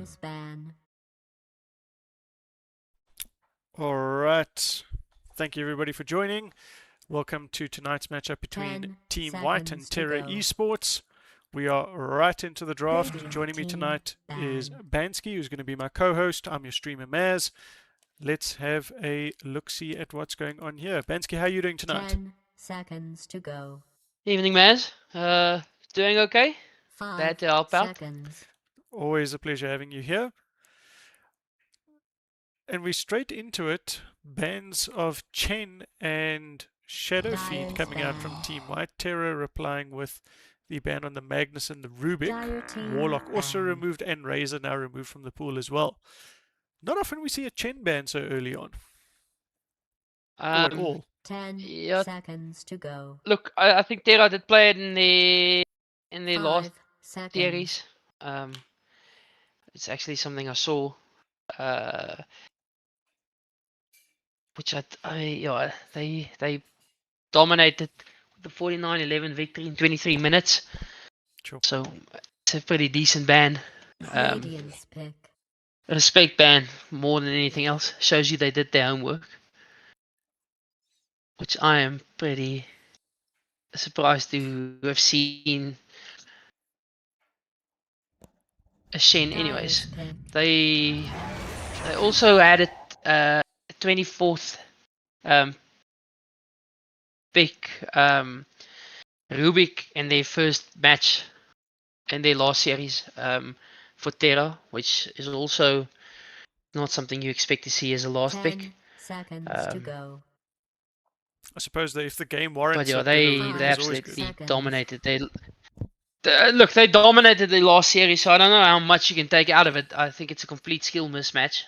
Dyer's ban. All right. Thank you, everybody, for joining. Welcome to tonight's matchup between Team White and Terra Esports. We are right into the draft. Joining me tonight is Bansky, who's going to be my co-host. I'm your streamer, Maz. Let's have a look-see at what's going on here. Bansky, how are you doing tonight? 10 seconds to go. Evening, Maz. Doing okay? 5 Glad to help out. seconds. Always a pleasure having you here. And we're straight into it. Bans of Chen and Shadowfeed coming out from Team White. Terra replying with the ban on the Magnus and the Rubik. Warlock also removed, and Razor now removed from the pool as well. Not often we see a Chen ban so early on. Or at all. 10 seconds to go. Look, I think Terra did play it in the last series. It's actually something I saw. Which they dominated the 49-11 victory in 23 minutes. Sure. So it's a pretty decent ban. Pick. Respect ban more than anything else. Shows you they did their homework. Which I am pretty surprised to have seen a Shen anyways. They also added 24th pick Rubik in their first match in their last series for Terra, which is also not something you expect to see as a last pick. 10 seconds to go. I suppose that if the game warrants but yeah, it, they absolutely dominated. They dominated the last series, so I don't know how much you can take out of it. I think it's a complete skill mismatch.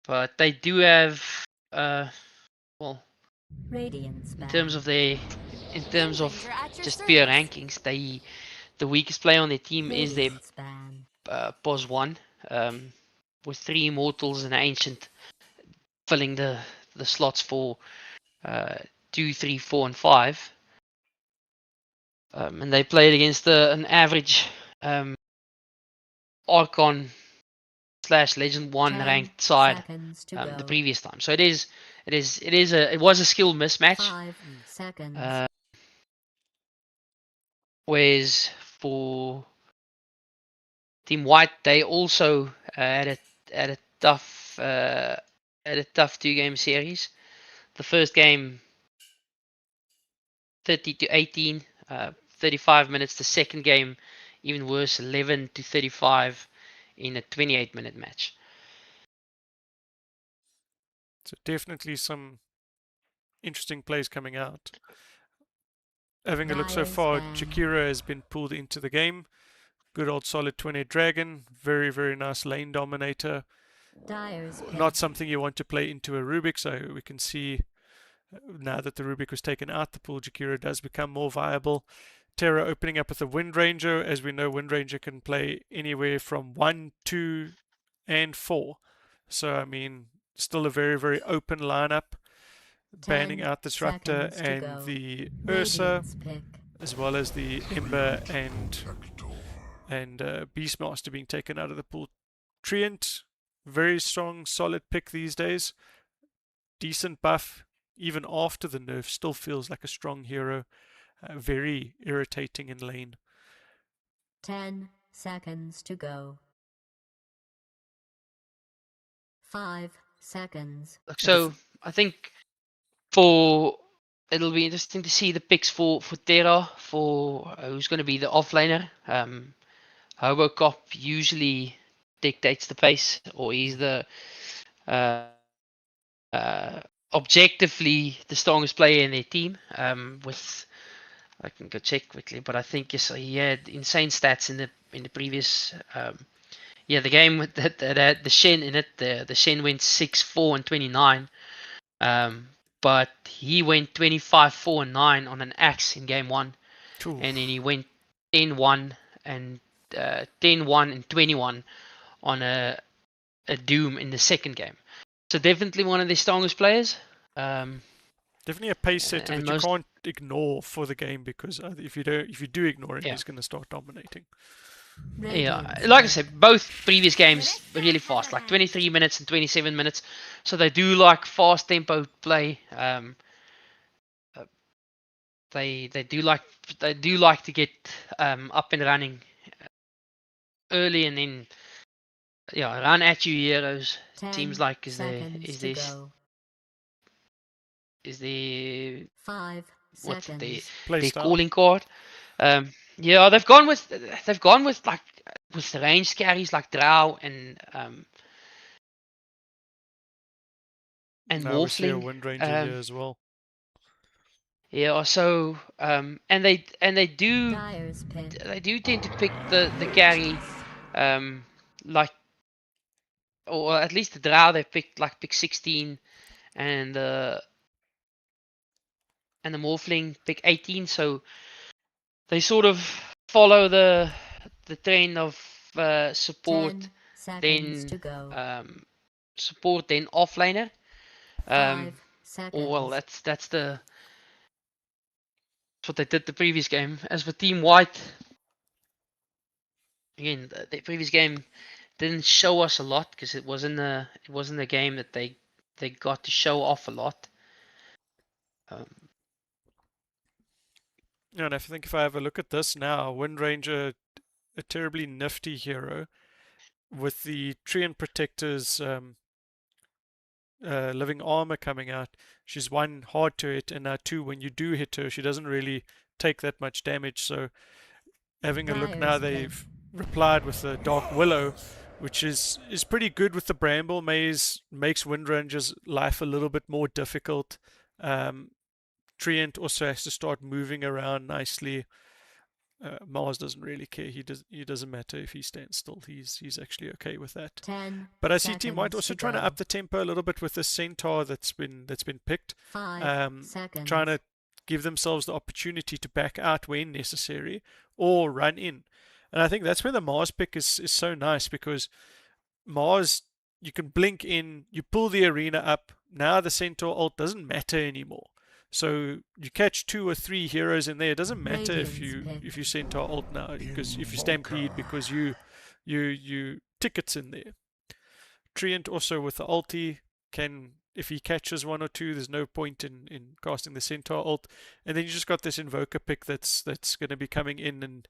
But they do have, well, in terms of just pure rankings, the weakest player on their team is their pos 1, with 3 Immortals and an Ancient filling the slots for 2, 3, 4, and 5. And they played against an average Archon / Legend 1 ranked side the previous time. So it was a skill mismatch. 5 seconds. Whereas for Team White, they also had a tough 2-game series. The first game 30-18, 35 minutes. The second game even worse, 11-35 in a 28-minute match. So definitely some interesting plays coming out. Having a look so far, Jakira has been pulled into the game. Good old solid 28 Dragon. Very, very nice lane dominator. Not something you want to play into a Rubik, so we can see now that the Rubik was taken out the pool, Jakira does become more viable. Terra opening up with a Wind Ranger. As we know, Wind Ranger can play anywhere from 1, 2, and 4. So, I mean, still a very, very open lineup. Banning out the Disruptor and the Ursa, as well as the Ember and Beastmaster being taken out of the pool. Treant, very strong, solid pick these days. Decent buff, even after the nerf, still feels like a strong hero. Very irritating in lane. 10 seconds to go. 5 seconds. So I think it'll be interesting to see the picks for Terra, for who's going to be the offlaner. Hobocop usually dictates the pace, or he's the objectively the strongest player in their team. With I can go check quickly, but I think he had insane stats in the previous. The game with that had the Shen in it. The Shen went 6, 4, and 29. But he went 25, 4, and 9 on an axe in game 1. Ooh. And then he went 10, 1 and 10, 1 and 21 on a Doom in the second game. So definitely one of the strongest players. Definitely a pace setter and that you most can't ignore for the game, because if you do ignore him, yeah. he's going to start dominating. Yeah, Radiant's like I pick. said, both previous games really fast, like 23 minutes and 27 minutes. So they do like fast tempo play. They do like to get up and running early, and then run at you heroes. 10 Seems like seconds is to this go. is the 5 what's it, seconds. Play their style. calling card. Yeah, they've gone with like with the range carries like Drow and Now we see a Morphling. Wind Ranger here as well. Yeah, so and they do Dyer's pick. tend to pick the carry, like, or at least the Drow they picked like pick 16, and the Morphling pick 18. So they sort of follow the trend of support, 10 seconds then to go. support, then offlaner. 5 Or well, seconds. that's what they did the previous game. As for Team White, again, the previous game didn't show us a lot because it wasn't a game that they got to show off a lot. Yeah, and I think if I have a look at this now, Wind Ranger, a terribly nifty hero with the Treant Protector's living armor coming out. She's 1 hard to hit, and now 2, when you do hit her, she doesn't really take that much damage. So having a look now, Dyer's pick. they've replied with the Dark Willow, which is pretty good with the Bramble Maze, makes Wind Ranger's life a little bit more difficult. Treant also has to start moving around nicely. Mars doesn't really care. He doesn't matter if he stands still. He's actually okay with that. 10 But I see Team White seconds also to trying to go. up the tempo a little bit with the Centaur that's been picked. 5 seconds. Trying to give themselves the opportunity to back out when necessary or run in. And I think that's where the Mars pick is so nice, because Mars, you can blink in, you pull the arena up. Now the Centaur ult doesn't matter anymore. So you catch 2 or 3 heroes in there. It doesn't matter if you Centaur ult now, because if you stampede, because you tickets in there. Treant also with the ulti can, if he catches 1 or 2, there's no point in casting the Centaur ult. And then you just got this Invoker pick that's going to be coming in and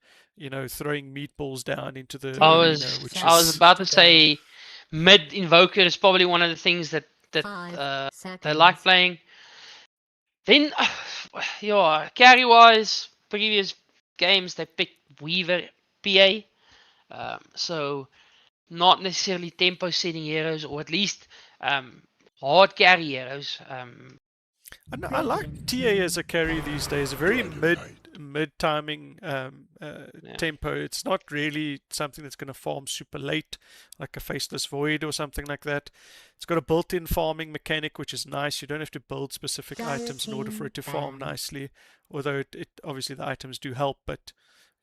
throwing meatballs down into the arena, which I was is about to say mid Invoker is probably one of the things that 5 they like seconds. playing. Then, carry wise, previous games they picked Weaver PA, so not necessarily tempo setting heroes, or at least hard carry heroes. I like TA as a carry these days. A very mid timing tempo. It's not really something that's going to farm super late, like a Faceless Void or something like that. It's got a built-in farming mechanic, which is nice. You don't have to build specific items in order for it to farm nicely. Although it obviously the items do help, but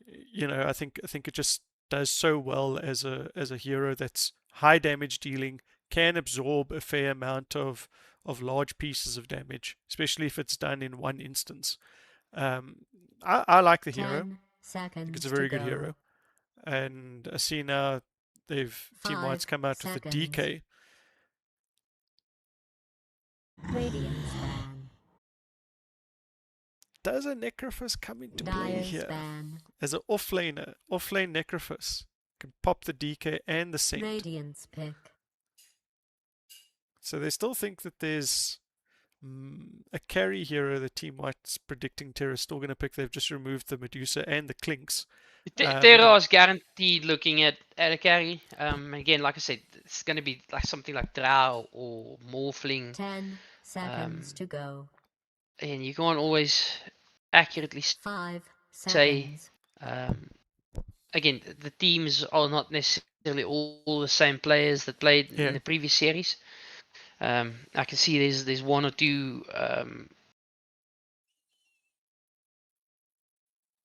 I think it just does so well as a hero that's high damage dealing, can absorb a fair amount of large pieces of damage, especially if it's done in one instance. I like the hero. 10 I think seconds it's a very to good go. hero. And I see now Team White's 5 come out with a seconds. DK. Radiant's ban. Does a Necrophus come into play Dyer's here? ban. As an offlane Necrophus, can pop the DK and the Saint. Radiant's pick. So they still think that there's a carry hero that Team White's predicting Terra's still going to pick. They've just removed the Medusa and the Clinks. Terra is guaranteed looking at a carry. Again, like I said, it's going to be like something like Drow or Morphling. 10 seconds to go. And you can't always accurately 5 say. seconds. Again, the teams are not necessarily all the same players that played in the previous series. I can see there's 1 or 2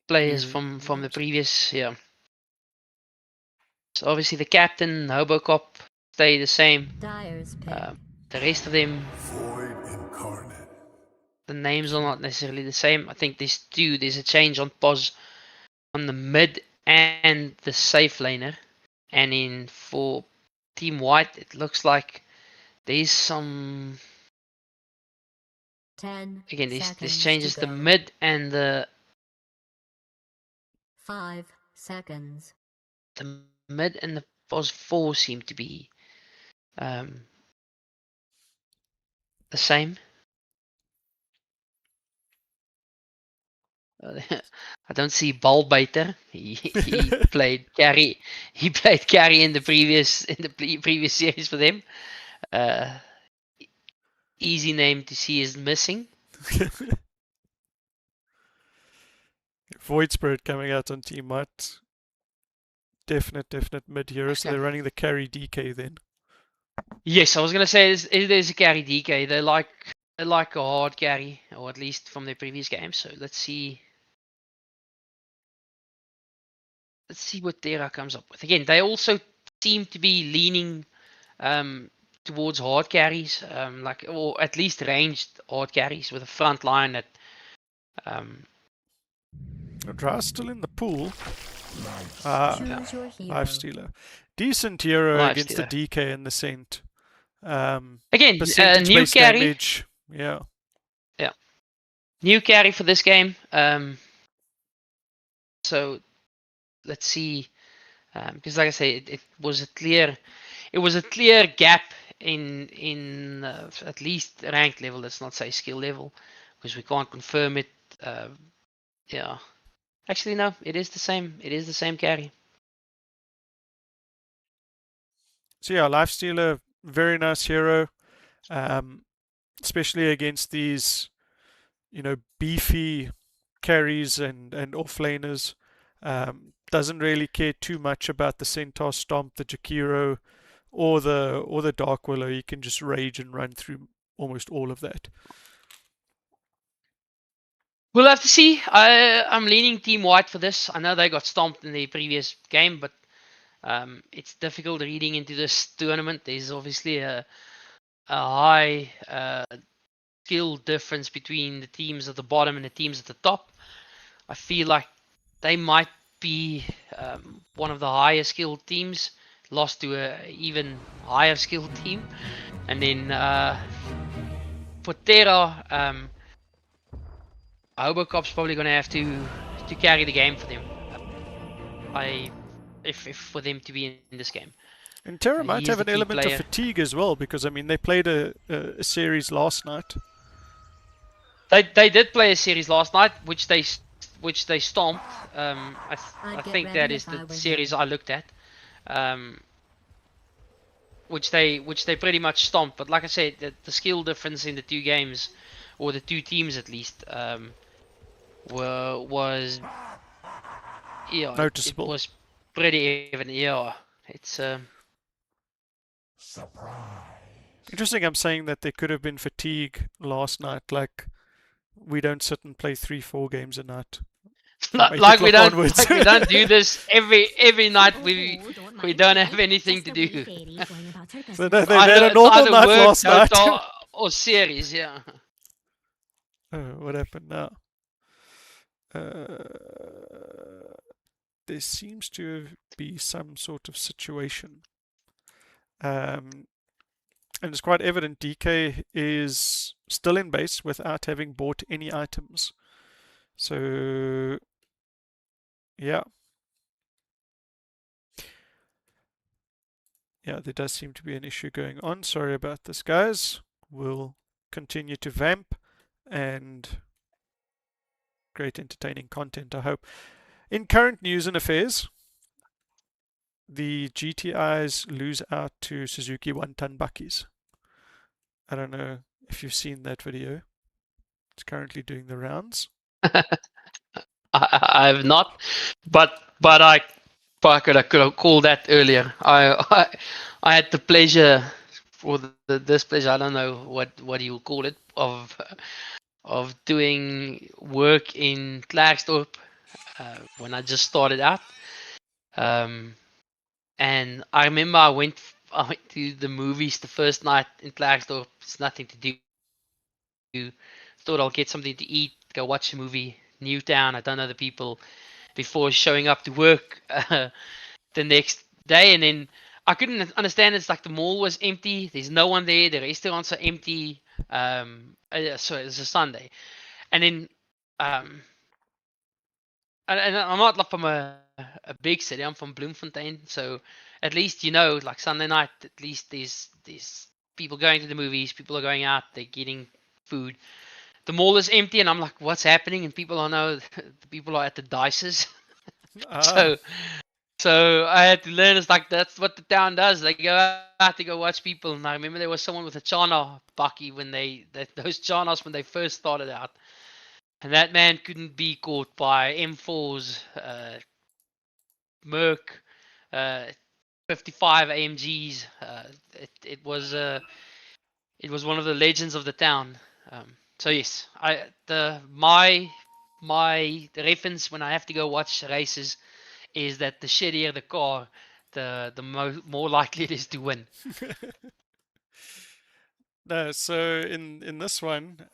players from the previous, yeah. So obviously the captain, Hobocop, stay the same. Dyer's pick. The rest of them, Void incarnate. the names are not necessarily the same. I think there's a change on pos on the mid and the safe laner, and for Team White it looks like there's some 10 again this seconds changes to the go. mid and the 5 seconds. the mid and the pos 4 seem to be the same. I don't see Ballbiter. He played carry. He played carry in the previous series for them. Easy name to see is missing. Void Spirit coming out on Team White. Definite mid hero. So they're running the carry DK then. Yes, I was gonna say there's a carry DK. They like a hard carry, or at least from their previous games. So let's see. Let's see what Terra comes up with. Again, they also seem to be leaning towards hard carries, or at least ranged hard carries with a front line that. Dra still in the pool. Choose your hero. Lifestealer. Decent hero against the DK and the Saint. Again, percentage new base carry. damage. Yeah. Yeah. New carry for this game. So let's see. Because like I say, it was a clear gap in at least rank level. Let's not say skill level, because we can't confirm it. Yeah. Actually, no. It is the same. It is the same carry. So yeah, Lifestealer, very nice hero. Especially against these, beefy carries and offlaners. Doesn't really care too much about the Centaur Stomp, the Jakiro, or the Dark Willow. You can just rage and run through almost all of that. We'll have to see. I'm leaning Team White for this. I know they got stomped in the previous game, but it's difficult reading into this tournament. There's obviously a high skill difference between the teams at the bottom and the teams at the top. I feel like they might be one of the higher skilled teams, lost to a even higher skilled team. And then for Terra, Hobocop's probably going to have to carry the game for them. If for them to be in this game. And Terra might have an element of fatigue as well, because I mean they played a series last night. They did play a series last night, which they stomped. I think that is the series I looked at, which they pretty much stomped. But like I said, the skill difference in the two games, or the two teams at least, was noticeable. It was pretty even. Yeah, it's interesting. I'm saying that there could have been fatigue last night. Like we don't sit and play 3-4 games a night. Like we don't do this every night. We don't have anything to do. So they had a normal night last night. Or series, yeah. What happened now? There seems to be some sort of situation. And it's quite evident DK is still in base without having bought any items. So, yeah. Yeah, there does seem to be an issue going on. Sorry about this, guys. We'll continue to vamp and great entertaining content, I hope. In current news and affairs, the GTIs lose out to Suzuki 1-ton buckies. I don't know if you've seen that video. It's currently doing the rounds. I have not, but I could have called that earlier. I had the pleasure, or the displeasure, I don't know what you will call it, of doing work in Klerksdorp when I just started out. And I remember I went to the movies the first night in Klerksdorp. It's nothing to do thought I'll get something to eat, go watch a movie, new town, I don't know the people, before showing up to work the next day. And then I couldn't understand. It's like the mall was empty. There's no one there. The restaurants are empty. So it's a Sunday, and then and I'm not like from a big city. I'm from Bloemfontein, so at least like Sunday night, at least there's people going to the movies. People are going out. They're getting food. The mall is empty, and I'm like, what's happening? And people I know, the people are at the dices. Ah, so So I had to learn. It's like that's what the town does. They go out to go watch people. And I remember there was someone with a Chana bucky when those Chanas when they first started out, and that man couldn't be caught by M4s, Merc, uh, 55 AMGs. It was one of the legends of the town. So yes, my reference when I have to go watch races is that the shittier the car, the more likely it is to win. no. So in this one,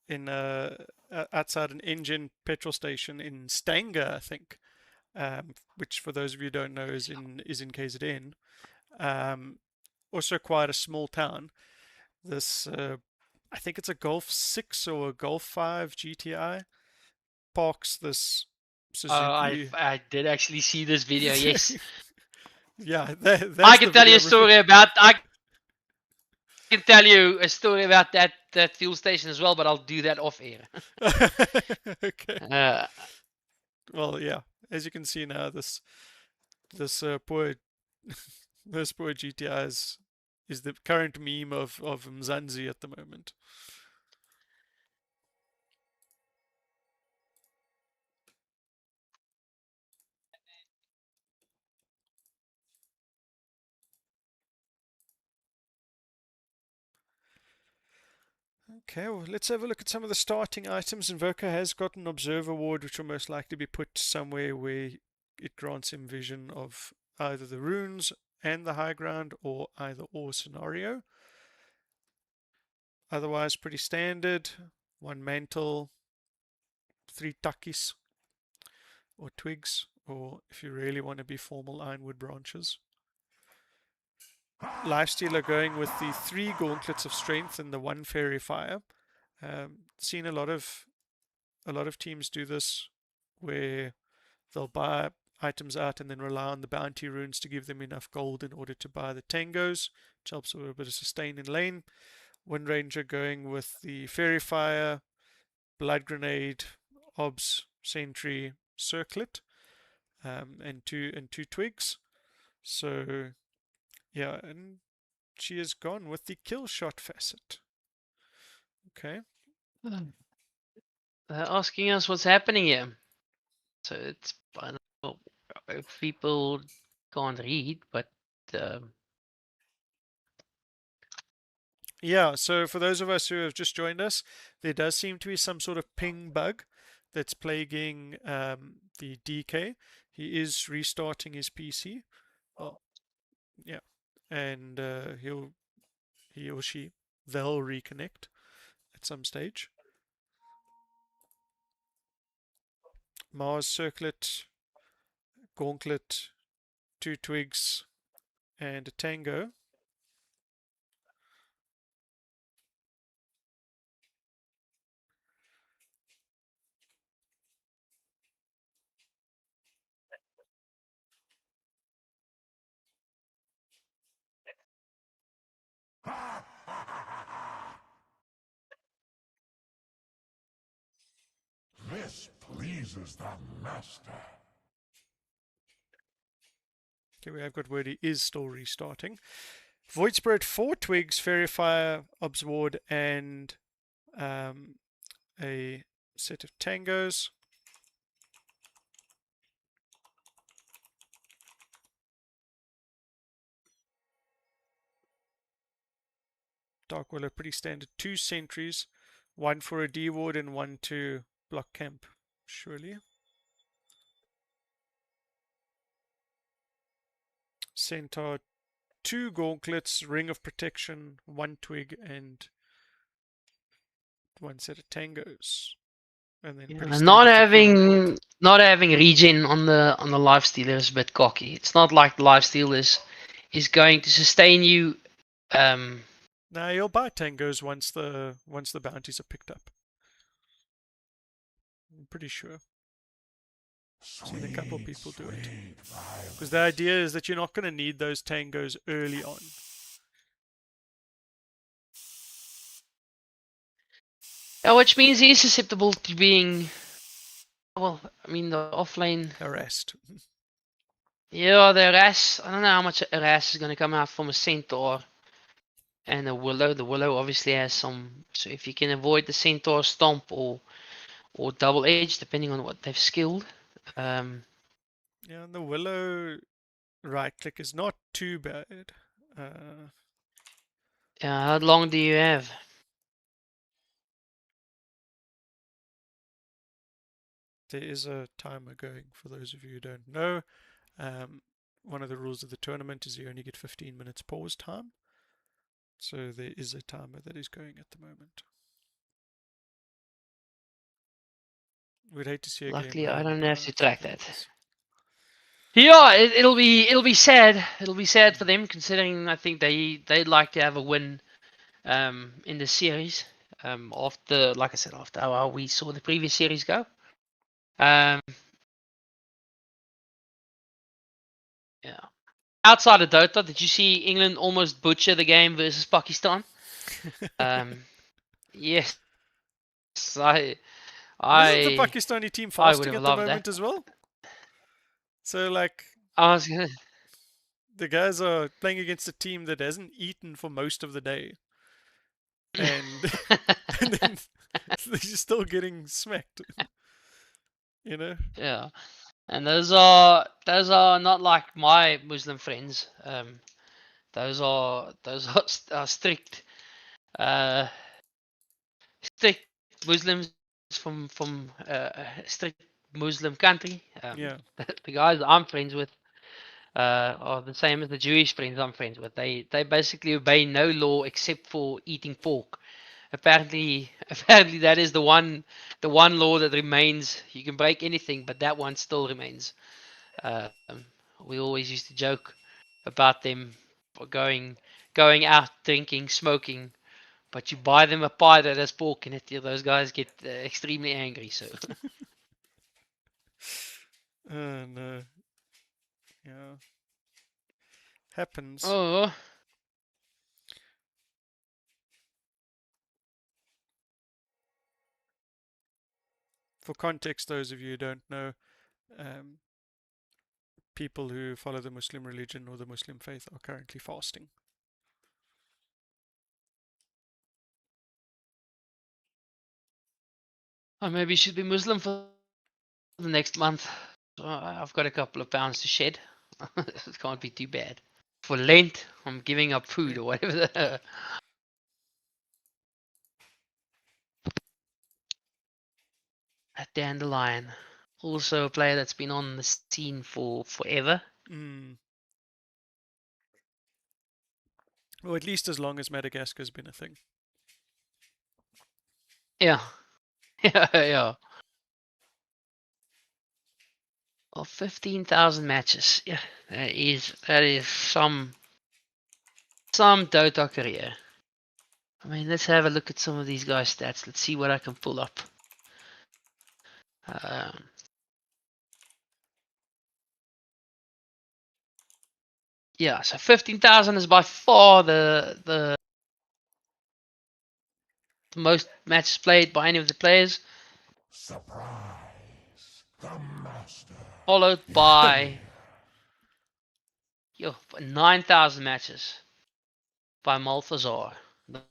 in outside an engine petrol station in Stanger, I think, which for those of you who don't know is in KZN. Also quite a small town. This I think it's a Golf 6 or a Golf 5 GTI parks this I Suzuki. I did actually see this video. Yes, Yeah, I that's the can tell you video a I'm referring. story about. I can tell you a story about that fuel station as well, but I'll do that off air. Okay. Uh, Well, yeah. As you can see now, this poor this poor GTI is the current meme of Mzansi at the moment. Okay, well, let's have a look at some of the starting items. Invoker has got an Observer Ward, which will most likely be put somewhere where it grants him vision of either the runes and the high ground or either or scenario. Otherwise, pretty standard. One mantle, three takis or twigs, or if you really want to be formal, ironwood branches. Lifestealer going with the three gauntlets of strength and the one fairy fire. Seen a lot of teams do this where they'll buy items out and then rely on the bounty runes to give them enough gold in order to buy the tangos, which helps with a bit of sustain in lane. Wind Ranger going with the Fairy Fire, Blood Grenade, Obs, Sentry, Circlet, and two twigs. So yeah, and she is gone with the kill shot facet. Okay. they're asking us what's happening here. So it's I don't know if people can't read, but um, Yeah, so for those of us who have just joined us, there does seem to be some sort of ping bug that's plaguing the DK. He is restarting his PC. Well, yeah, and he or she they'll reconnect at some stage. Mars Circlet, Gauntlet, two twigs, and a tango. This pleases the master. Okay, we have got word he is still restarting. Void Spirit, four twigs, Fairy Fire, Obs Ward, and a set of tangos. Dark Willow, pretty standard. Two sentries, one for a D ward and one to block camp, surely. Centaur, two gauntlets, ring of protection, one twig, and one set of tangos. And then Yeah, pretty and standard Jakiro. not having regen on the life stealer is a bit cocky. It's not like the life steal is going to sustain you. Now you'll buy tangos once the bounties are picked up. I'm pretty sure. Seen a couple people do it. Because the idea is that you're not going to need those tangos early on. Yeah, which means he's susceptible to being. Well, I mean the offlane. Harassed. Yeah, the harass. I don't know how much harass is going to come out from a centaur and a willow. The willow obviously has some. So if you can avoid the centaur stomp or double edge, depending on what they've skilled. Yeah, and the willow right click is not too bad. Yeah, how long do you have? There is a timer going for those of you who don't know. One of the rules of the tournament is you only get 15 minutes pause time. So there is a timer that is going at the moment. We'd hate to see a Luckily, game I ruined don't by have to track that. fumbles. Yeah, it'll be sad. It'll be sad for them considering I think they'd like to have a win in the series. After, like I said, after how we saw the previous series go. Yeah. Outside of Dota, did you see England almost butcher the game versus Pakistan? Yes, Isn't the I Pakistani team I would fasting have at the loved moment that. as well? So like I was gonna. the guys are playing against a team that hasn't eaten for most of the day. And, and then they're still getting smacked. You know? Yeah, and those are not like my Muslim friends. Those are strict uh strict Muslims from a strict Muslim country. Yeah. The guys I'm friends with are the same as the Jewish friends I'm friends with. They basically obey no law except for eating pork. Apparently that is the one law that remains. You can break anything, but that one still remains. Um, we always used to joke about them going out drinking, smoking, but you buy them a pie that has pork in it. Those guys get extremely angry. So Oh no. Yeah. Happens. oh. For context, those of you who don't know, people who follow the Muslim religion or the Muslim faith are currently fasting. I maybe should be Muslim for the next month. So I've got a couple of pounds to shed. It can't be too bad. For Lent, I'm giving up food or whatever. A dandelion. Also a player that's been on the scene for forever. Or at least as long as Madagascar's been a thing. Yeah. Yeah. Well, 15,000 matches. Yeah, that is some Dota career. I mean, let's have a look at some of these guys' stats. Let's see what I can pull up. Yeah, so 15,000 is by far the most matches played by any of the players. Surprise! The master. Followed by 9,000 matches by Malthazar, the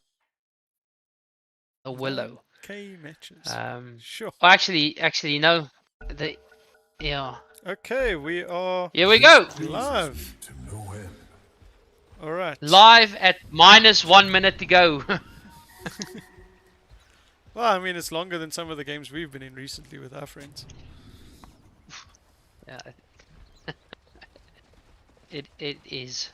Willow. 9K matches. Sure. Oh, actually, no. Yeah. Okay, we are Here we go. live. All right. Live at -1 minute to go. Well, I mean, it's longer than some of the games we've been in recently with our friends. Yeah. It is.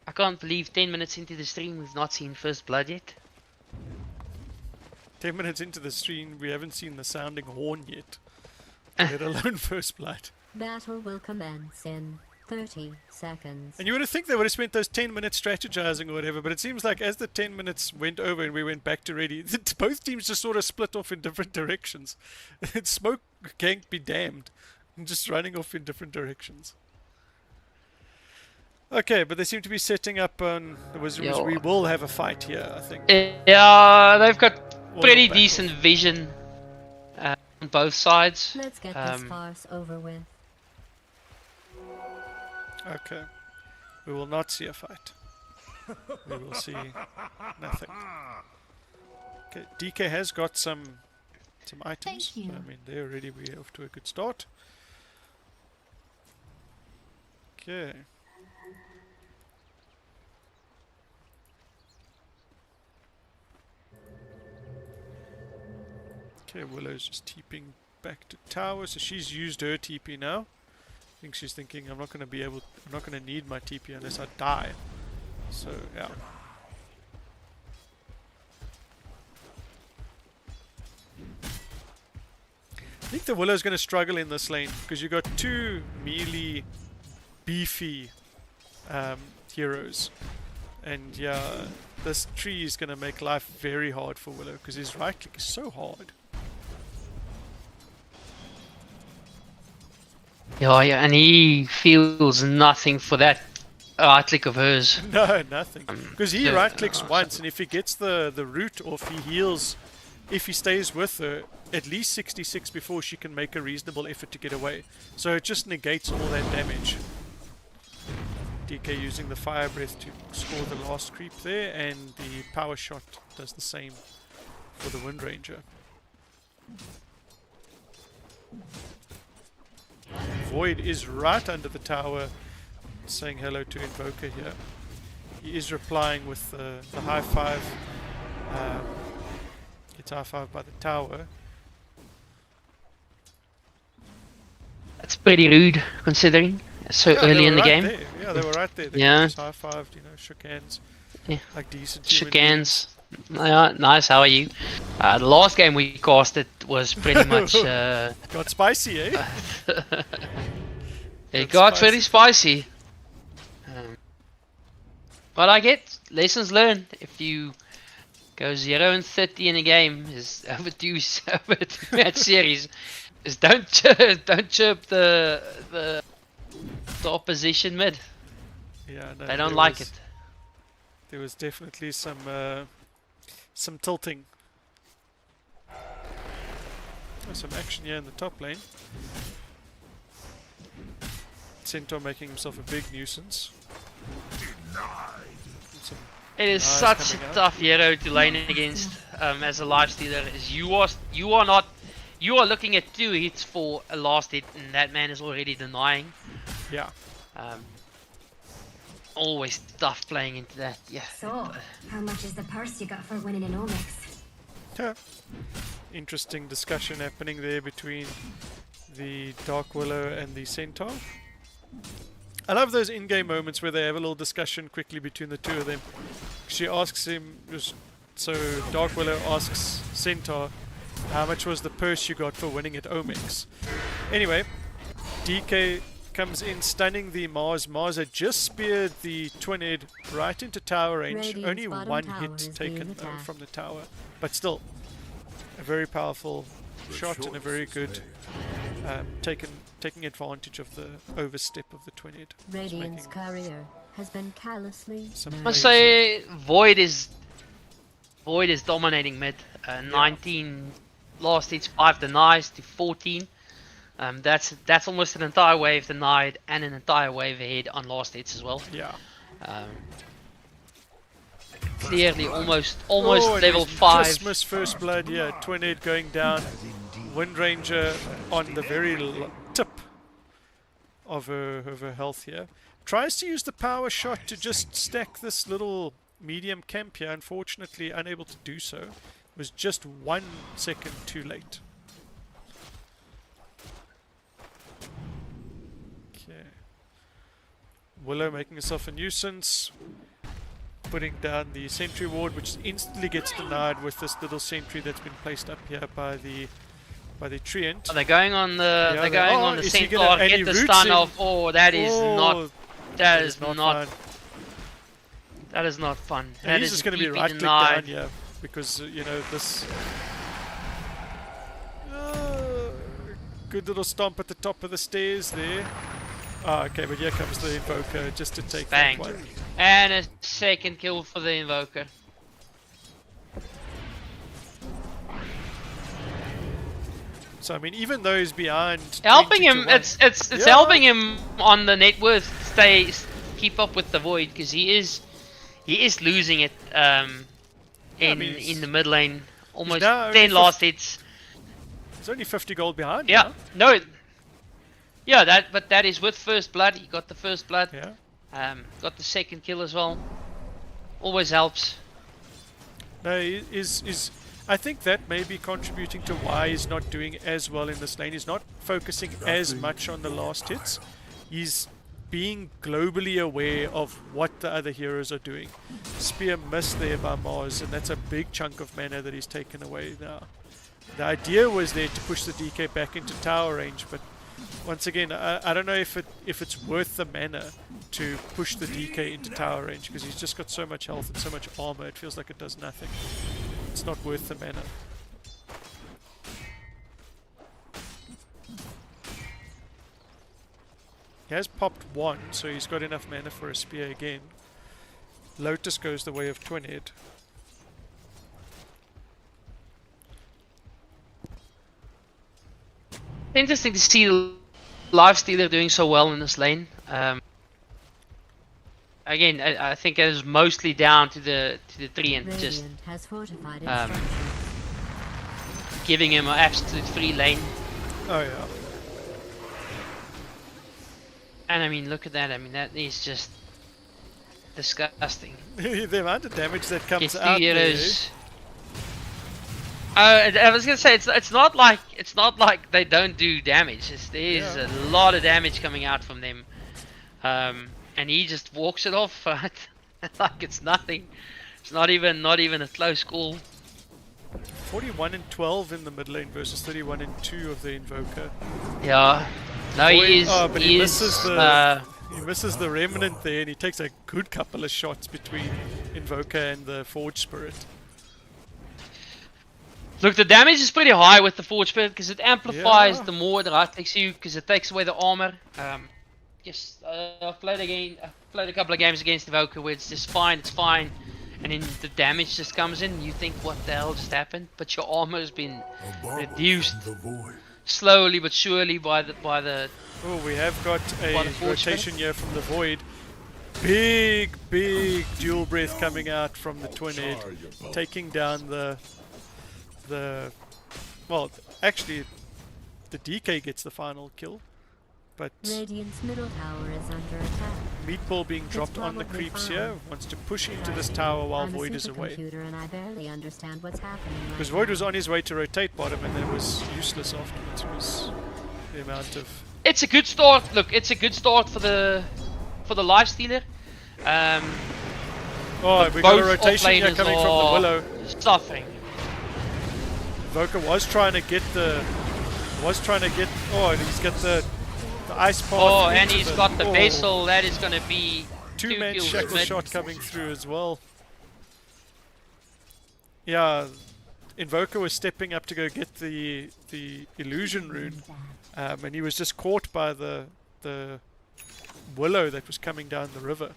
I can't believe 10 minutes into the stream we've not seen first blood yet. 10 minutes into the stream, we haven't seen the sounding horn yet. Let alone first blood. Battle will commence in 30 seconds. And you would have think they would have spent those 10 minutes strategizing or whatever, but it seems like as the 10 minutes went over and we went back to ready, both teams just sort of split off in different directions. Smoke can't be damned. Just running off in different directions. Okay, but they seem to be setting up on... we will have a fight here, I think. Yeah, they've got Or pretty back decent off. vision on both sides. Let's get this farce over with. Okay. We will not see a fight. We will see nothing. Okay, DK has got some items. Thank you. I mean, they're already off to a good start. Okay. Okay, Willow's just TPing back to tower, so she's used her TP now. I think she's thinking I'm not going to need my TP unless I die. So, yeah. I think the Willow's going to struggle in this lane because you've got two melee beefy heroes. And yeah, this tree is going to make life very hard for Willow because his right click is so hard. Yeah, and he feels nothing for that right click of hers. No, nothing. Because he yeah, right clicks once, and if he gets the root or if he heals, if he stays with her, at least 66 before she can make a reasonable effort to get away. So it just negates all that damage. DK using the fire breath to score the last creep there, and the power shot does the same for the Wind Ranger. Void is right under the tower saying hello to Invoker here. He is replying with the high five. Gets high five by the tower. That's pretty rude considering so Yeah, early they in were the right game. there. Yeah, they were right there. They Yeah. just high fived, shook hands. Yeah. Like decent Shook human hands. Yeah, nice, how are you? The last game we casted was pretty much... Got spicy, eh? it Got got spicy. very spicy. But I get lessons learned. If you go 0-30 in a game, is over two match series, is don't chirp the opposition mid. Yeah, no, They don't there like was- it. There was definitely some tilting. There's some action here in the top lane. Centaur making himself a big nuisance. Some It is Nice such a coming out. tough hero to lane against as a lifestealer. Is you are looking at 2 hits for a last hit, and that man is already denying. yeah. Always tough playing into that. Yeah. So, how much is the purse you got for winning in Omics? Yeah. Interesting discussion happening there between the Dark Willow and the Centaur. I love those in-game moments where they have a little discussion quickly between the two of them. She asks him, so Dark Willow asks Centaur, how much was the purse you got for winning at Omics? Anyway, DK comes in stunning the Mars. Mars had just speared the Twin Head right into tower range. Radiant's Only bottom one tower hit is taken being attacked. from the tower. But still, a very powerful shot and a very good taking advantage of the overstep of the Twin Head. Just Radiant's making courier has been callously some I murdered. must say Void is dominating mid. 19 last hits, 5 denies to 14. That's almost an entire wave denied and an entire wave ahead on last hits as well. Yeah. Clearly almost Oh, and level he's 5. Just missed first blood. Yeah, Twin Head going down. Wind Ranger on the very tip of her health here. Tries to use the power shot to just stack this little medium camp here. Unfortunately, unable to do so. Was just 1 second too late. Okay. Willow making herself a nuisance. Putting down the sentry ward, which instantly gets denied with this little sentry that's been placed up here by the treant. Oh, they're going on the Yeah, they're going on the is he center. gonna- and he Get the roots stun him. off. Oh, that is not. That is not. fun. That is not fun. And That he's is just going to be DP right clicked denied. down here because you know this. Good little stomp at the top of the stairs there. Ah, okay, but here comes the Invoker just to take Bang. that one. And a second kill for the Invoker. So I mean, even though he's behind, Helping 20 to him, 1, it's Yeah. helping him on the net worth keep up with the Void, because he is losing it in the mid lane. Almost now 10 only last hits. he's only 50 gold behind. Yeah, no. Yeah, but that is with first blood. He got the first blood. Yeah. Got the second kill as well. Always helps. No, I think that may be contributing to why he's not doing as well in this lane. He's not focusing as much on the last hits. He's being globally aware of what the other heroes are doing. Spear missed there by Mars, and that's a big chunk of mana that he's taken away now. The idea was there to push the DK back into tower range, but once again, I don't know if it's worth the mana to push the DK into tower range, because he's just got so much health and so much armor, it feels like it does nothing. It's not worth the mana. He has popped one, so he's got enough mana for a spear again. Lotus goes the way of Twinhead. Interesting to see Lifestealer doing so well in this lane. Again, I think it is mostly down to the treant just Radiant has fortified its um, structures. giving him an absolute free lane. Oh yeah. And I mean, look at that. I mean, that is just disgusting. The amount of damage that comes Gets 2 out there. heroes. I was gonna say it's not like they don't do damage. There's a lot of damage coming out from them, and he just walks it off like it's nothing. It's not even a close call. 41 and 12 in the mid lane versus 31 and 2 of the Invoker. Yeah. No, he is. Oh, but he misses is, he misses the Remnant there, and he takes a good couple of shots between Invoker and the Forge Spirit. Look, the damage is pretty high with the Forge Spirit because it amplifies Yeah. the more it right clicks you, because it takes away the armor. Yes, I've played a couple of games against Invoker where it's just fine, and then the damage just comes in. And you think, what the hell just happened? But your armor has been reduced The void. slowly but surely by the. Oh, we have got a By the Forge rotation here from the Void. Big dual breath coming out from the Twin Head, taking down the well, actually the DK gets the final kill, but Radiant's middle tower is under attack. Meatball being dropped on the probably creeps fine. here, wants to push into this tower while I'm Void a is away. supercomputer and I barely understand what's happening right Because Void was now. on his way to rotate bottom, and that was useless afterwards because the amount of It's a good start. Look, it's a good start for the Lifestealer. oh, we got a Both rotation here offlaners coming from the are Willow. suffering. Invoker was trying to get oh, and he's got the ice path. Oh, and into he's got the oh, vessel. That is gonna be Two-man kills shackle mid. shot coming through as well. Yeah, Invoker was stepping up to go get the illusion rune, and he was just caught by the Willow that was coming down the river.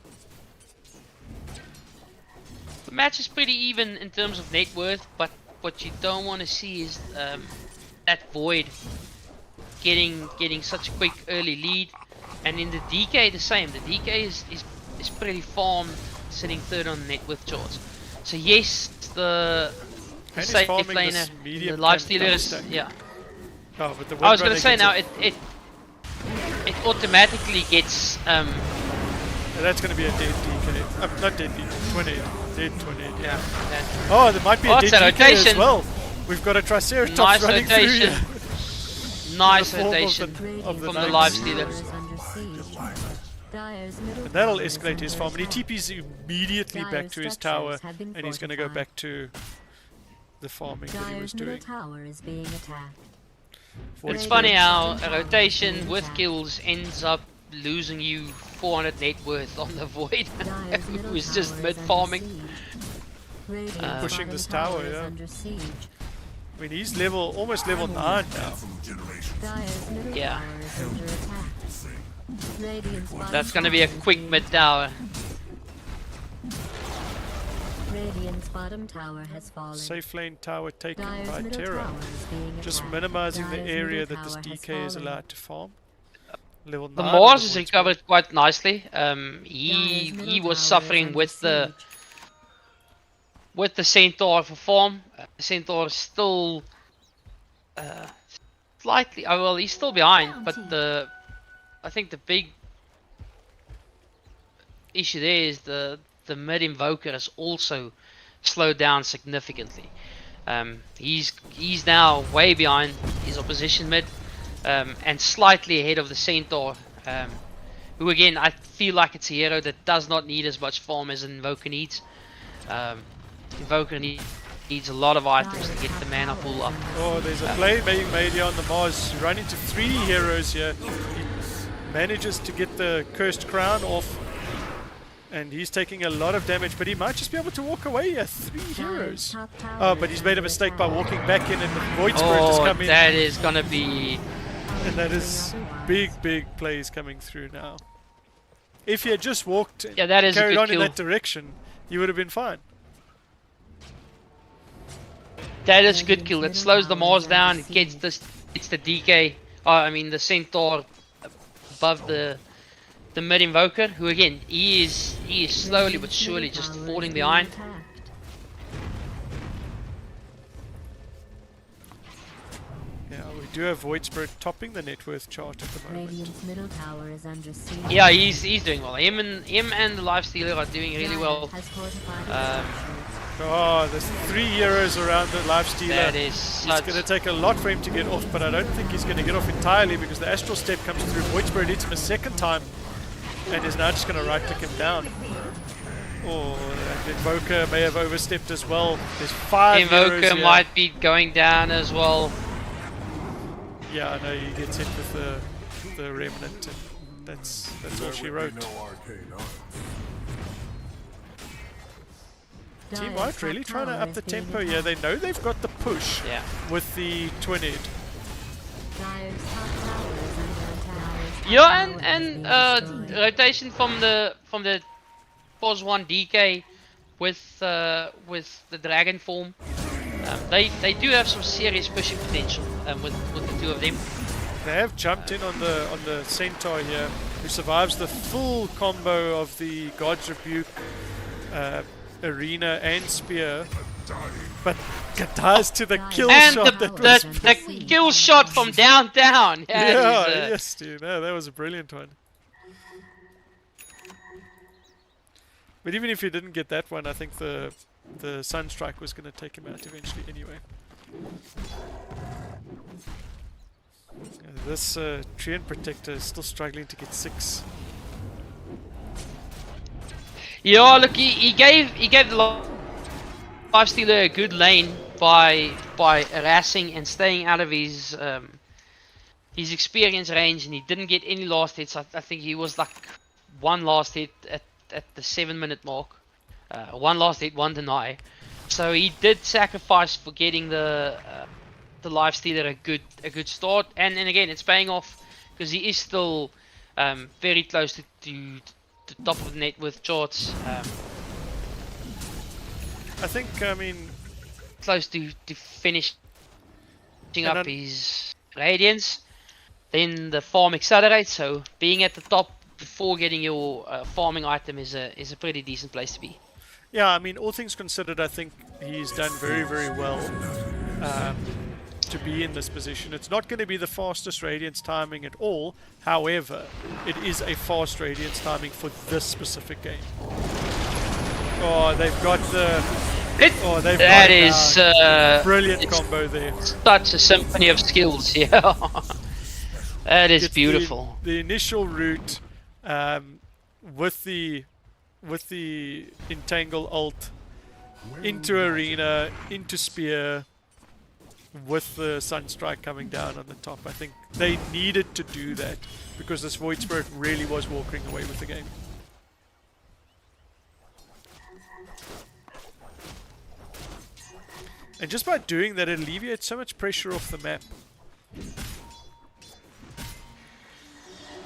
The match is pretty even in terms of net worth, but what you don't want to see is that Void getting such a quick early lead, and in the DK the same. The DK is pretty farmed, sitting third on the net worth charts. So yes, the And he's safe farming this laner, the medium Lifestealer tank is stack. yeah. Oh, but the I was Windrunner gonna say gets now it. it automatically gets That's going to be a dead DK. Not dead DK, 20. Dead 20. yeah. That, Oh, there might be Oh, a it's dead a DK as rotation. well. We've got a Triceratops nice running rotation. through here. Nice form of rotation the Radiant's of the from the middle knights. Lifestealer. tower is under siege. Dire's middle And that'll tower is escalate his under farm. And he attack. TP's immediately back Dire's to his structures tower. have been And he's going to go fortified. back to the farming that he was Dire's middle doing. tower is being attacked. Void It's Spirit. funny how a rotation with kills ends up losing you 400 net worth on the Void, Dire's middle who is tower just is mid under farming. siege. Radiant's Pushing bottom this tower, is yeah. under siege. I mean, he's almost level 9 now. Dire's middle Yeah. tower is under attack. Radiant's bottom That's gonna be a tower is quick being mid attacked. tower. Radiant's bottom tower has fallen. Safe lane tower taken Dire's by middle Terra. tower is being Just attacked. minimizing the Dire's area middle that this tower has DK is fallen. allowed to farm. Level 9. The on Mars has Void recovered quite nicely. Dire's He middle was tower is suffering under with the siege. Centaur for farm. Centaur is still slightly. Oh well, he's still behind, but I think the big issue there is the mid invoker has also slowed down significantly. He's now way behind his opposition mid, and slightly ahead of the Centaur, who again I feel like it's a hero that does not need as much farm as an invoker needs. Invoker needs a lot of items to get the mana pool up. Oh, there's a play being made here on the Mars. You run into 3 heroes here. He manages to get the Cursed Crown off. And he's taking a lot of damage, but he might just be able to walk away here. 3 heroes. Top tower Oh, but is he's made a under mistake by attack. walking back in, and the Void Spirit has Oh, come in. that is gonna be. And that is big plays coming through now. If he had just walked Yeah, that is a carried good on in kill. that direction, he would have been fine. That is a good kill. It slows the Mars down. It gets the DK. I mean the Centaur above the mid invoker, who again he is slowly but surely just falling behind. Yeah, we do have Void Spirit topping the net worth chart at the moment. Radiant's middle tower is under siege. Yeah, he's doing well. Him and the Lifestealer are doing really well. Has fortified Um, its structures. Oh, there's 3 heroes around the Lifestealer. That is It's such. going to take a lot for him to get off, but I don't think he's going to get off entirely because the Astral Step comes through. Void Spirit hits him a second time and is now just going to right click him down. Oh, and Invoker may have overstepped as well. There's 5 heroes Invoker here. might be going down as well. Yeah, I know he gets hit with the Remnant, and that's all she wrote. Team Dire's White top really trying to tower up is the being tempo here. They attacked. know they've got the push Yeah. with the twin head. Dire's top tower is under attack. Yeah, Tower has and been destroyed. rotation from the Pos 1 DK with the dragon form. They do have some serious pushing potential with the 2 of them. They have jumped in on the Centaur here, who survives the full combo of the God's Rebuke, Arena and Spear, but dies to the kill And shot that was... the kill shot from downtown. Yeah, That is, yes dude, no, that was a brilliant one. But even if he didn't get that one, I think the Sunstrike was going to take him out eventually anyway. This Treant Protector is still struggling to get 6. Yeah, look, he gave the Lifestealer a good lane by harassing and staying out of his experience range, and he didn't get any last hits. I think he was like 1 last hit at the 7-minute mark. 1 last hit, 1 deny. So he did sacrifice for getting the Lifestealer a good start, and again it's paying off because he is still very close to the top of the net with charts. I think, I mean, Close to finishing And up then- his radiance. Then the farm accelerates, so being at the top before getting your farming item is a pretty decent place to be. yeah, I mean, all things considered, I think he's done very, very well to be in this position. It's not going to be the fastest Radiance timing at all. However, it is a fast Radiance timing for this specific game. Oh, they've got the... Oh, they've That got it is now. Brilliant it's combo there. such a symphony of skills. Yeah, that is Gets beautiful. The initial route, with the entangle ult into arena, into spear, with the Sunstrike coming down on the top. I think they needed to do that because this Void Spirit really was walking away with the game. And just by doing that, it alleviates so much pressure off the map.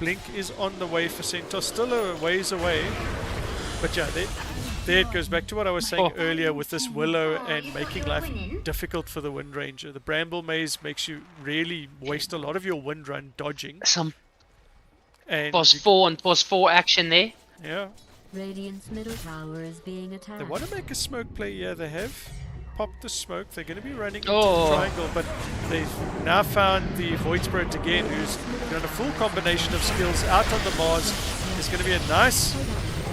Blink is on the way for Centaur, still a ways away. But yeah, there it goes back to what I was saying earlier with this Willow and making life difficult for the Wind Ranger. The Bramble Maze makes you really waste a lot of your Wind Run dodging. Some And boss 4 and boss 4 action there. yeah, Radiant's middle tower is being attacked. they want to make a smoke play. Yeah, they have popped the smoke. They're going to be running into Oh. the triangle, but they've now found the Void Spirit again, who's got a full combination of skills out on the Mars. There's going to be a nice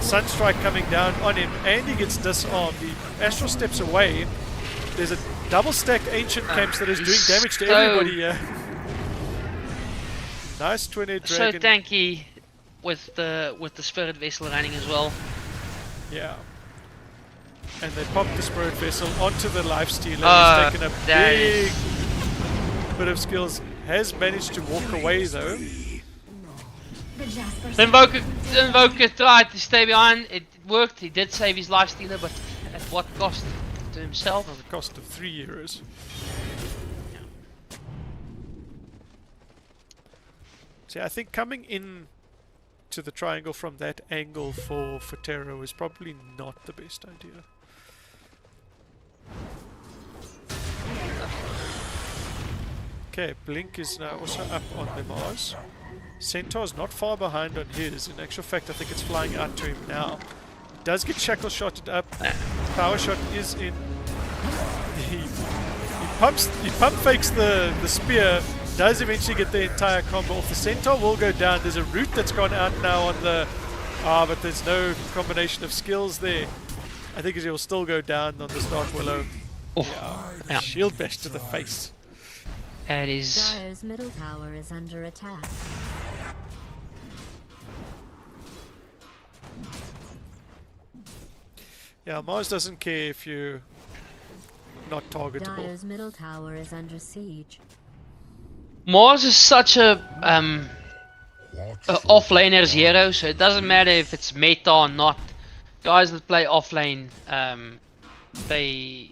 Sunstrike coming down on him, and he gets disarmed. The Astral steps away. There's a double stack Ancient Camps that is doing damage to everybody here. Nice 20 So dragon. tanky with the Spirit Vessel running as well. Yeah. And they pop the Spirit Vessel onto the Lifestealer. He's taken a that big bit of skills. Has managed to walk away though. The Jasper The Invoker tried to stay behind. It worked. He did save his Lifestealer, but at what cost to himself? At the cost of 3 euros. See, I think coming in to the triangle from that angle for Terra was probably not the best idea. Okay, Blink is now also up on the Mars. Centaur's not far behind on his. In actual fact, I think it's flying out to him now. Does get shackle shotted up. Power shot is in. He pump fakes the spear. Does eventually get the entire combo off. The Centaur will go down. There's a root that's gone out now on the. But there's no combination of skills there. I think he'll still go down on the Dark Willow. Yeah. Shield bash to the face. That is. Dire's middle tower is under attack. Yeah, Mars doesn't care if you're not targetable. Dire's middle tower is under siege. Mars is such a off-laner's hero, so it doesn't matter if it's meta or not. Guys that play off-lane, they...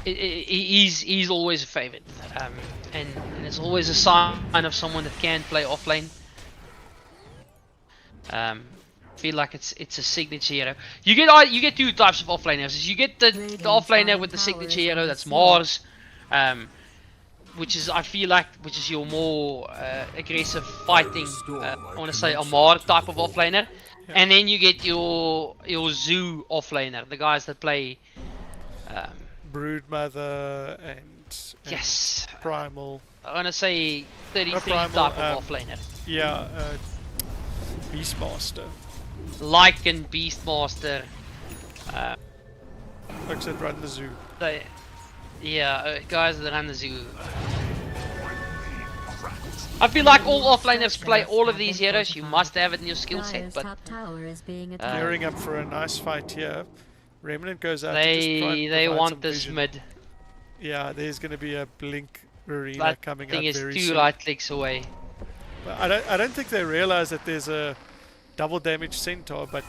He's always a favorite, and it's always a sign of someone that can play off-lane. Feel like it's a signature hero. You get two types of offlaners. You get the offlaner with the signature hero, that's Mars, which is your more aggressive fighting. I want to say a Mar type of offlaner, and then you get your Zoo offlaner, the guys that play Broodmother and yes, Primal. I want to say 33 Primal, type of offlaner. Yeah, Beastmaster. Lycan, Beastmaster. Folks that run the zoo. Guys that run the zoo. I feel like all offlaners play all of these heroes. You must have it in your skill set, Dire's but top tower is being attacked. Gearing up for a nice fight here. Remnant goes out they to want this vision. mid. Yeah, there's going to be a Blink arena That coming thing out is very 2 soon. right clicks away. But I don't think they realize that there's a double damage Centaur, but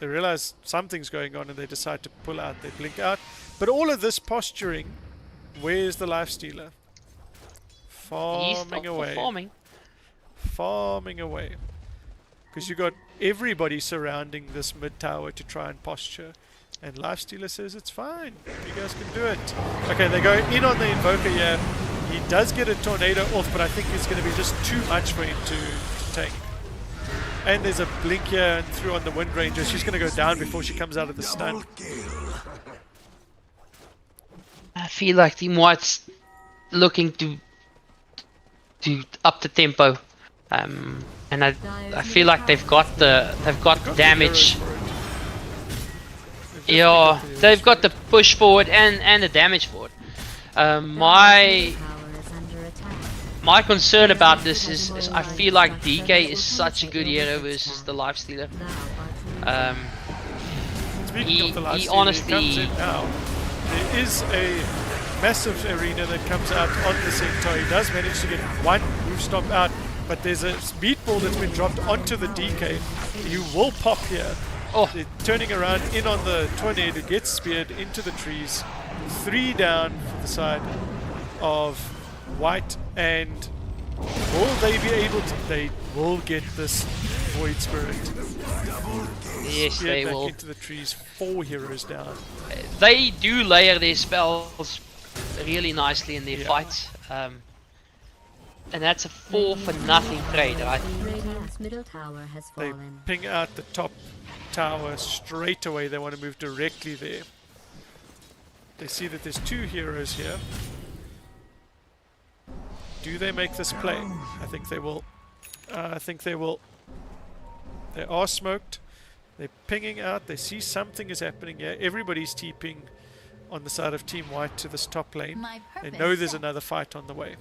they realize something's going on and they decide to pull out. They blink out. But all of this posturing, where's the Lifestealer? He's not Farming away. Farming away. Because you got everybody surrounding this mid tower to try and posture. And Lifestealer says it's fine. You guys can do it. Okay, they go in on the Invoker here. He does get a Tornado off, but I think it's going to be just too much for him to tank. And there's a Blink here and through on the Wind Ranger. She's going to go down before she comes out of the stun. I feel like Team White's looking to up the tempo, and I feel like they've got the damage. Yeah, they've got the push forward and the damage forward. My Dire's middle tower is under My concern about this is I feel like DK is such a good hero versus the Lifestealer. Speaking of the last he season, honestly- comes in now. There is a massive arena that comes out on the Centaur. He does manage to get one move stomp out, but there's a meatball that's been dropped onto the DK. You will pop here. Oh. They're turning around in on the tornado, gets speared into the trees. 3 down for the side of White, and will they be able to? They will get this Void Spirit. Yes, Speared they back will. into the trees. 4 heroes down. They do layer their spells really nicely in their Yeah. fights. And that's a 4 for nothing trade, right? Radiant's middle tower has They fallen. ping out the top tower straight away. They want to move directly there. They see that there's 2 heroes here. Do they make this play? I think they will. I think they will. They are smoked. They're pinging out. They see something is happening here. Everybody's TPing on the side of Team White to this top lane. They know there's another fight on the way.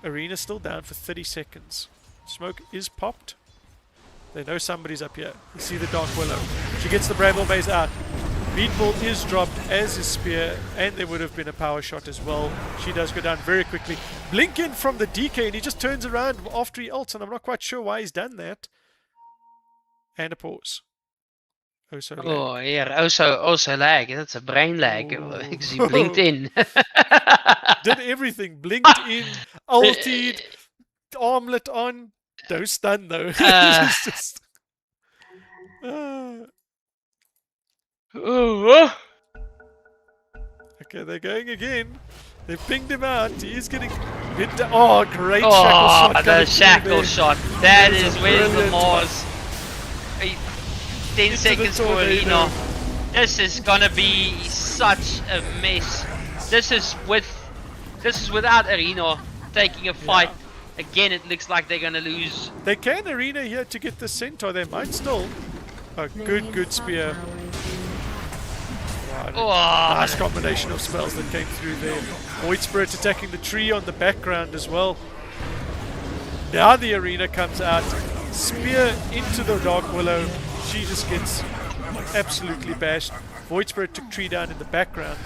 Arena's still down for 30 seconds. Smoke is popped. They know somebody's up here. You see the Dark Willow. She gets the Bramble Maze out. Meatball is dropped, as is Spear, and there would have been a power shot as well. She does go down very quickly. Blink in from the DK, and he just turns around after he ults, and I'm not quite sure why he's done that. And a pause. Oh, so lag. Oh yeah, also lag. That's a brain lag. Ooh. Because he blinked in. Did everything. Blinked in, ultied, armlet on. Don't stun though. It's just... Oh, Okay, they're going again. They've pinged him out. He is getting hit down. Oh, great shackle shot. the coming through shackle there. shot. That That is is where's the brilliant. Mars. 10 the seconds for tornado. Arena. This is gonna be such a mess. This is without Arena taking a fight. Again, it looks like they're gonna lose. They can arena here to get the centaur. They might still. Oh, good spear. Wow, Oh, nice combination of spells that came through there. Void Spirit attacking the tree on the background as well. Now the arena comes out. Spear into the Dark Willow. She just gets absolutely bashed. Void Spirit took tree down in the background.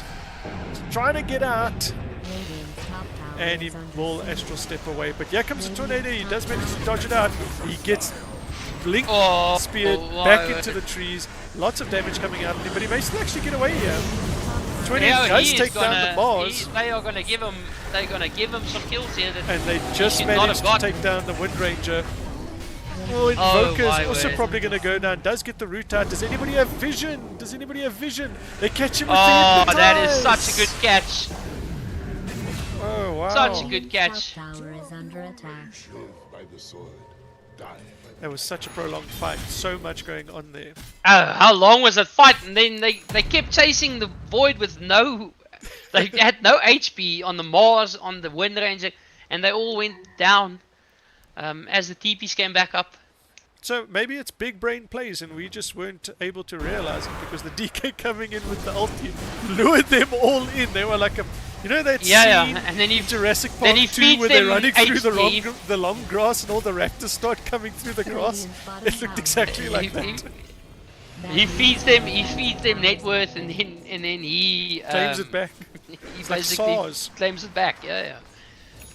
Trying to get out. Radiant's top tower And he is under will siege. astral step away. But here comes the tornado. He does manage to dodge it out. He gets blinked, Oh, speared oh, back wow. into the trees. Lots of damage coming out of him, but he may still actually get away here. 20 yeah, does he is take down the bars, They are gonna give him. They're gonna give him some kills here. That and they just should not managed have to got. take down the Wind Ranger. Oh, Oh, Invoker's my also word. probably going to go down. Does get the root out. Does anybody have vision? Does anybody have vision? They catch him with Oh, the that is hypnotize. such a good catch. Oh, wow. Such a good Radiant's catch. top tower is under attack. Live by the sword, die by That was such a prolonged fight. So much going on there. How long was that fight? And then they kept chasing the void with no. They had no HP on the Mars, on the Wind Ranger, and they all went down as the TPs came back up. So maybe it's big brain plays and we just weren't able to realize it because the DK coming in with the ulti lured them all in. They were like a, you know that scene And then in Jurassic then Park he 2 feeds where they're them running through HP. the long grass and all the raptors start coming through the grass? It looked exactly like that. He feeds them net worth, and then he Claims it back. He It's like basically SARS. claims it back. Yeah.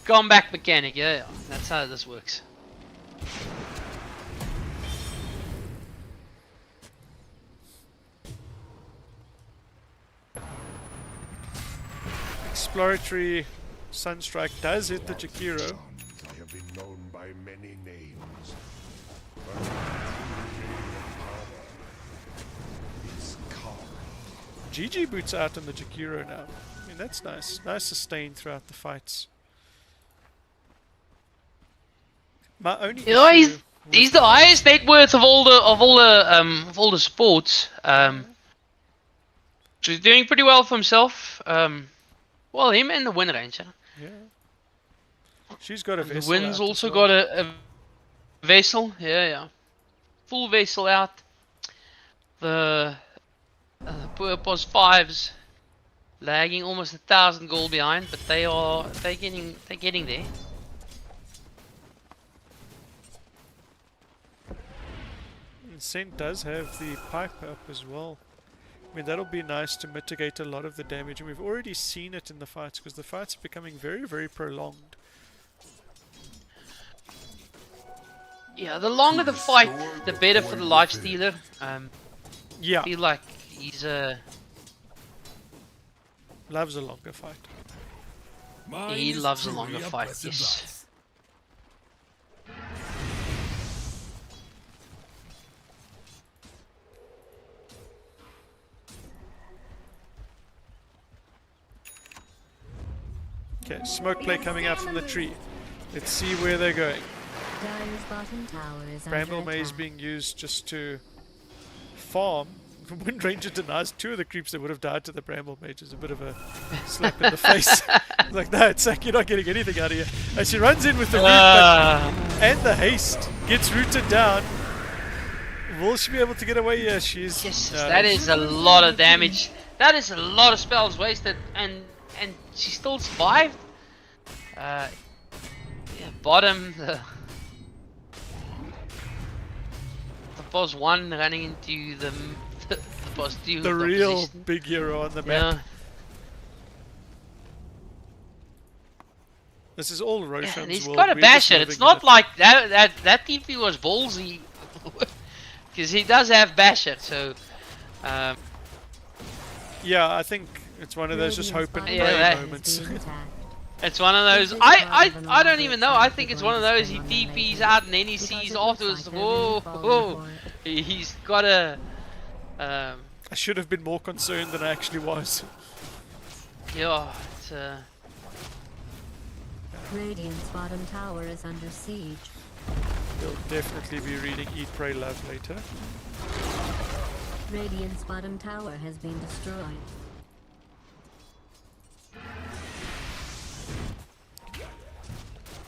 Comeback mechanic. Yeah. That's how this works. Exploratory Sunstrike does hit the Jakiro. I have been known by many names. Is calm. GG boots out on the Jakiro now. I mean, that's nice. Nice sustain throughout the fights. My only You know, issue he's the highest net worth of all the sports. So he's doing pretty well for himself. Well, him and the Wind Ranger. yeah. She's got a The vessel. Wind's out as also well. got a vessel. Yeah. Full vessel out. The poor POS 5s. Lagging almost 1,000 gold behind, but they're getting there. And Saint does have the pipe up as well. I mean, that'll be nice to mitigate a lot of the damage, and we've already seen it in the fights because the fights are becoming very, very prolonged. Yeah, the longer the fight, the better for the lifestealer. Yeah, I feel like he's loves a longer fight. he loves a longer fight. Yes. Okay, smoke play coming out from the tree. Let's see where they're going. Dire's bottom tower is Bramble under Maze attack. being used just to farm. When Ranger denies 2 of the creeps that would have died to the Bramble Mage is a bit of a slap in the face. Like, no, it's like you're not getting anything out of here. And she runs in with the root and the haste. Gets rooted down. Will she be able to get away? Yeah, she's... Yes, no, that is a lot of damage. That is a lot of spells wasted, and she still survived. Yeah, bottom the boss 1 running into the boss 2. the real opposition. big hero on the map. Yeah. This is all Yeah, Roshan's and he's world. got a We're just basher. living It's in not it. like that TP was ballsy, because he does have basher. So Yeah, I think it's one of those just hope and Radiant's Yeah, pray that- bottom is moments. being attacked. it's one of those. I don't even know. I think it's one of those. He TPs out and then he Because sees it looks afterwards. like Whoa, they're whoa. falling for it. He's got a. I should have been more concerned than I actually was. Yeah, it's Radiant's bottom tower is under siege. We'll definitely be reading Eat, Pray, Love later. Radiant's bottom tower has been destroyed.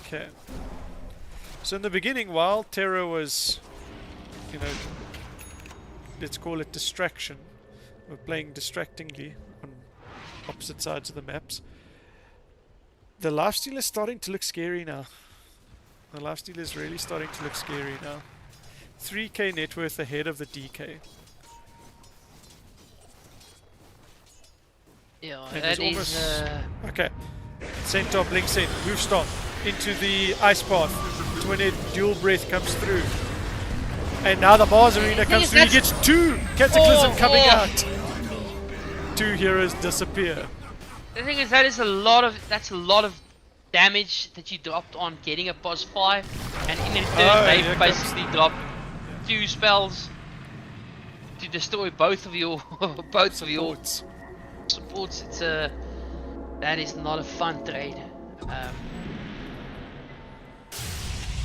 Okay. So in the beginning, while Terra was, you know, let's call it distraction, we're playing distractingly on opposite sides of the maps. The lifesteal is starting to look scary now. The lifesteal is really starting to look scary now. 3k net worth ahead of the DK. yeah. And That there's is. almost- Okay. Centaur blinks in, move stop into the ice path. Twin dual breath comes through. And now the Mars Arena thing comes is through. He that's- gets 2 Cataclysm coming oh. out. 2 heroes disappear. The thing is, that's a lot of damage that you dropped on getting a pos 5, and in return Oh, they here comes- basically dropped 2 spells to destroy both of your Supports. supports. It's a that is not a fun trade.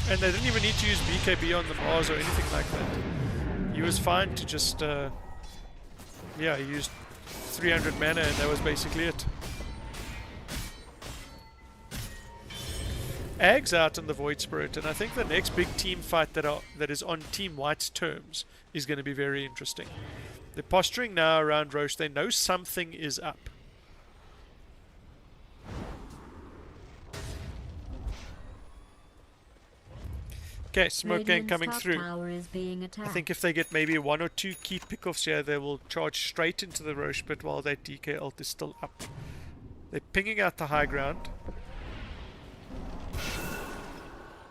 And they didn't even need to use BKB on the Mars or anything like that. He was fine to just, yeah, he used 300 mana and that was basically it. Ag's out on the Void Spirit, and I think the next big team fight that is on Team White's terms is going to be very interesting. They're posturing now around Roche. They know something is up. Okay, smoke gang Radiant's coming top through. tower is being attacked. I think if they get maybe 1 or 2 key pickoffs here, they will charge straight into the Roche pit while that DK ult is still up. They're pinging out the high ground.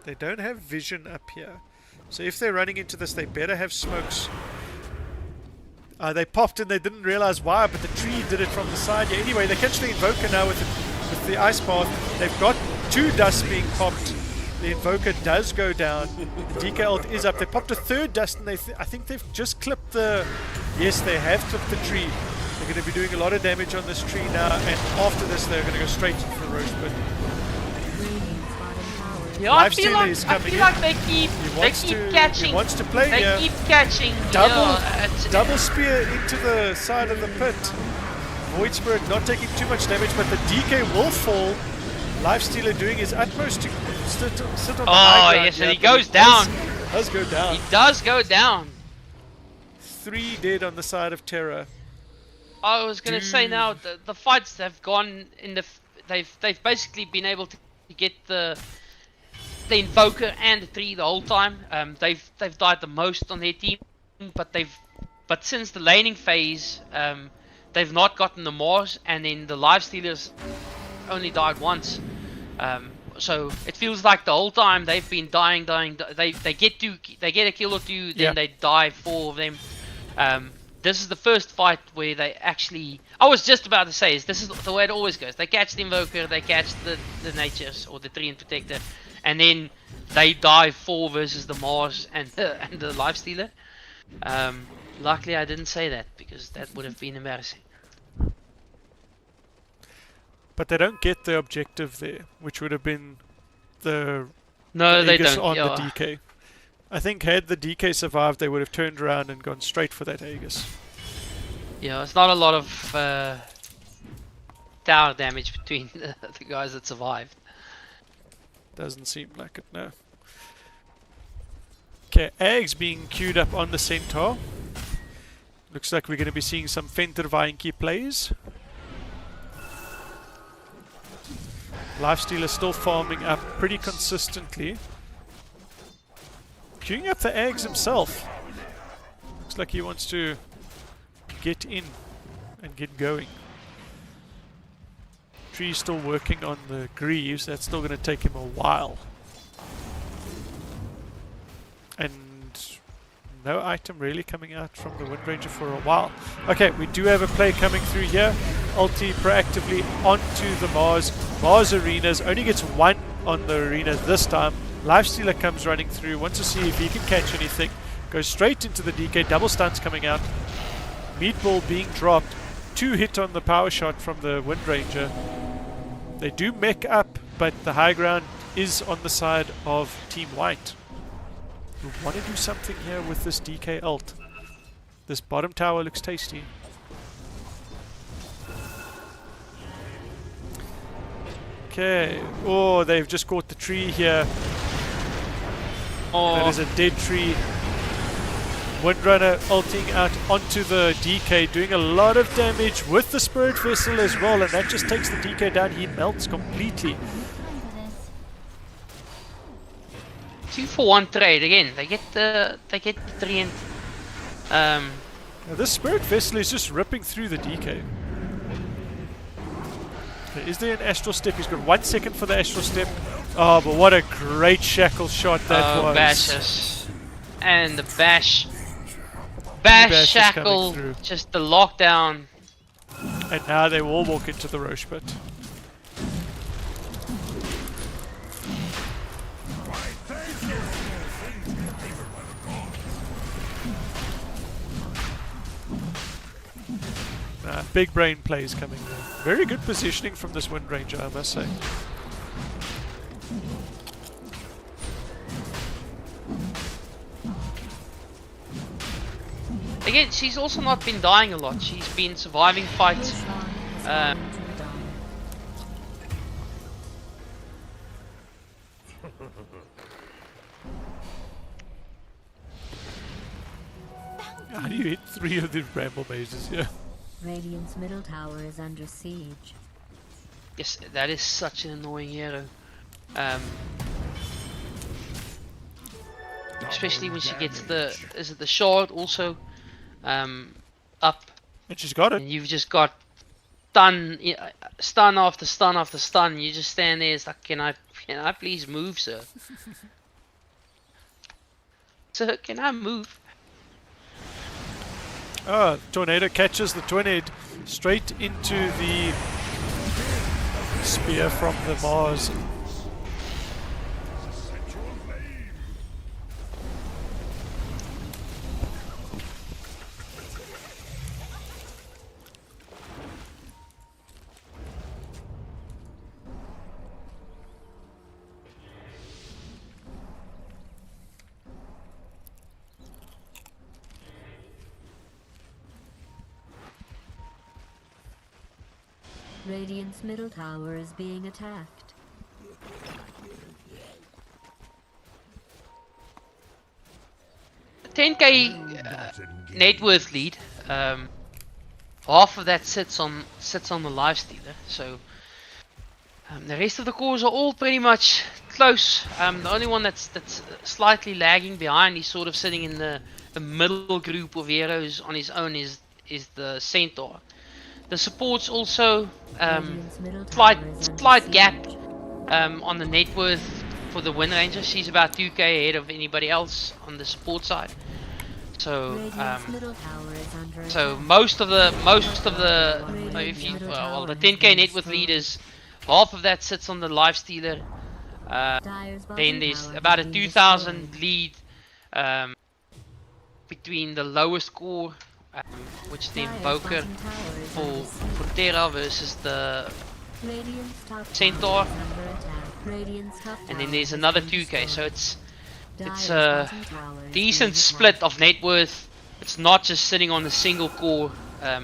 They don't have vision up here. So if they're running into this, they better have smokes. They popped and they didn't realize why, but the tree did it from the side. Yeah, anyway, they catch the Invoker now with the ice path. They've got 2 dust being popped. The Invoker does go down. The DK ult is up. They popped a 3rd dust, and I think they've just clipped the... Yes, they have clipped the tree. They're going to be doing a lot of damage on this tree now, and after this, they're going to go straight into the Roche pit. Radiant's bottom tower is Yeah, I Lifestealer feel like is coming in. they keep catching. He wants to play They here. keep catching. Double spear into the side of the pit. Void Spirit not taking too much damage, but the DK will fall. Lifestealer doing his utmost to sit on the high ground. Yes, and Yeah, he but goes down. Does go down. He does go down. 3 dead on the side of Terra. I was gonna say now the fights have gone in the they've basically been able to get the invoker and the tree the whole time. They've died the most on their team, but since the laning phase, they've not gotten the Mars, and then the life stealers only died once. So it feels like the whole time they've been dying. They get a kill or two, then they die, 4 of them. This is the first fight where they actually. I was just about to say, this is the way it always goes. They catch the invoker, they catch the natures or the tree and protector, and then they die 4 versus the Mars and the life stealer. Luckily, I didn't say that because that would have been embarrassing. But they don't get the objective there, which would have been the they Aegis don't. on the DK. I think had the DK survived, they would have turned around and gone straight for that Aegis. Yeah, it's not a lot of tower damage between the guys that survived. Doesn't seem like it, no. Okay, Ags being queued up on the Centaur. Looks like we're going to be seeing some Fenter Vainki plays. Lifesteal is still farming up pretty consistently. Queuing up the Ags himself. Looks like he wants to get in and get going. Tree's still working on the Greaves. That's still going to take him a while. And no item really coming out from the Wind Ranger for a while. Okay, we do have a play coming through here. Ulti proactively onto the Mars arenas. Only gets 1 on the arena this time. Lifestealer comes running through. Wants to see if he can catch anything. Goes straight into the DK. Double stuns coming out. Meatball being dropped. 2 hit on the power shot from the Wind Ranger. They do mech up, but the high ground is on the side of Team White. We want to do something here with this DK ult. This bottom tower looks tasty. Okay. Oh, they've just caught the tree here. Oh. That is a dead tree. Windrunner ulting out onto the DK, doing a lot of damage with the Spirit Vessel as well, and that just takes the DK down. He melts completely. 2-for-1 trade again. They get the 3 and Now this Spirit Vessel is just ripping through the DK. Okay, is there an Astral Step? He's got 1 second for the Astral Step. Oh, but what a great shackle shot that was. Bashes. And the bash shackle, just the lockdown. And now they will walk into the Roche pit. Big brain plays coming there. Very good positioning from this Wind Ranger, I must say. Again, she's also not been dying a lot. She's been surviving fights. How do you hit 3 of the Bramble Mazes here? Radiant's middle tower is under siege. Yes, that is such an annoying hero. Especially when she gets the shard also up. And she's got it. And you've just got stun after stun after stun. You just stand there. It's like, can I please move, sir? Sir, can I move? Oh, Tornado catches the Twin Head straight into the spear from the Mars. Radiant's middle tower is being attacked. $10k net worth lead. half of that sits on the lifestealer. So the rest of the cores are all pretty much close. The only one that's slightly lagging behind, he's sort of sitting in the middle group of heroes on his own, is the Centaur. The support's also Radiant's middle tower is under slight gap siege. on the net worth for the Wind Ranger. She's about 2k ahead of anybody else on the support side. So Radiant's middle tower is under so attack. most of the if you well the 10k net worth leaders, half of that sits on the lifestealer. Dire's bottom Then there's tower about has a been 2000 destroyed. lead between the lowest core, which is the Dire's Invoker bottom tower is under for siege. Terra versus the Radiant's top Centaur. tower is under attack. Radiant's top and tower then there's has another been 2k. destroyed. So it's Dire's a bottom tower is decent being split attacked. of net worth. It's not just sitting on the single core. Now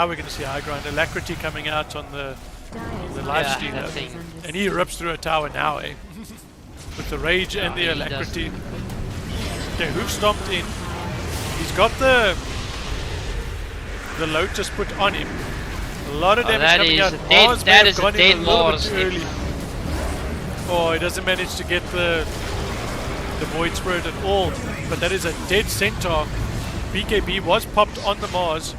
we're going to see high ground alacrity coming out on the Dire's the bottom life Yeah, stealer. that tower thing. is under And he siege. rips through a tower now, eh? With the rage and the Yeah, he does. alacrity. Okay, who stomped in? He's got the Lotus put on him. A lot of Oh, damage that coming is out. a dead- Mars may that have is a gone in dead a little bit Mars too if- early. Oh, he doesn't manage to get the Void Spirit at all. But that is a dead Centaur. BKB was popped on the Mars.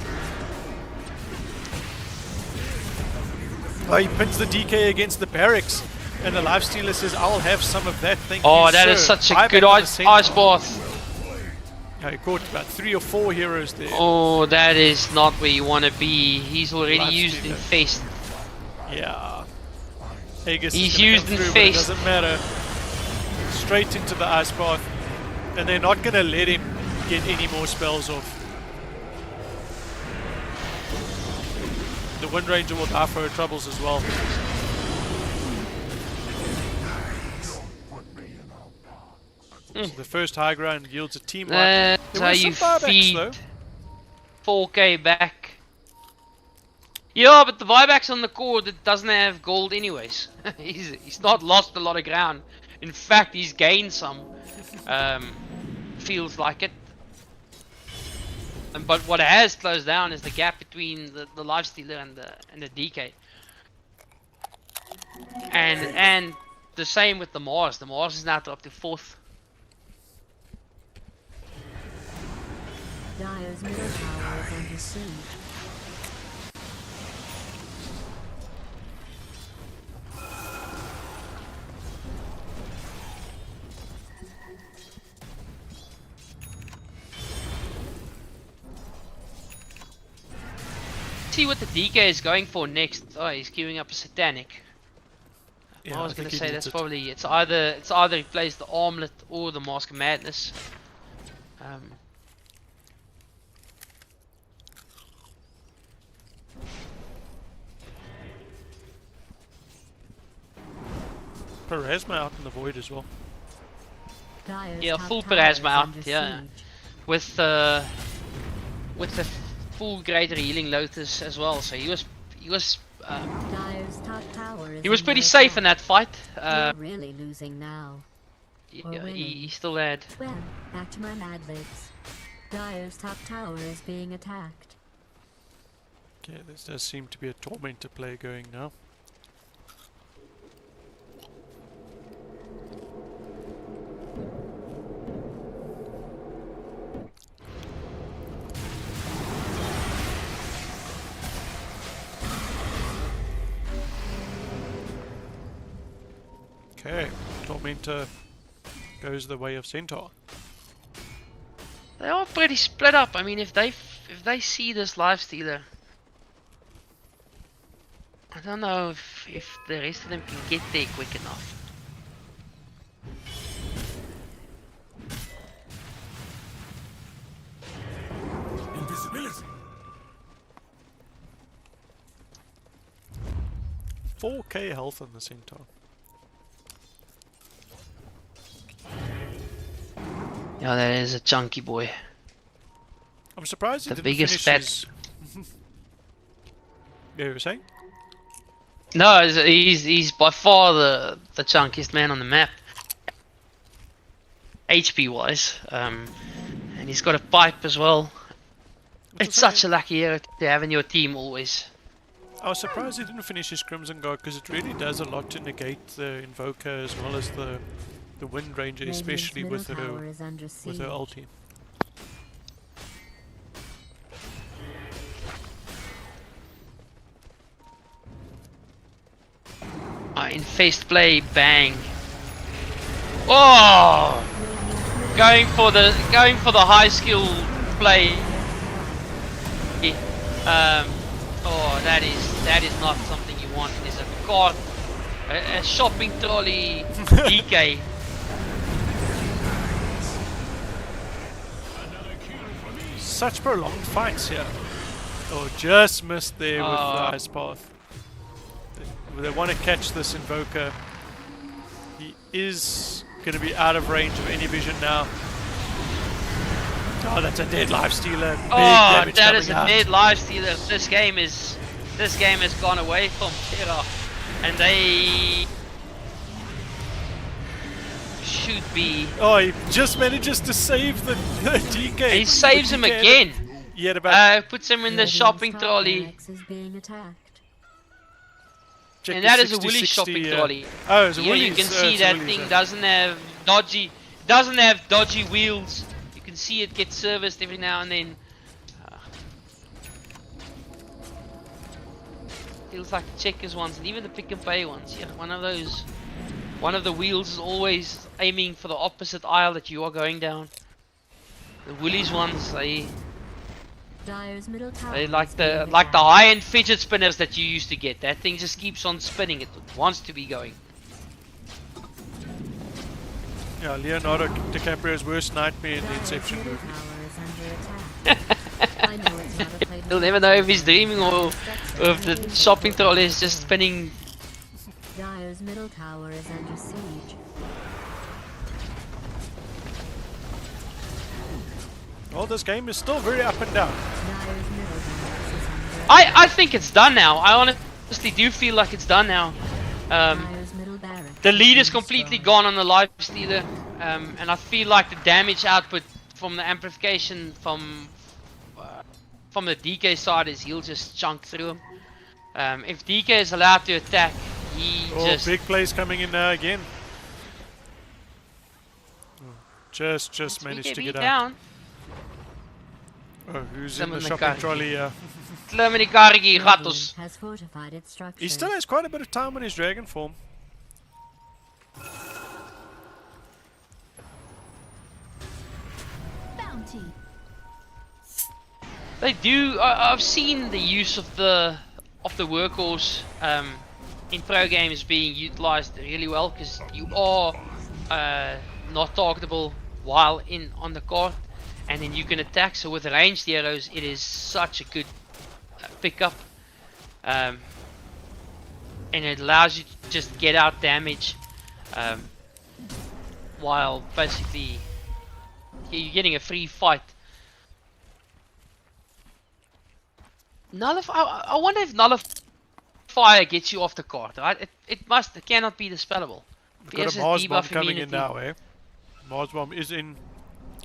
Oh, he pins the DK against the barracks. And the Lifestealer says, I'll have some of that. Thank you, Oh, that is sir. such a Buyback good for the ice Centaur. bath. Yeah, he caught about 3 or 4 heroes there. Oh, that is not where you want to be. He's already Life used stealer. Infest. Yeah. Aegis He's is gonna used come in through, but it face. doesn't matter. Straight into the ice path. And they're not going to let him get any more spells off. The Wind Ranger will die for her troubles as well. So the first high ground yields a team wipe. That's There how were you some buybacks feed though. 4k back. Yeah, but the buybacks on the core that doesn't have gold anyways. he's not lost a lot of ground. In fact, he's gained some. Feels like it. But what has closed down is the gap between the lifestealer and the DK. And the same with the Mars. The Mars is now up to 4th. Dire's middle tower is under siege. See what the DK is going for next. Oh, he's queuing up a Satanic. Yeah, I was think gonna he say needs that's it. probably it's either he plays the Armlet or the Mask of Madness. Parasma out in the void as well. Dire's Yeah, top full tower Parasma is out, under yeah. siege. with the full Greater Healing Lotus as well. So he was Dire's top tower is he was under pretty safe in attack. that fight. We're really losing now. Or Yeah, he winning. still had. Well, back to my Mad Libs. Dire's top tower is being attacked. Okay, there does seem to be a Tormentor play going now. Okay, Tormentor goes the way of Centaur. They are pretty split up. I mean, if they see this Lifestealer, I don't know if the rest of them can get there quick enough. Invisibility. 4k health on the Centaur. Yeah, that is a chunky boy. I'm surprised he The didn't biggest finish his... Yeah, you were saying? No, he's by far the chunkiest man on the map. HP wise, and he's got a pipe as well. It's such a lucky hero to have in your team always. I was surprised he didn't finish his Crimson Guard because it really does a lot to negate the Invoker as well as the Wind Ranger, Radiant's especially middle with her tower is under siege. ulti. Infest play, bang. Oh, going for the high skill play. Oh, that is not something you want. It is a cart, a shopping trolley, DK. Such prolonged fights here. Oh, just missed there with the Ice Path. They want to catch this Invoker. He is going to be out of range of any vision now. Oh, that's a dead life stealer. Big damage that is a coming out. dead life stealer. This game has gone away from Terra, and they should be. Oh, he just manages to save the DK. He saves him again. He had about Puts him in the Radiant's shopping top trolley. barracks is being attacked. check And his that is a 60, Woolly 60, shopping trolley. Oh, it's a Here you Woolly's, can see it's a that Woolly's, thing doesn't have dodgy wheels. You can see it gets serviced every now and then. Feels like the checkers ones and even the pick and pay ones. Yeah, one of the wheels is always aiming for the opposite aisle that you are going down. The Woolies ones, Dire's middle tower they is like being the attacked. high-end fidget spinners that you used to get. That thing just keeps on spinning. It wants to be going. Yeah, Leonardo DiCaprio's worst nightmare in the Dire's Inception middle movie. tower is under attack. I know it's not a play He'll never know if he's dreaming or if the shopping trolley is just spinning. Dire's middle tower is under siege. Well, this game is still very up and down. Dire's middle barracks is under attack. I think it's done now. I honestly do feel like it's done now. Dire's middle barracks The lead being is completely destroyed. gone on the life stealer, and I feel like the damage output from the amplification from the DK side is he'll just chunk through him. If DK is allowed to attack, he Oh, just big plays coming in now again. Oh, just managed to get out. down. Oh, who's in Some the in the shopping car. trolley? Slimmy Kargi Radiant Gatos. has fortified its structures. He still has quite a bit of time on his dragon form. They do. I've seen the use of the workhorse in pro games being utilized really well because you are not targetable while on the card, and then you can attack. So with ranged heroes, it is such a good pickup, and it allows you to just get out damage while basically you're getting a free fight. I wonder if Nullify gets you off the card, right? It cannot be dispellable. We've got Yes, a it's Mars debuff Bomb coming in immunity. now, eh? Mars Bomb is in.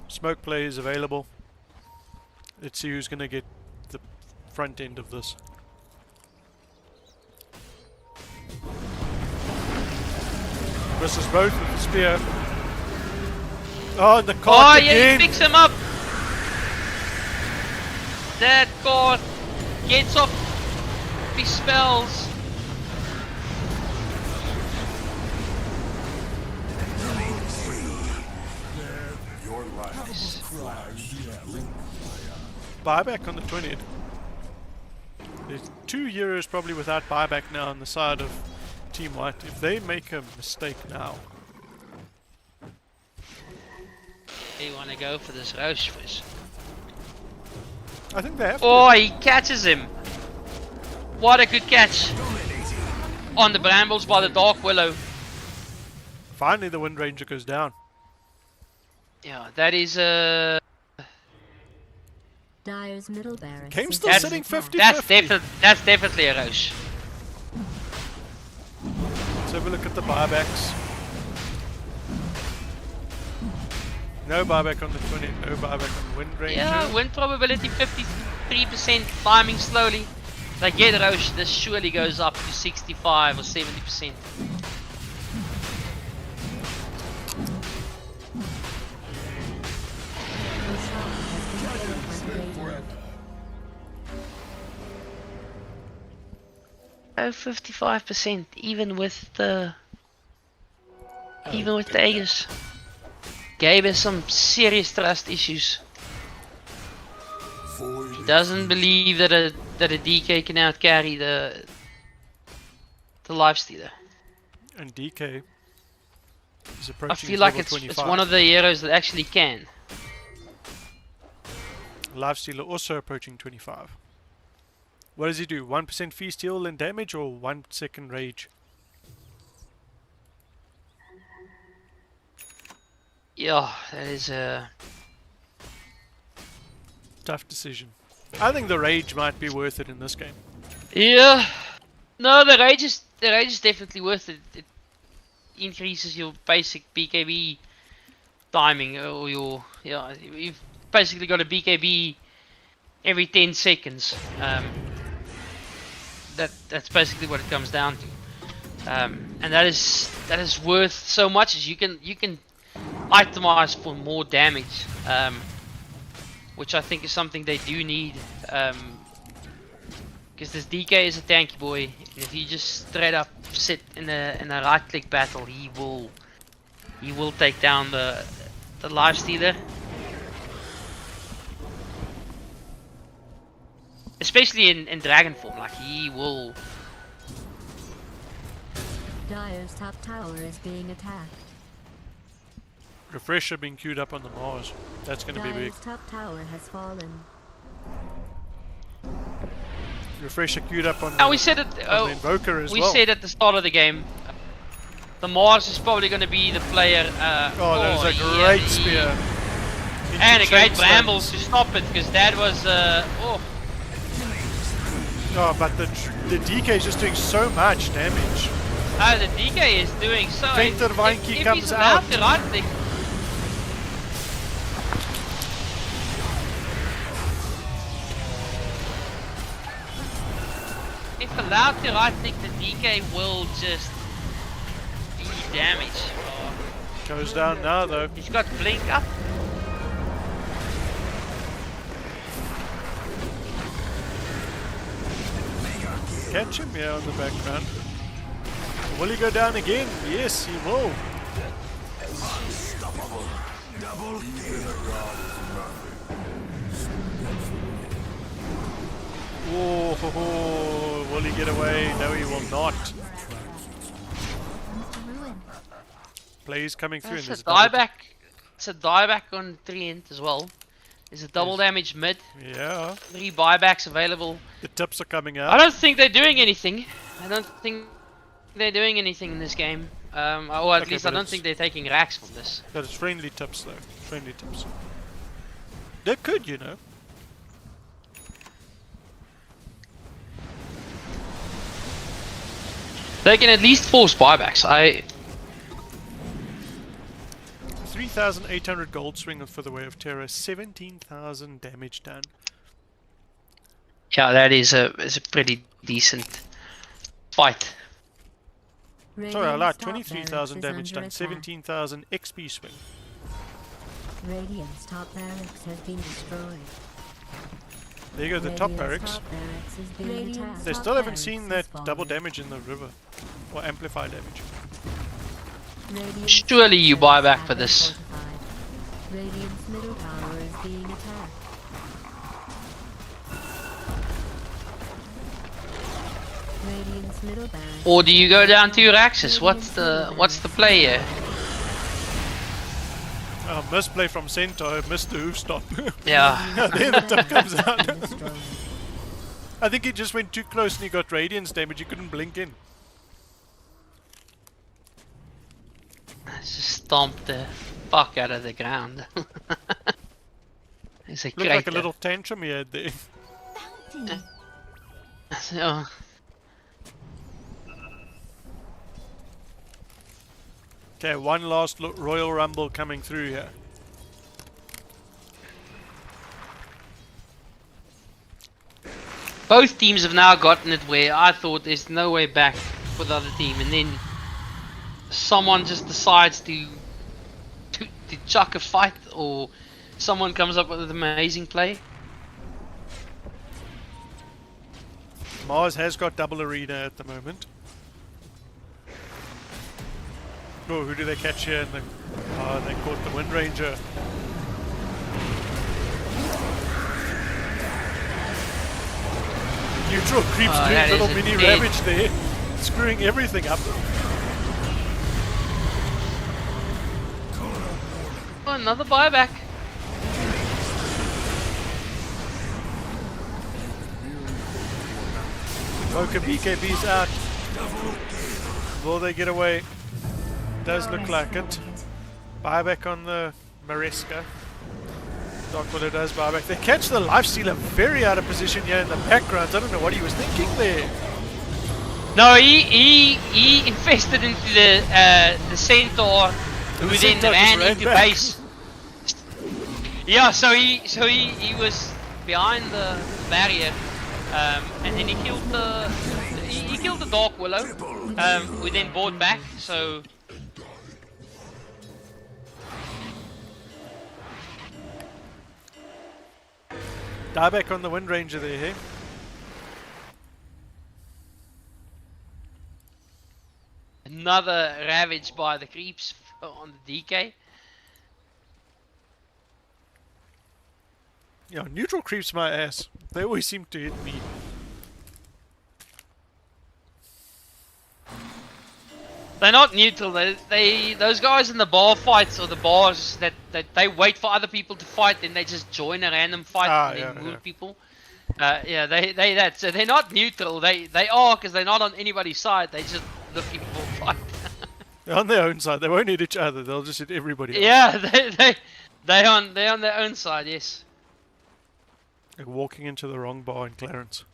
Smoke play is available. Let's see who's going to get the front end of this. Versus both with the spear. Oh, and the Oh card yeah, again! he picks him up. That card gets off his spells. Your life Buyback on the 20th. There's 2 heroes probably without buyback now on the side of Team White. If they make a mistake now, They want to go for this Roche fish. I think they have to. Oh, he catches him. What a good catch. On the brambles by the Dark Willow. Finally, the Wind Ranger goes down. Yeah, that is a. Dire's middle barracks. Game's is still under sitting attack. 50-50. That's definitely a Roche. Let's have a look at the buybacks. No buyback on the 20, no buyback on Wind Ranger. Yeah, win probability 50. 3% climbing slowly. They get Roche, this surely goes up to 65 or 70%. Oh, 55%, even with the Aegis. Gabe has some serious trust issues. He doesn't believe that a DK can out carry the lifestealer. And DK is approaching I feel like level it's 25. one of the heroes that actually can. Lifestealer also approaching 25. What does he do? 1% feast heal and damage or 1 second rage? Yeah, that is a Tough decision. I think the rage might be worth it in this game. yeah. No, the rage is definitely worth it. It increases your basic BKB timing, or you've basically got a BKB every 10 seconds. That's basically what it comes down to. And that is worth so much, as you can itemize for more damage, which I think is something they do need, because this DK is a tanky boy, and if you just straight up sit in a right click battle, he will take down the lifestealer, especially in dragon form. Like, he will. Dire's top tower is being attacked. Refresher being queued up on the Mars. That's going to be big. Dire's top tower has fallen. Refresher queued up on And the, we said it. on the Invoker as We well. said at the start of the game, the Mars is probably going to be the player. Oh, that was a yeah, great spear. And a Into great chain bramble stuns. to stop it, because that was Oh, but the DK is just doing so much damage. the DK is doing so. Vector Vinky comes he's allowed out. to right click. If allowed to right click, the DK will just be damage. Oh, Goes down now though. he's got blink up. Catch him here on the background. Will he go down again? Yes, he will. Oh, ho, ho. Will he get away? No, he will not. Plays coming through in It's this a dieback. It's a dieback on 3 int as well. There's a double damage mid. Yeah, 3 buybacks available. the tips are coming I out. don't think they're doing anything. I don't think they're doing anything in this game. Or at Okay, least I but don't it's- think they're taking racks from this. But it's friendly tips though. Friendly tips. They could, you know. They can at least force buybacks. 3,800 gold swing for the way of Terra. 17,000 damage done. Yeah, that is a pretty decent fight. Sorry, I lied. Radiant's top 23,000 barracks damage is done. under attack. 17,000 XP swing. Radiant's top barracks has been destroyed. There you go, the top Radiant's barracks. top barracks is being attacked. They Top still haven't barracks seen is that fallen. double damage in the river. Or amplify damage. Radiant's Surely you top buy barracks back for have been this. fortified. Radiant's middle tower is being attacked. Radiant's middle barracks. Or do you go down to your axis? What's the play here? Misplay from center, missed the hoof stop. Yeah. Then the tip comes out. Destroyed. I think he just went too close and he got radiance damage, he couldn't blink in. Just stomped the fuck out of the ground. It's a Looked like a crater. little tantrum he had there. So, Okay, one last Royal Rumble coming through here. both teams have now gotten it where I thought there's no way back for the other team, and then someone just decides to chuck a fight, or someone comes up with an amazing play. Mars has got double arena at the moment. Oh, who do they catch here? They caught the Wind Ranger. Neutral creeps doing little mini ravage there, screwing everything up. Oh, another buyback. Boca BKB's out. Will they get away? Does look like it. Buyback on the Maresca. Darkwater does buyback. They catch the Lifestealer very out of position here in the background. I don't know what he was thinking there. No, he infested into the Centaur, who then ran into base. Yeah, so he was behind the barrier, and then he killed the Dark Willow, who then bought back. So. Dieback on the Wind Ranger there, hey? Another ravage by the creeps on the DK. Yeah, neutral creeps my ass. They always seem to hit me. They're not neutral. Those guys in the bar fights, or the bars that they wait for other people to fight, then they just join a random fight and then move people. Yeah, so they're not neutral. They are, because they're not on anybody's side. They just looking for a fight. They're on their own side. They won't hit each other. They'll just hit everybody else. Yeah, they're on their own side. Yes. Like walking into the wrong bar in Clarence.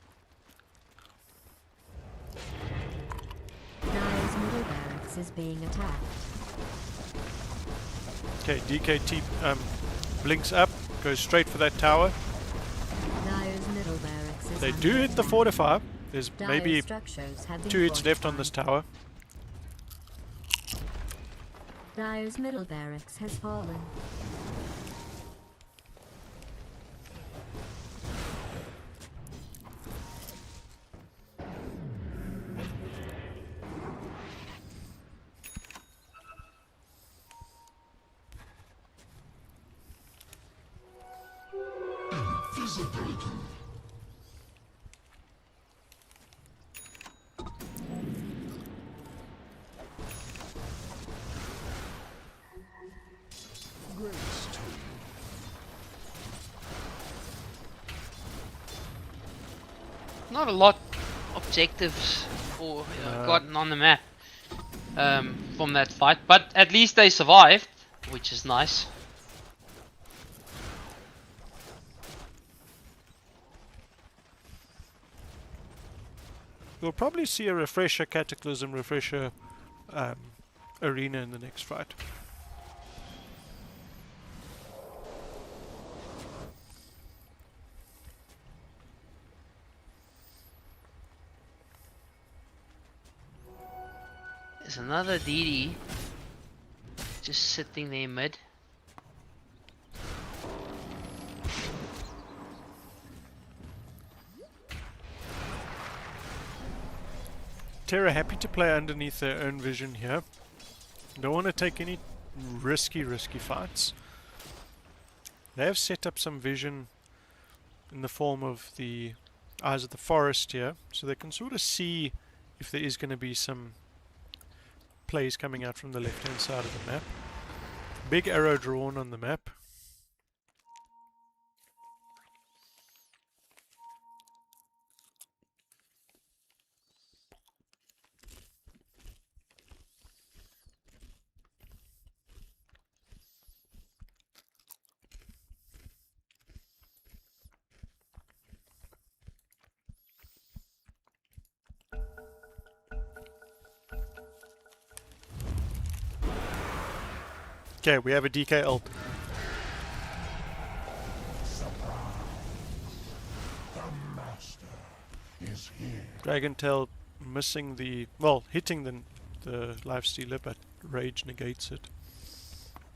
Dire's middle barracks is being attacked. Okay, DKT blinks up, goes straight for that tower. Dire's middle barracks is They under do hit the attack. fortify. There's Dire's maybe structures have been 2 hits left on this fortified. tower. Dire's middle barracks has fallen. Not a lot objectives for gotten on the map from that fight, but at least they survived, which is nice. We'll probably see a refresher Cataclysm, refresher arena in the next fight. There's another DD just sitting there mid. Terra happy to play underneath their own vision here. Don't want to take any risky fights. They have set up some vision in the form of the Eyes of the Forest here, so they can sort of see if there is going to be some plays coming out from the left hand side of the map. Big arrow drawn on the map. Okay, we have a DK ult. Dragontail missing the, well, hitting the lifestealer, but rage negates it.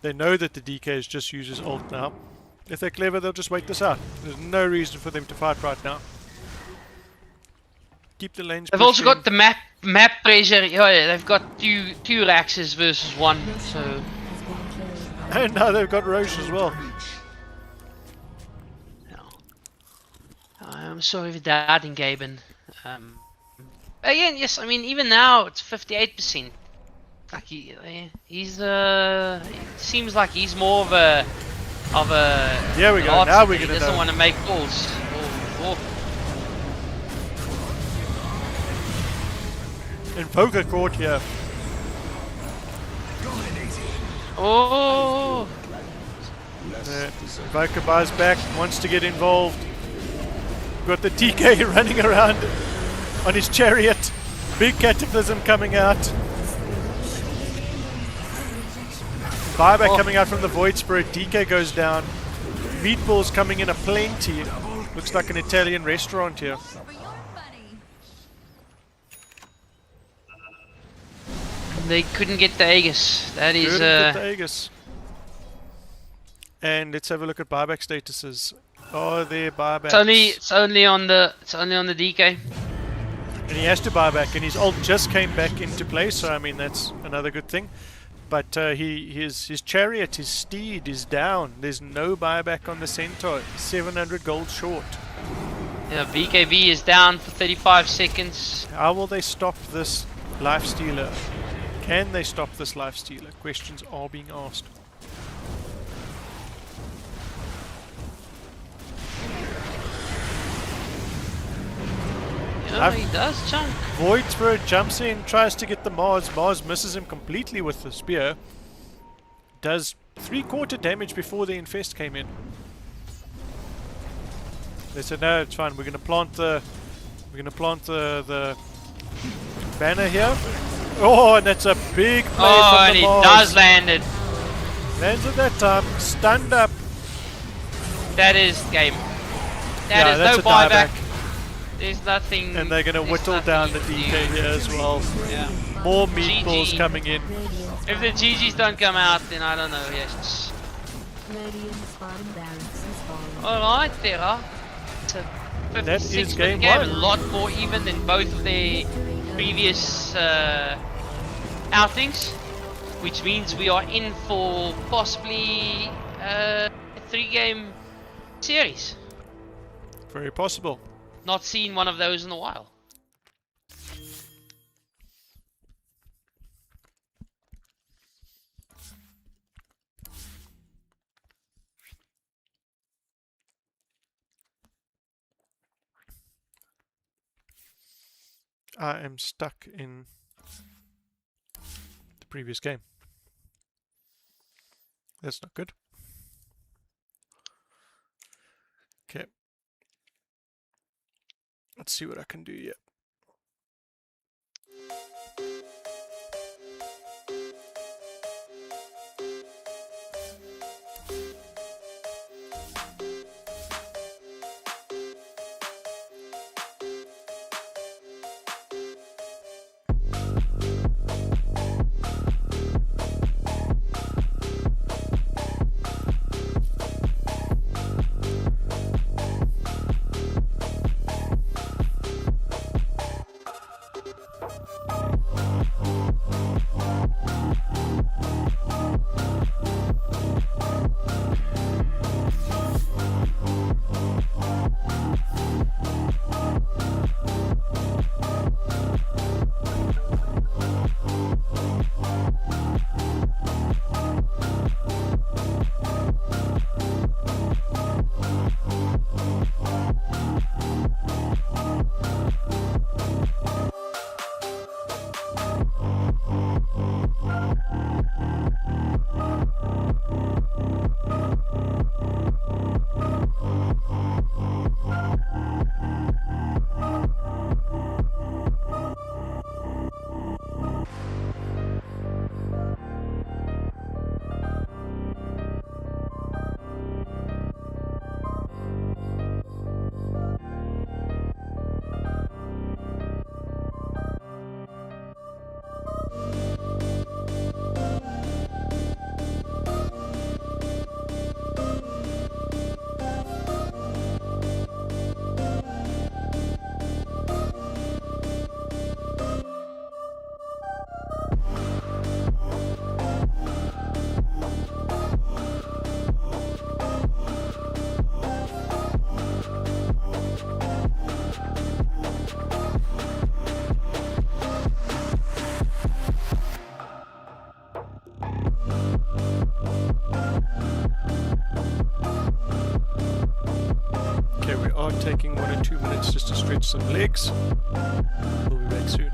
They know that the DKs just uses ult now. If they're clever, they'll just wait this out. There's no reason for them to fight right now. Keep the lanes. They've also got the map pressure. Yeah, they've got two Raxes versus one. So Has been killed. And now they've got Roche as well. yeah. I'm sorry for doubting Gaben. Again, yes. I mean, even now it's 58%. Like he's it seems like he's more of a Here we go. an Now archer. we're He gonna doesn't know. want to make calls. Invoker caught here. Oh. Invoker buys back, wants to get involved. Got the TK running around on his chariot. Big Cataclysm coming out. Buyback coming out from the Void Spirit. DK goes down. Meatballs coming in aplenty. Looks like an Italian restaurant here. They couldn't get the Aegis. That is Good with Aegis. And let's have a look at buyback statuses. Oh, there buybacks. it's only on the DK. And he has to buy back, and his ult just came back into play, so I mean that's another good thing. But his chariot, his steed is down. There's no buyback on the centaur. 700 gold short. Yeah, BKB is down for 35 seconds. How will they stop this lifestealer? Can they stop this lifestealer? Questions are being asked. Yeah, he does chunk. Void Spirit jumps in, tries to get the Mars. Mars misses him completely with the spear. Does 3/4 damage before the infest came in. They said no, it's fine. We're gonna plant the banner here. Oh, and that's a big play Oh, from and the he Mars. does land it. Lands at that time, stunned up. That is game. Yeah, That is that's no a dieback. buyback. There's nothing. And they're gonna there's whittle nothing down you the can DK do. here as well. Yeah. More meatballs GG. coming in. Radiant's If the GGs don't come out, then I don't know. Yes. Radiant's bottom barracks is falling. All right, Terra. It's a That is 56 game game. one. A lot more even than both of their previous outings, which means we are in for possibly a 3-game series. Very possible. Not seen one of those in a while. I am stuck in the previous game. That's not good. Okay. Let's see what I can do here. are taking 1 or 2 minutes just to stretch some legs. We'll be back soon.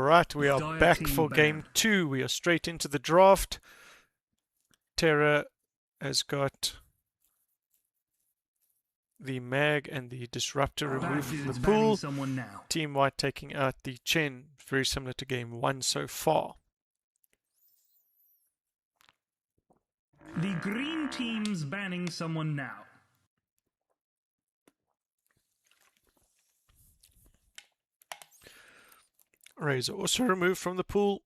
Alright, we are Dire back team for ban. game 2. We are straight into the draft. Terra has got the mag and the disruptor Bad removed from dudes the banning pool. someone now. Team White taking out the Chen, very similar to game 1 so far. The green team's banning someone now. Razor also removed from the pool.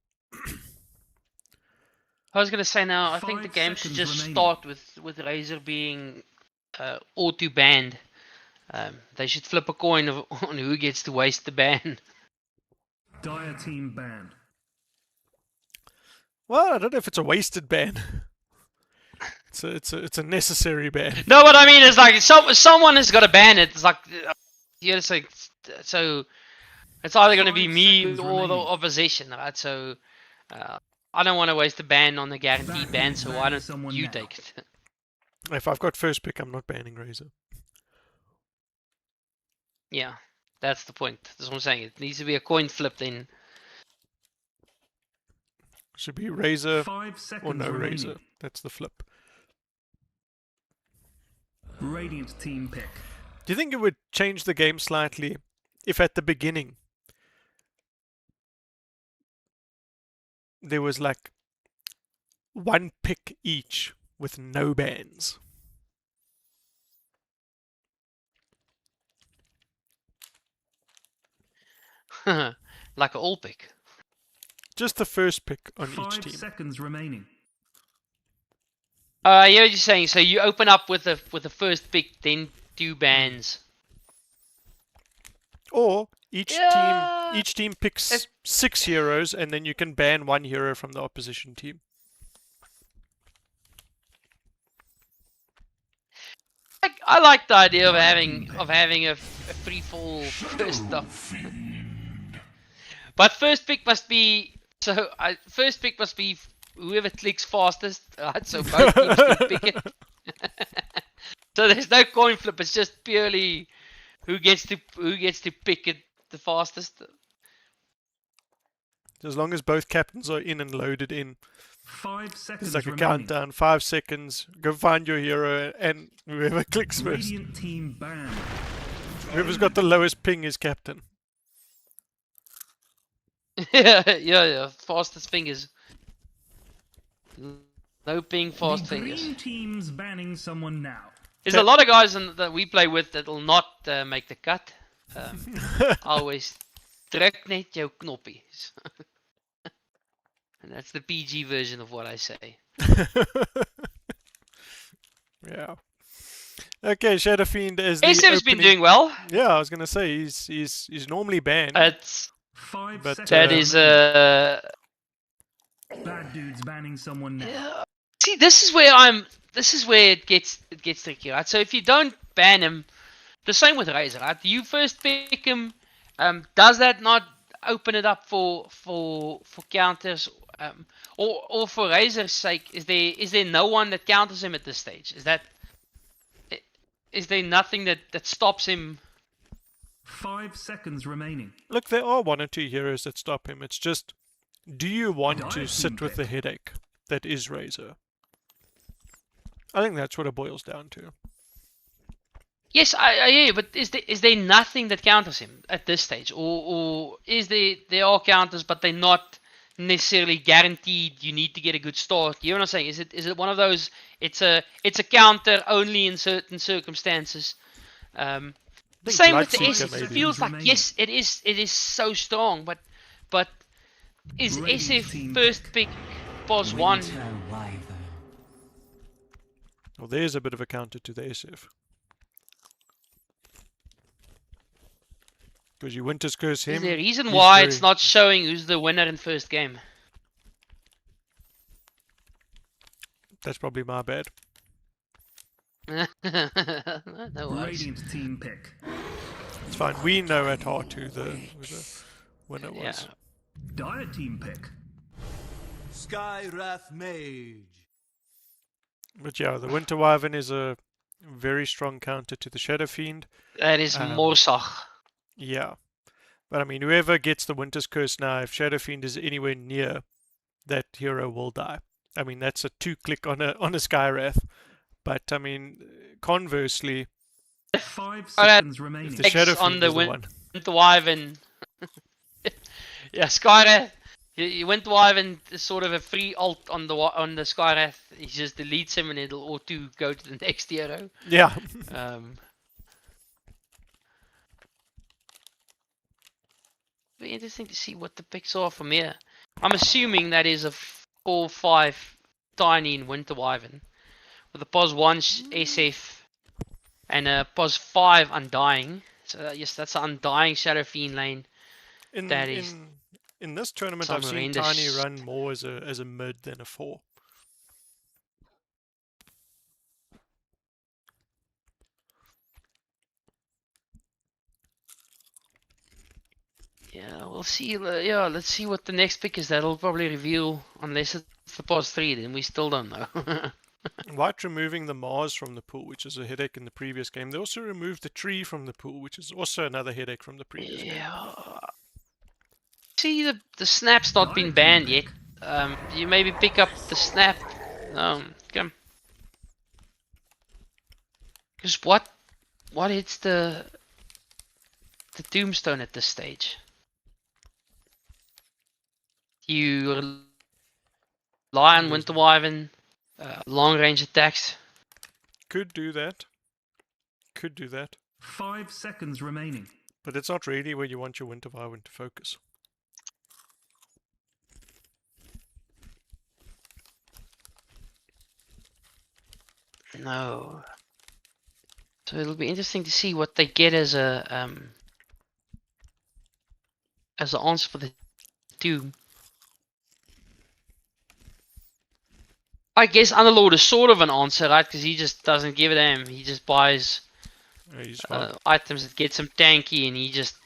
I was gonna say now. I think the 5 game should seconds just remaining. start with Razor being auto banned. They should flip a coin on who gets to waste the ban. Dire team banned. Well, I don't know if it's a wasted ban. It's a necessary ban. No, what I mean is like someone has got to ban it. It's like it's like so. It's either going to be 5 me seconds or the remaining. opposition, right? So I don't want to waste a ban on the guaranteed Bad ban. dudes So banning why don't someone you now. take it? If I've got first pick, I'm not banning Razor. Yeah, that's the point. That's what I'm saying. It needs to be a coin flip then. Should be Razor 5 or seconds no remaining. Razor. That's the flip. Radiant team pick. Do you think it would change the game slightly if at the beginning there was like one pick each with no bans? Like an all pick. Just the first pick on 5 each team. seconds remaining. I hear what you're saying. So you open up with the first pick, then 2 bans. Or each Yeah. team picks It- 6 heroes, and then you can ban 1 hero from the opposition team. I like the idea of having a free fall first up. But first pick must be first pick must be whoever clicks fastest, right? So both teams can pick it. So there's no coin flip. It's just purely who gets to pick it the fastest. As long as both captains are in and loaded in. 5 seconds It's like a remaining. countdown, 5 seconds, go find your hero, and whoever clicks first. Radiant team banned. Whoever's got the lowest ping is captain. yeah. Fastest fingers. No ping fast The fingers. green team's banning someone now. There's a lot of guys that we play with that will not make the cut. Always druk net jou knoppies. And that's the PG version of what I say. Yeah. Okay, Shadow Fiend is the ASF's been opening- doing well. Yeah, I was gonna say he's normally banned. It's 5 But, seconds. that is remaining. Bad dudes banning someone now. see, this is where it gets tricky, right? So if you don't ban him, the same with Razor, right? You first pick him. Does that not open it up for counters? Or for Razor's sake, is there no one that counters him at this stage? Is there nothing that stops him? 5 seconds remaining. Look, there are 1 or 2 heroes that stop him. It's just, do you want Dire to team sit with the pick. headache that is Razor? I think that's what it boils down to. Yes, I hear you, but is there nothing that counters him at this stage, or is there are counters, but they're not necessarily guaranteed? You need to get a good start. You know what I'm saying? Is it one of those? It's a counter only in certain circumstances. think Same with the Bloodseeker S. It maybe. feels like Remaining. yes, it is so strong, but is Radiant SF team first pick boss one? Well, there's a bit of a counter to the SF. Because you Winter's Curse him. Is there a reason he's why very- it's not showing who's the winner in first game? That's probably my bad. No worries. Radiant team pick. It's fine. We know at heart who the winner was. Yeah. Dire team pick. Skywrath Mage. But yeah, the Winter Wyvern is a very strong counter to the Shadow Fiend. That is Morsach. Yeah. But I mean, whoever gets the Winter's Curse now, if Shadow Fiend is anywhere near, that hero will die. I mean, that's a 2-click on a Skywrath. But I mean, conversely, 5 Alright. seconds if remaining. the Shadow X on Fiend the is the one, Winter Wyvern. Yeah, Skyrath. You Winter Wyvern is sort of a free alt on the Skyrath. He just deletes him and it'll auto go to the next hero. yeah. Be interesting to see what the picks are from here. I'm assuming that is a 4/5 tiny in Winter Wyvern with a pos 1 SF and a pos 5 Undying. So yes, that's an Undying Shadow Fiend lane. That is In this tournament, some I've seen horrendous Tiny run more as a mid than a 4. Yeah, we'll see. Yeah, let's see what the next pick is. That'll probably reveal, unless it's the pos 3, then we still don't know. White removing the Mars from the pool, which is a headache in the previous game. They also removed the tree from the pool, which is also another headache from the previous game. See, the snap's not been banned yet. You maybe pick up the snap. Come. Because what hits the tombstone at this stage? You rely on Winter Wyvern, long range attacks. Could do that. Could do that. 5 seconds remaining. But it's not really where you want your Winter Wyvern to focus. No. So it'll be interesting to see what they get as a as an answer for the Doom. I guess Underlord is sort of an answer, right? Because he just doesn't give a damn. He just buys items that gets him tanky, and he just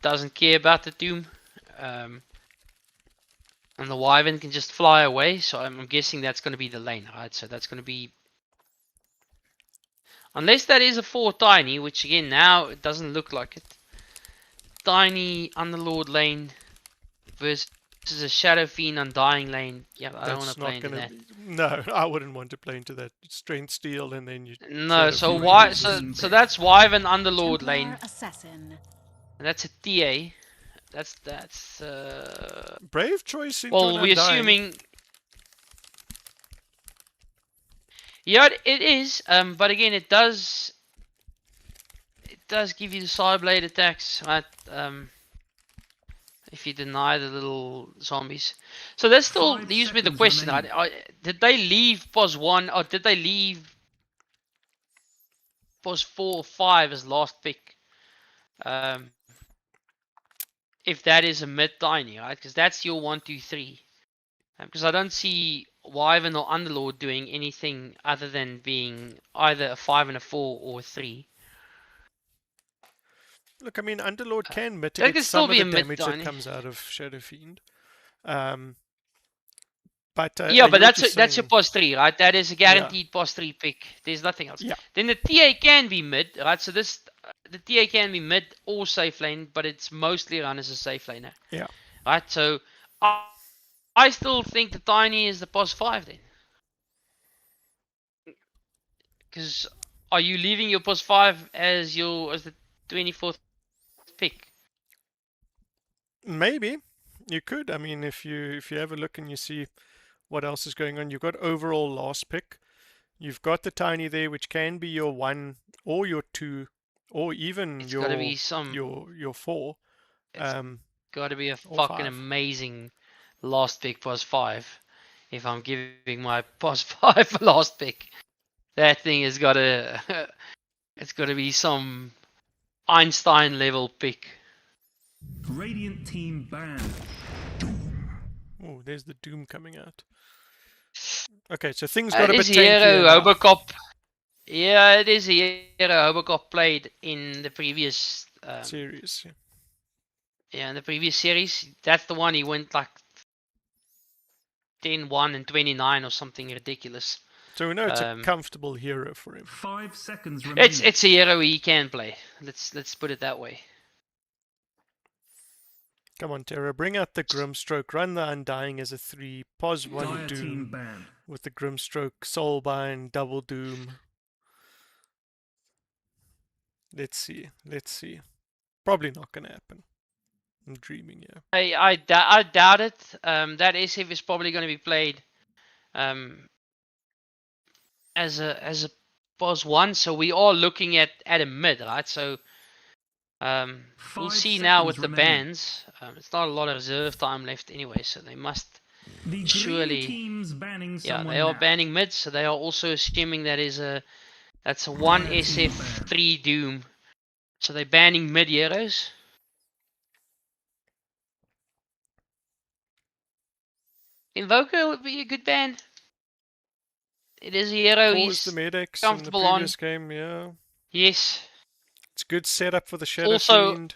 doesn't care about the Doom. And the Wyvern can just fly away. So I'm guessing that's going to be the lane, right? So that's going to be, unless that is a 4 tiny, which again now it doesn't look like it. Tiny Underlord lane versus a Shadow Fiend Undying lane. Yeah, I don't want to play into that. No, I wouldn't want to play into that. Strength Steel and then you. No, so why? So that's Wyvern Underlord lane. Assassin. And that's a TA. That's. Brave choice. Well, we're assuming. Yeah, it is. But again, it does. It does give you the Psyblade attacks, right? If you deny the little zombies. So that still leaves me the question, did they leave pos 1 or did they leave pos 4 or 5 as last pick? If that is a mid tiny, right? Because that's your 1, 2, 3. Because I don't see Wyvern or Underlord doing anything other than being either a 5 and a 4 or a 3. Look, I mean, Underlord can mitigate some of the damage that comes out of Shadow Fiend. But yeah, but that's your pos 3, right? That is a guaranteed pos 3 pick. There's nothing else. Yeah. Then the TA can be mid, right? So the TA can be mid or safe lane, but it's mostly run as a safe laner. Yeah. Right. So I still think the tiny is the pos 5 then. Because are you leaving your pos 5 as the 24th pick? Maybe you could. I mean, if you have a look and you see what else is going on, you've got overall last pick. You've got the tiny there, which can be your 1 or your 2 or even your 4. It's got to be a fucking amazing last pick pos 5. If I'm giving my pos 5 last pick, that thing has got to it's got to be some Einstein level pick. Radiant team banned. Oh, there's the Doom coming out. Okay, so things got a bit tankier now. Hobocop. Yeah, it is a hero Hobocop played in the previous series. Yeah, in the previous series. That's the one he went like 10-1 and 29 or something ridiculous. So we know it's a comfortable hero for him. 5 seconds remaining. It's a hero he can play. Let's put it that way. Come on, Terra. Bring out the Grimstroke. Run the Undying as a 3. Pos 1 Dire team Doom ban. with the Grimstroke, Soulbind, double Doom. Let's see. Let's see. Probably not going to happen. I'm dreaming here. I doubt it. That SF is probably going to be played as a pos 1, so we are looking at a mid, right? So we'll 5 see now with seconds the remaining. bans. It's not a lot of reserve time left anyway, so they must The green surely. team's banning Yeah, someone they are now. banning mids, so they are also assuming that's a 1 Dire team SF ban. 3 Doom. So they're banning mid heroes. Invoker would be a good ban. It is a hero Caused the he's medics in the comfortable on. previous game, yeah. Yes. It's good setup for the Shadow Also, Fiend.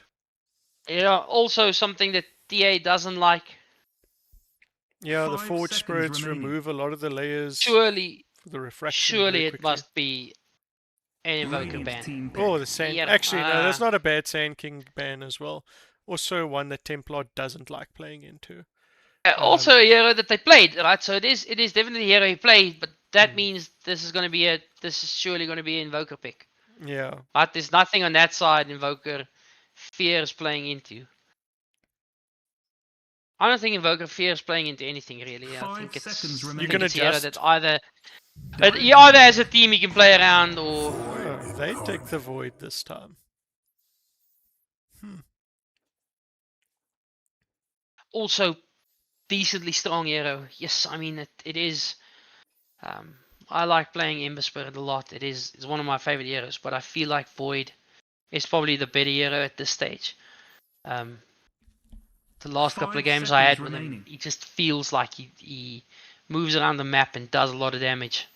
yeah, also something that TA doesn't like. Yeah, the 5 Forge seconds Spirits remaining. remove a lot of the layers Surely for the refraction Surely very it quickly. must be an invoker Radiant ban. team Oh, picked. the Sand... Yeah, Actually, no, that's not a bad Sand King ban as well. Also one that Templar doesn't like playing into. Also a hero that they played, right? So it is definitely a hero he played, but that means this is surely going to be an invoker pick. Yeah. Right? There's nothing on that side invoker fears playing into. I don't think invoker fears playing into anything really. I 5 think it's seconds I remaining. think can it's a hero adjust. that either as a team he can play around or Oh, they take the Void this time. also decently strong hero. Yes, I mean it is. I like playing Ember Spirit a lot. It's one of my favorite heroes, but I feel like Void is probably the better hero at this stage. The last couple of 5 games I had seconds with him, remaining. he just feels like he moves around the map and does a lot of damage.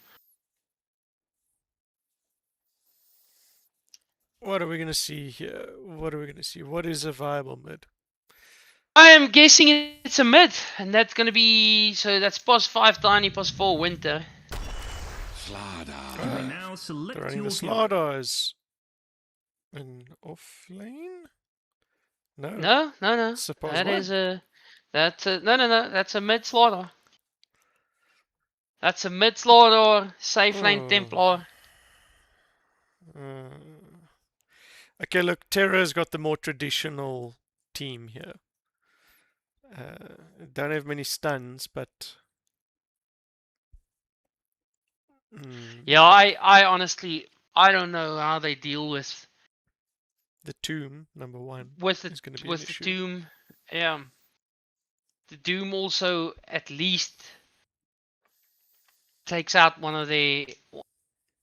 What are we going to see here? What are we going to see? What is a viable mid? I am guessing it's a mid, and that's going to be that's pos 5 Tiny, pos 4 Winter. You may now select They're running your the hero. Slardar as an off lane? No. No. Suppose That what? is no. That's a mid slaughter. That's a mid slaughter, safe lane Oh. Templar. Okay, look, Terra's got the more traditional team here. Don't have many stuns, but... Yeah, I honestly, I don't know how they deal with the Tomb, number 1, with is going to be with an the issue. Doom. Yeah, the Doom also at least takes out one of the.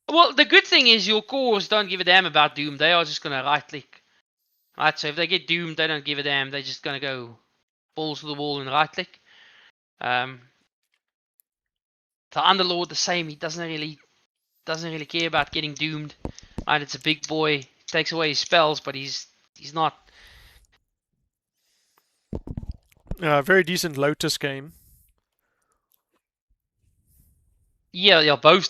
Well, the good thing is your cores don't give a damn about Doom. They are just gonna right click. Right, so if they get Doomed, they don't give a damn. They're just gonna go balls to the wall and right click. The Underlord the same. He doesn't really care about getting doomed. Right, it's a big boy. Takes away his spells, but he's not. Very decent Lotus game. Yeah, both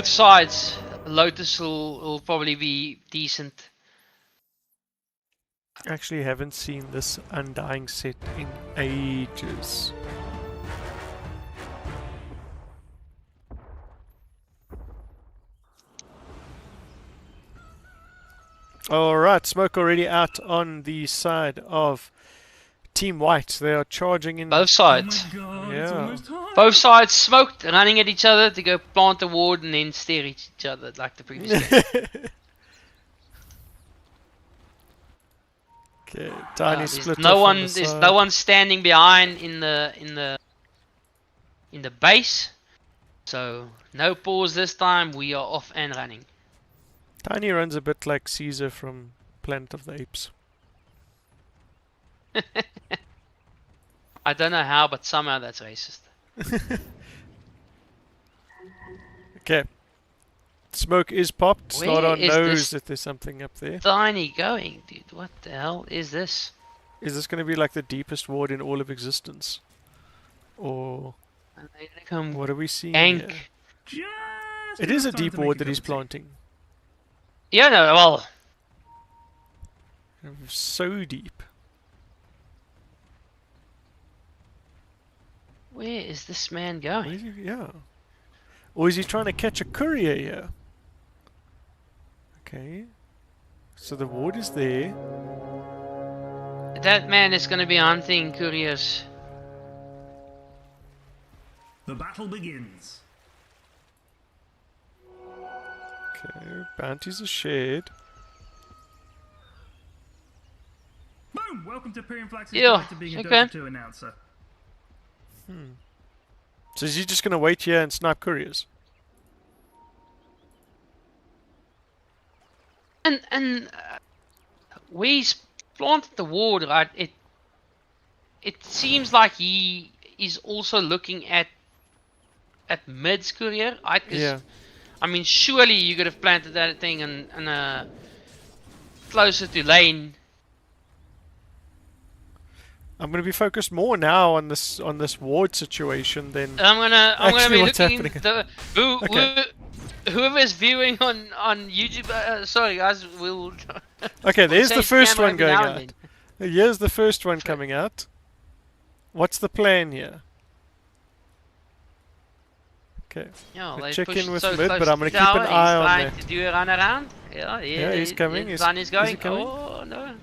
sides. Lotus will probably be decent. Actually haven't seen this Undying set in ages. Alright, smoke already out on the side of Team White. They are charging in. Both Oh sides. my god, Yeah. it's almost time. Both sides smoked, running at each other to go plant a ward and then stare at each other like the previous game. Okay, Tiny There's split no off one. on the There's side. no one standing behind in the base. So no pause this time. We are off and running. Tiny runs a bit like Caesar from Planet of the Apes. I don't know how, but somehow that's racist. Okay. Smoke is popped. Where Slardar is knows this that there's something up there. Tiny going, dude. What the hell is this? Is this going to be like the deepest ward in all of existence? Or Are they gonna come what are we seeing gank? here? Just It is a enough time deep to make ward a that cup he's of tea. planting. Yeah, no, well. So deep. Where is this man Where going? is he? Yeah. Or is he trying to catch a courier here? Okay. So the ward is there. That man is going to be hunting couriers. The battle begins. Okay, bounties are shared. Boom! Welcome to Pyrian Flax's Yeah, Guide to being a okay. Dota 2 announcer. So is he just going to wait here and snipe couriers? And we planted the ward, right? It seems like he is also looking at mid's courier, right? 'Cause, Yeah. I mean, surely you could have planted that thing and closer to lane. I'm going to be focused more now on this ward situation than I'm gonna Actually, be what's looking happening? Okay. whoever's viewing on YouTube. Sorry guys, we'll. Okay, there's the change first camera one every going now out. and Here's the first one coming out. What's the plan here? Okay. Yeah, We'll they check pushed in with so mid, close but to I'm gonna the keep an tower, eye on he's trying that. to do a run around. Yeah, He's coming. The Is sun is he going. coming? Oh no.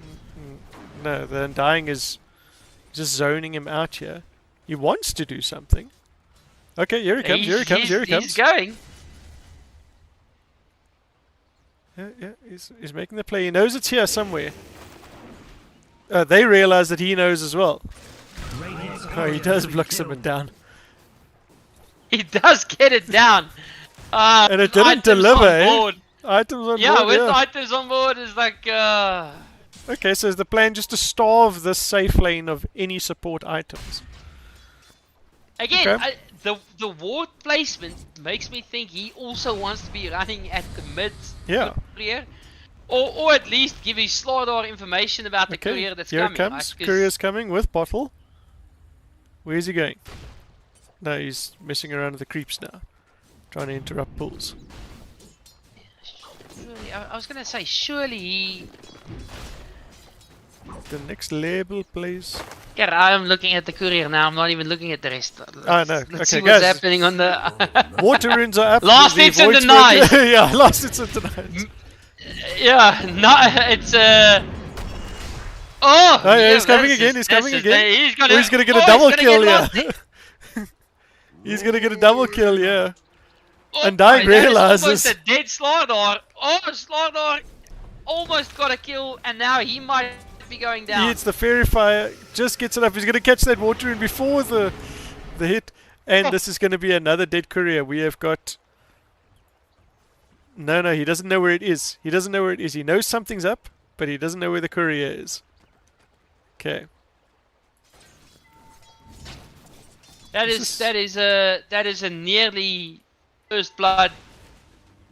No, the Undying is just zoning him out here. He wants to do something. Okay, here he comes, here he comes, here he comes. He's going. Yeah, he's making the play. He knows it's here somewhere. They realize that he knows as well. Oh, he does block someone down. He does get it down. And it didn't items deliver, on eh? board. Items on Yeah, board, with yeah. items on board is like. Okay, so is the plan just to starve this safe lane of any support items? Again, Okay. the ward placement makes me think he also wants to be running at the mid courier, or at least give his Slardar information about the courier that's here coming. it comes. Right? 'Cause Courier's coming with bottle. Where's he going? No, he's messing around with the creeps now, trying to interrupt pulls. surely, I was gonna say, surely he. The next label, please. Yeah, I'm looking at the courier now. I'm not even looking at the rest. Ah, no. Let's Okay, see what's guys. happening on the. Water runes are up. Last the hits and void denies. smoke- Yeah, last hits and denies. Yeah, no, it's Oh, yeah, he's coming this again, is- he's this coming is- again. He's gonna, Oh, he's gonna get a he's double gonna kill, get yeah. last hit. He's gonna get a double kill, yeah. Oh, Undying that is realizes. almost a dead Slardar. Oh, Slardar almost got a kill, and now he might be going He down. hits the fairy fire, just gets it up. He's gonna catch that water rune before the hit, and this is gonna be another dead courier. We have got. No, he doesn't know where it is. He doesn't know where it is. He knows something's up, but he doesn't know where the courier is. Okay. That This is a nearly first blood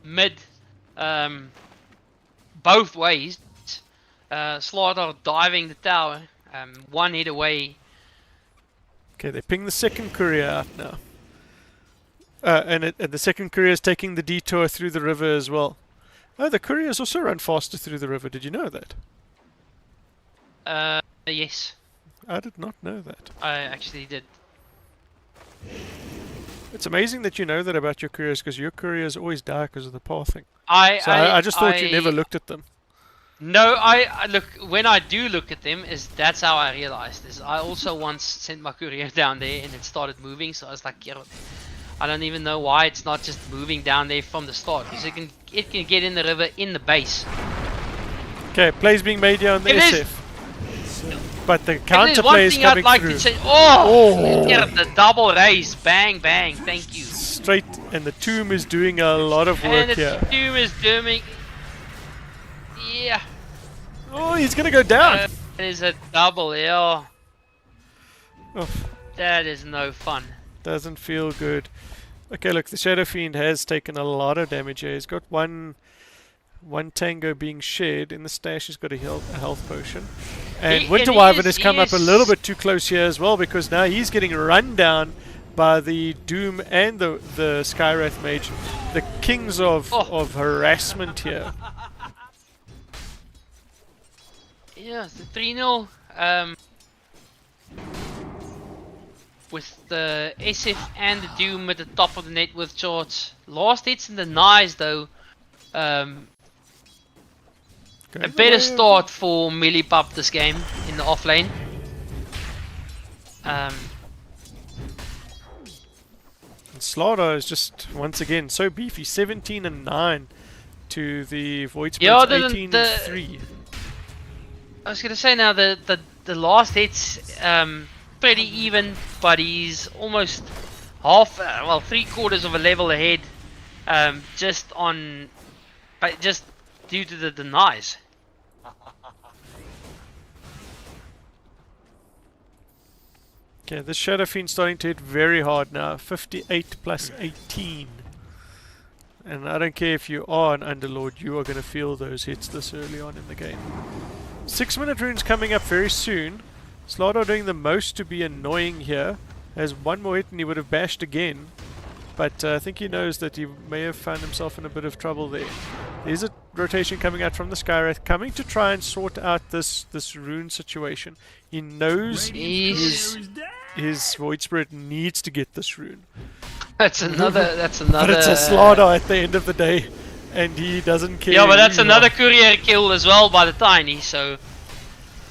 mid, both ways. Slardar diving the tower, one hit away. Okay, they ping the second courier out now. And the second courier is taking the detour through the river as well. Oh, the couriers also run faster through the river. Did you know that? Yes, I did not know that. I actually did. It's amazing that you know that about your couriers, because your couriers always die because of the pathing. I just thought you never looked at them. No, I look, when I do look at them, that's how I realized this. I also once sent my courier down there and it started moving, so I was like, yeah, I don't even know why it's not just moving down there from the start, because it can get in the river in the base. Okay, plays being made here on the It is- SF. But the And counter there's one play is thing I'd coming like through. to say. Oh, Oh. get the double raise, bang bang, thank you. Straight, and the tomb is doing a lot of work And the here. team is doing, yeah. Oh, he's gonna go down. That is a double, yeah. Oh, That is no fun. doesn't feel good. Okay, look, the Shadow Fiend has taken a lot of damage here. He's got one tango being shared. In the stash, he's got a health potion. And Winter Wyvern has come up a little bit too close here as well, because now he's getting run down by the Doom and the Skywrath Mage, the kings of harassment here. Yeah, it's the 3-0. With the SF and the Doom at the top of the net worth charts. Last hits and the Nice though. A better start for Millipap this game in the off lane. And Slaughter is just once again so beefy. 17 and 9 to the Void Yeah, Spirits 18 and 3. I was gonna say now the last hits pretty even, but he's almost half, well, 3/4 of a level ahead, just due to the denies. Okay, this Shadow Fiend starting to hit very hard now. 58 plus 18. And I don't care if you are an Underlord, you are going to feel those hits this early on in the game. 6-minute runes coming up very soon. Slaughter doing the most to be annoying here. Has one more hit and he would have bashed again. But I think he knows that he may have found himself in a bit of trouble there. There's a rotation coming out from the Skywrath, coming to try and sort out this rune situation. He knows his Void Spirit needs to get this rune. That's another. But it's a Slaughter at the end of the day, and he doesn't care. Yeah, but that's another courier kill as well by the Tiny. So.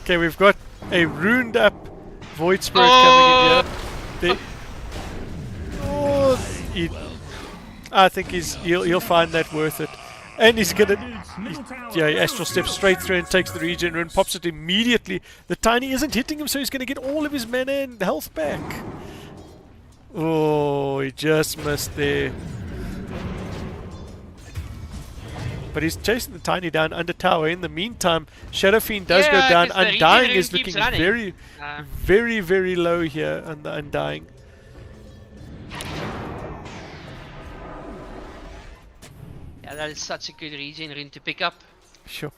Okay, we've got a runed up Void Spirit coming in here. I think he'll find that worth it, and he's gonna. He Astral steps straight through and takes the regen rune, pops it immediately. The Tiny isn't hitting him, so he's gonna get all of his mana and health back. Oh, he just missed there. But he's chasing the Tiny down under tower. In the meantime, Shadow Fiend does go down. Undying is looking very, very low here on the Undying. Yeah, that is such a good regen rune to pick up. Sure.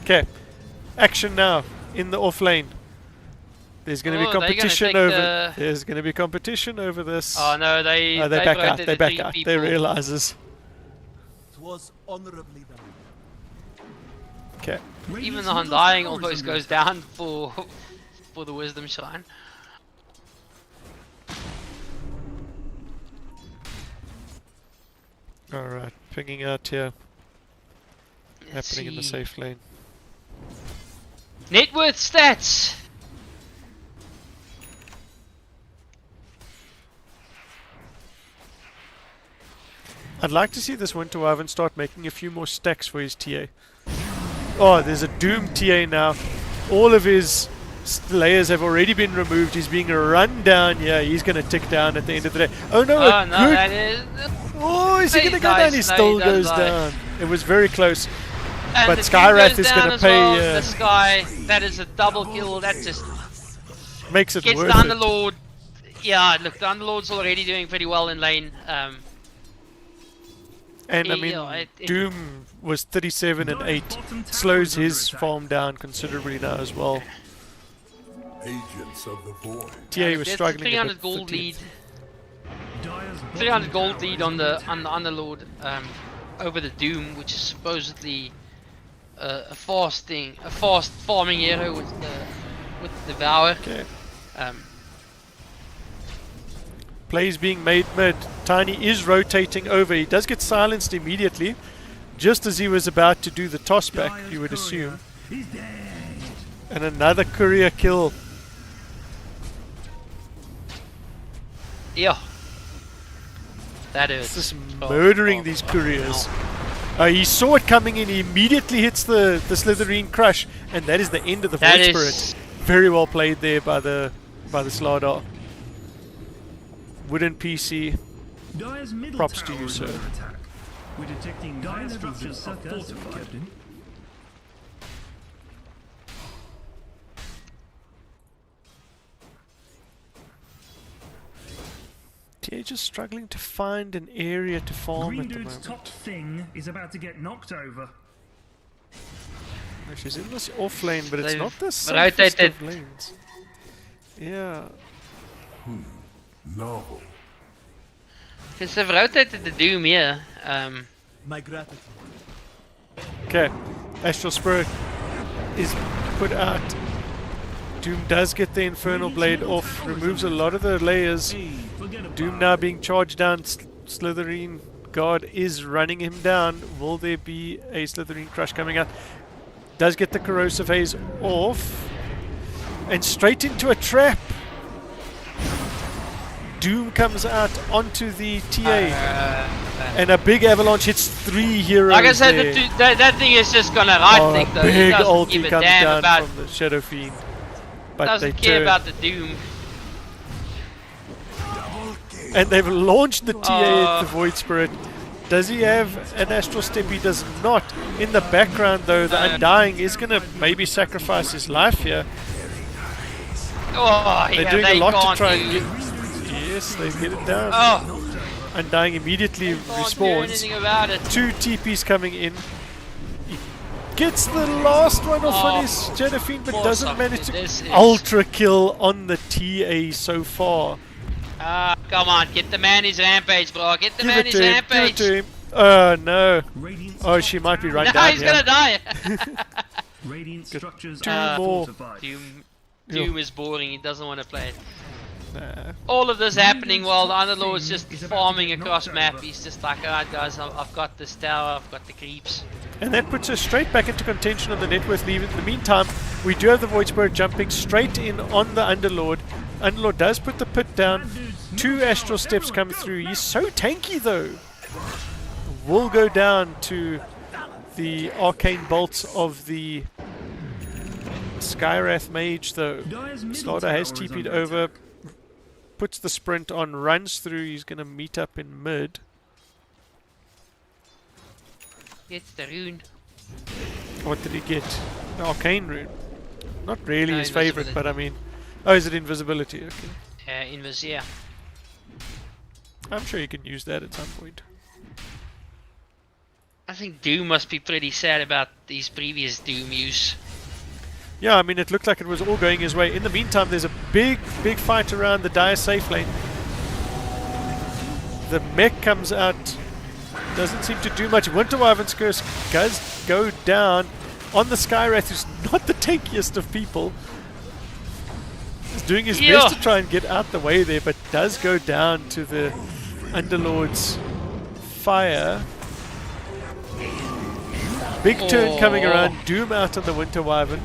Okay, action now in the off lane. There's going to be competition over. There's going to be competition over this. Oh no, they back out. They back out. They realizes. It was honorably done. Okay. Even the Undying almost goes down for the Wisdom Shrine. Alright, pinging out here. Happening in the safe lane. Net worth stats. I'd like to see this Winter Wyvern start making a few more stacks for his TA. Oh, there's a Doom TA now. All of his layers have already been removed. He's being run down here. He's going to tick down at the end of the day. Oh no, that is... Oh, is he going to go down? He still goes down. It was very close. And but Skywrath is going to pay... Well. The Sky, that is a double kill. That just... makes it gets worth the Underlord. Yeah, look, the Underlord's already doing pretty well in lane. And I mean, Doom was 37 and 8. Slows his farm down considerably now as well. Agents of the Void. TA was struggling 300 gold lead. 300 gold lead on the Underlord over the Doom, which is supposedly a fast farming hero with the Devour. Okay. Plays being made mid. Tiny is rotating over. He does get silenced immediately, just as he was about to do the toss back, you would assume. And another courier kill. Yeah. That is. Just murdering these couriers. He saw it coming in. He immediately hits the Slitherine Crush, and that is the end of the Void Spirit. Very well played there by the Slardar. Wooden PC. Props to you, sir. We're detecting dire structures are fortified. TA just struggling to find an area to farm at the Green Dude's moment. top thing is about to get knocked over. She's in this off lane, but it's not the rotated. safest of lanes. Yeah. Novel. Because they've rotated the Doom here. My gratitude. Okay. Astral Spirit is put out. Doom does get the Infernal Blade off, removes a lot of the layers. Hey, forget about Doom now being charged down. Slytherin Guard is running him down. Will there be a Slytherin Crush coming out? Does get the Corrosive Haze off. And straight into a trap. Doom comes out onto the TA. And a big avalanche hits 3 heroes. Like I said, there. that thing is just gonna right click though. He Big doesn't give ulti a comes damn down about. from the Shadow Fiend. But they Doesn't care turn. about the Doom. And they've launched the TA at the Void Spirit. Does he have an Astral Step? He does not. In the background though, the Undying is gonna maybe sacrifice his life here. Oh, They're yeah, doing they a lot to can't try do. and get. Yes, they get it down. Oh, Undying immediately can't do respawns. anything about it. 2 TPs coming in. He gets the last one off on his Shadow Fiend, but poor doesn't something. manage to. This is- Ultra kill on the TA so far. Come on, get the man his rampage, bro. Get the Give man it his to him. Give it rampage. to him. Oh no. Radiant's Oh, she might be run No, down he's here. gonna die. Radiant structures 2 are more. fortified. Doom is boring. He doesn't want to play it. Nah. All of this happening while the Underlord's just Is about farming to get across knocked map. over. He's just like, alright guys, I've got this tower, I've got the creeps. And that puts us straight back into contention on the net worth leave. In the meantime, we do have the Void Spirit jumping straight in on the Underlord. Underlord does put the pit down. 2 Astral Steps come through. He's so tanky though. Will go down to the Arcane Bolts of the Skywrath Mage though. Dire's middle Slaughter has tower is TP'd under over. attack. Puts the sprint on, runs through. He's going to meet up in mid. Gets the rune. What did he get? The Arcane Rune. Not really No, his favorite, but I mean... Oh, is it Invisibility? Okay. Invis, yeah. I'm sure you can use that at some point. I think Doom must be pretty sad about these previous Doom use. Yeah, I mean, it looked like it was all going his way. In the meantime, there's a big fight around the Dire safe lane. The mech comes out. Doesn't seem to do much. Winter Wyvern's Curse does go down on the Skywrath, who's not the tankiest of people. He's doing his best to try and get out the way there, but does go down to the Underlord's fire. Big turn coming around. Doom out on the Winter Wyvern.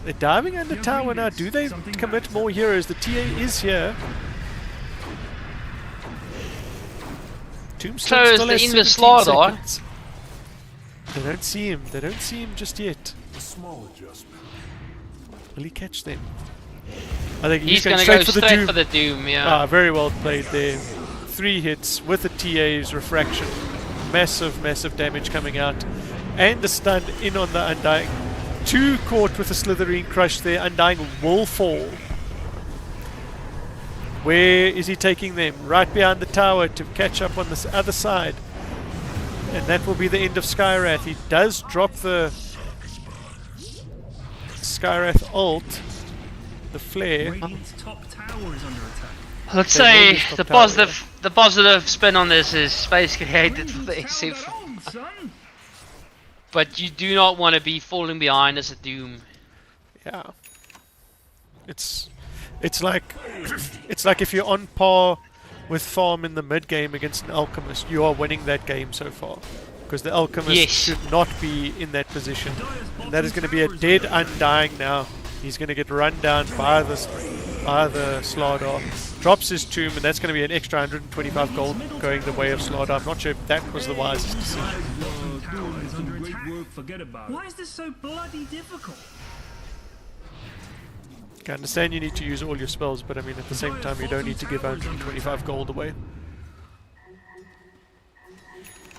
They're diving under tower now. Do they commit more heroes? The TA is here. Tombstone So is still the has Invis 17 Slardar. seconds. They don't see him. They don't see him just yet. A small adjustment. Will he catch them? I think He's going gonna straight go for the straight Doom. for the Doom, yeah. Ah, very well played there. 3 hits with the TA's refraction. Massive damage coming out. And the stun in on the Undying. 2 caught with a Slytherin Crush there. Undying will fall. Where is he taking them? Right behind the tower to catch up on this other side. And that will be the end of Skywrath. He does drop the Skywrath ult. The flare. Radiant's top tower is under attack. Let's They will say use top the tower, positive spin on this is space created for the Radiant's tower SF. own, son. But you do not want to be falling behind as a Doom. Yeah. It's like it's like if you're on par with Farm in the mid game against an Alchemist, you are winning that game so far. Because the Alchemist Yes. should not be in that position. And that is going to be a dead Undying now. He's going to get run down by the Slardar. Drops his tomb, and that's going to be an extra 125 gold going the way of Slardar. I'm not sure if that was the wisest decision. Tower is under attack. Forget about it. Why is this so bloody difficult? I understand you need to use all your spells, but I mean at the same time you don't need to give 125 gold away.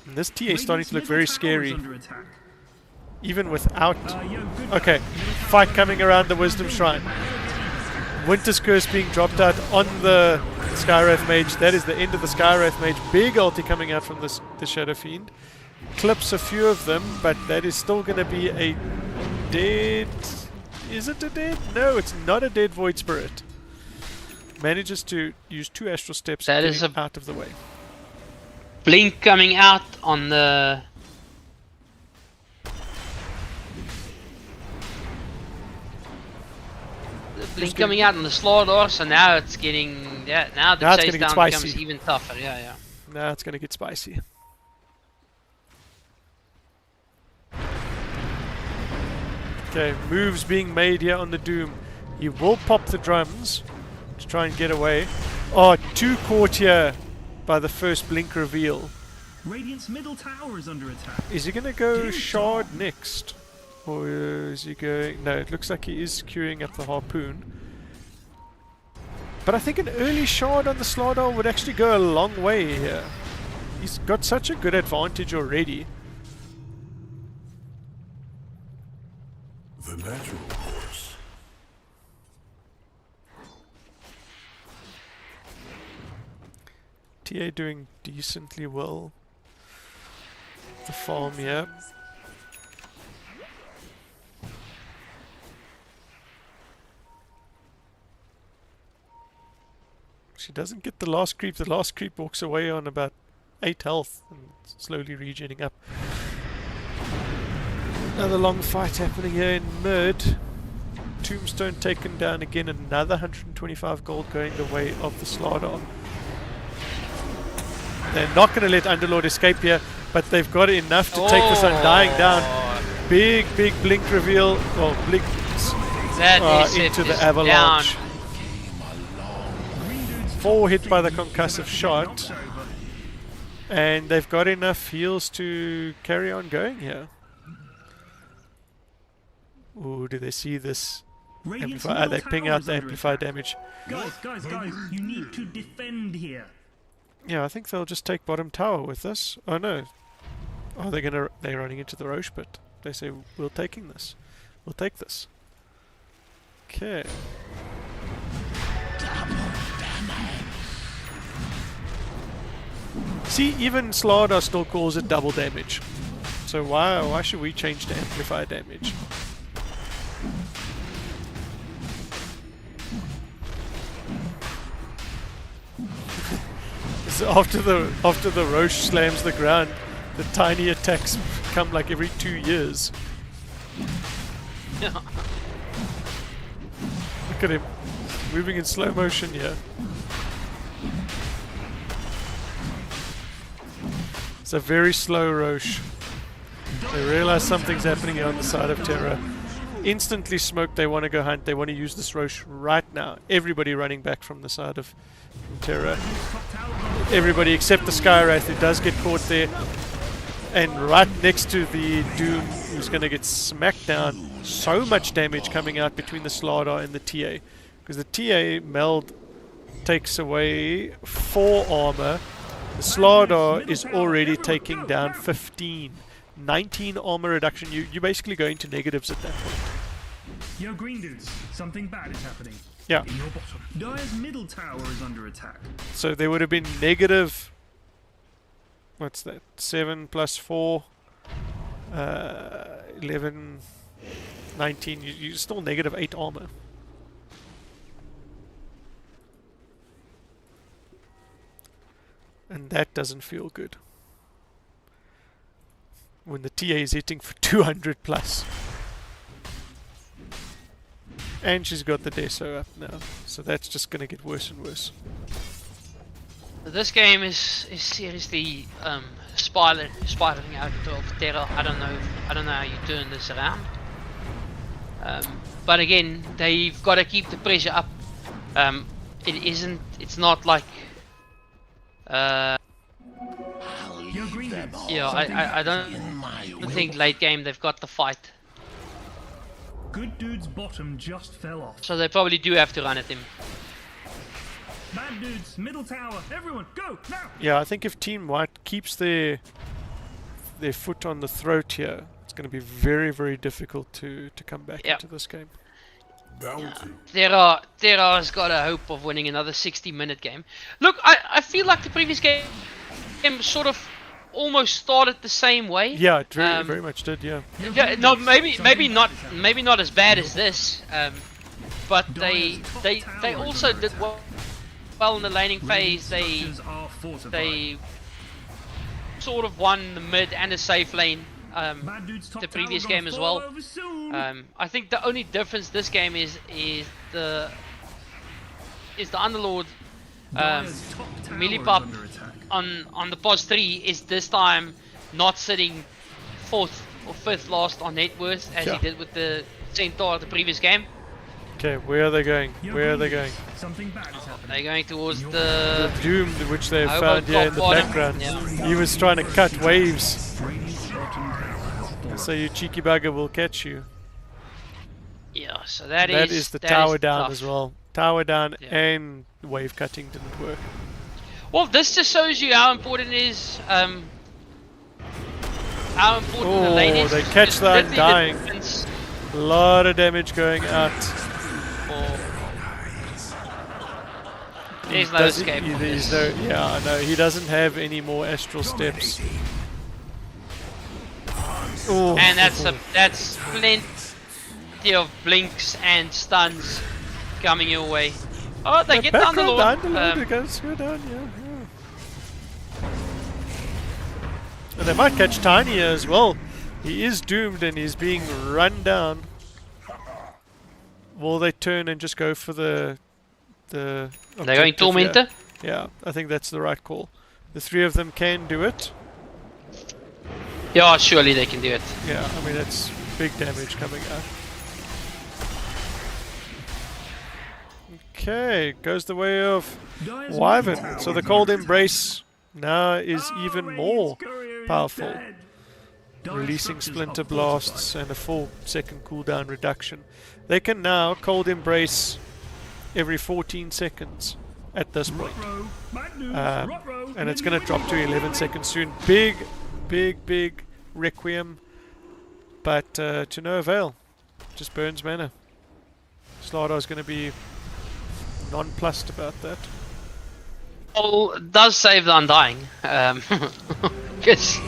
And this TA is starting to look very scary, even without... Okay, fight coming around the Wisdom Shrine. Winter's Curse being dropped out on the Skywrath Mage. That is the end of the Skywrath Mage. Big ulti coming out from the Shadow Fiend. Clips a few of them, but that is still going to be a dead... Is it a dead? No, it's not a dead Void Spirit. Manages to use 2 Astral Steps That is out of the way. Blink coming out on the... Blink coming out on the Slardar, so now it's getting now the Now it's chase gonna get down spicy. becomes even tougher. Yeah. Now it's going to get spicy. Okay, moves being made here on the Doom. He will pop the drums to try and get away. Oh, 2 caught here by the first blink reveal. Radiant's middle tower is under attack. Is he going to go Shard next? Or is he going... No, it looks like he is queuing up the Harpoon. But I think an early Shard on the Slardar would actually go a long way here. He's got such a good advantage already. The natural course. TA doing decently well. The farm here. She doesn't get the last creep. The last creep walks away on about 8 health and slowly regenerating up. Another long fight happening here in mid. Tombstone taken down again. Another 125 gold going the way of the Slardar. They're not going to let Underlord escape here, but they've got enough to take this Undying down. Big blink reveal. Well, blink That into the is avalanche. down. 4 hit by the concussive shot. And they've got enough heals to carry on going here. Ooh, do they see this? Amplify, they ping out the amplified damage. Guys, you need to defend here. Yeah, I think they'll just take bottom tower with this. Oh no. Oh, they're running into the Roche pit. They say, we're taking this. We'll take this. Okay. See, even Slardar still calls it double damage. So why should we change to amplify damage? So after the Roche slams the ground, the tiny attacks come like every 2 years. Look at him, moving in slow motion here. It's a very slow Roche. They realize something's happening here on the side of Terra. Instantly smoke, they want to go hunt, they want to use this Roche right now. Everybody running back from the side of Terra. Everybody except the Skywraith, who does get caught there. And right next to the Doom, who's going to get smacked down. So much damage coming out between the Slardar and the TA. Because the TA meld takes away 4 armor. The Slardar is already taking down 15. 19 armor reduction. You basically go into negatives at that point. Yo, green dudes, something bad is happening. Yeah. In your bottom. Dire's middle tower is under attack. So there would have been negative... What's that? 7 plus 4... 11... 19. You're still negative 8 armor. And that doesn't feel good. When the TA is hitting for 200 plus. And she's got the Deso up now. So that's just going to get worse and worse. This game is seriously spiraling out of Terra. I don't know how you turn this around. But again, they've got to keep the pressure up. It's not like Yo, green dudes, yeah, I don't think late game they've got the fight. good dude's bottom just fell off. So they probably do have to run at him. Bad dudes, middle tower, everyone, go, now! Yeah, I think if Team White keeps their foot on the throat here, it's going to be very, very difficult to come back into this game. Bounty. Terra's got a hope of winning another 60-minute game. Look, I feel like the previous game sort of almost started the same way. Yeah, it very much did, yeah. Yeah, no, maybe not as bad as this. But they also did well in the laning phase. They sort of won the mid and a safe lane. Bad dude's top the tower previous gonna game as fall well. over soon. I think the only difference this game is the Underlord Dire's top tower melee is pop under attack. on the pos 3 is this time not sitting 4th or 5th last on net worth as Yeah. he did with the Centaur of the previous game. Okay, where are they going? Yo, Where are they Green going? dudes, something bad is happening. They're going towards Your the Doom, which they Over found here in top the bottom, background. yeah. He was trying to cut waves, Radiant's bottom tower has fallen. so your cheeky bugger will catch you. yeah. So That is the tower down tough. as well. Tower down Yeah. and wave cutting didn't work. Well, this just shows you how important it is. How important the lane Oh, is. they catch It's the literally Undying. difference A lot of damage going out. for- There's no Does escape. he- from there's this. no, yeah, no, he doesn't have any more astral steps. Oh, And that's plenty of blinks and stuns coming your way. Oh, they get down the background, Lord. down the Lord, they're going to go down, yeah. And they might catch Tiny here as well. He is doomed and he's being run down. Will they turn and just go for the They're going objective here? Tormentor. Yeah, I think that's the right call. The three of them can do it. Yeah, surely they can do it. Yeah, I mean that's big damage coming out. Okay, goes the way of Dire's Wyvern. middle tower So the is cold under embrace now is attack. even Radiant's more courier is powerful. dead. Dire's releasing structures splinter are blasts and a 4-second cooldown reduction. They can now cold embrace every 14 seconds at this point. Ruh-roh, bad news, Um, ruh-roh, and it's going to drop to 11 seconds soon. Big Requiem, but to no avail. Just burns mana. Slardar's going to be nonplussed about that. Well, it does save the Undying. Because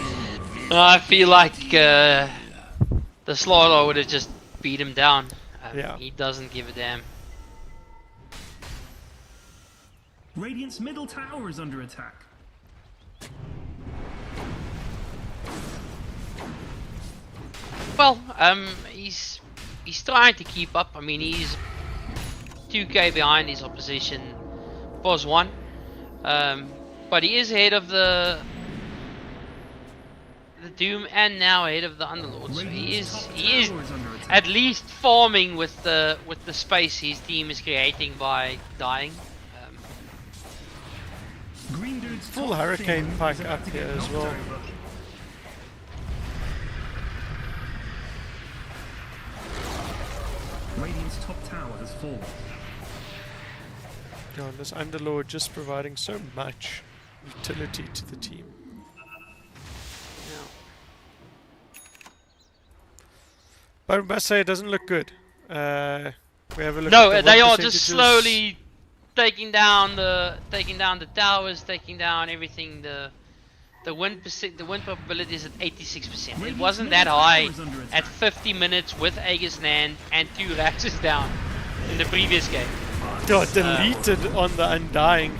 I feel like the Slardar would have just beat him down. Yeah. He doesn't give a damn. Radiant's middle tower is under attack. Well, he's trying to keep up. I mean, he's 2k behind his opposition, Pos 1. But he is ahead of the Doom and now ahead of the Underlord. So Radiant's top he is tower is under attack. at least farming with the space his team is creating by dying. Green dude's Full top hurricane thing pike is about up to here get as knocked well. over. Radiant's top tower has fallen. God, this Underlord just providing so much utility to the team. But I must say it doesn't look good. We have a look No, at the they win are just percentages. slowly taking down the towers, taking down everything. The win probability is at 86%. It wasn't that high at 50 minutes with Aegis Land and 2 Raxes down in the previous game. God, deleted on the Undying.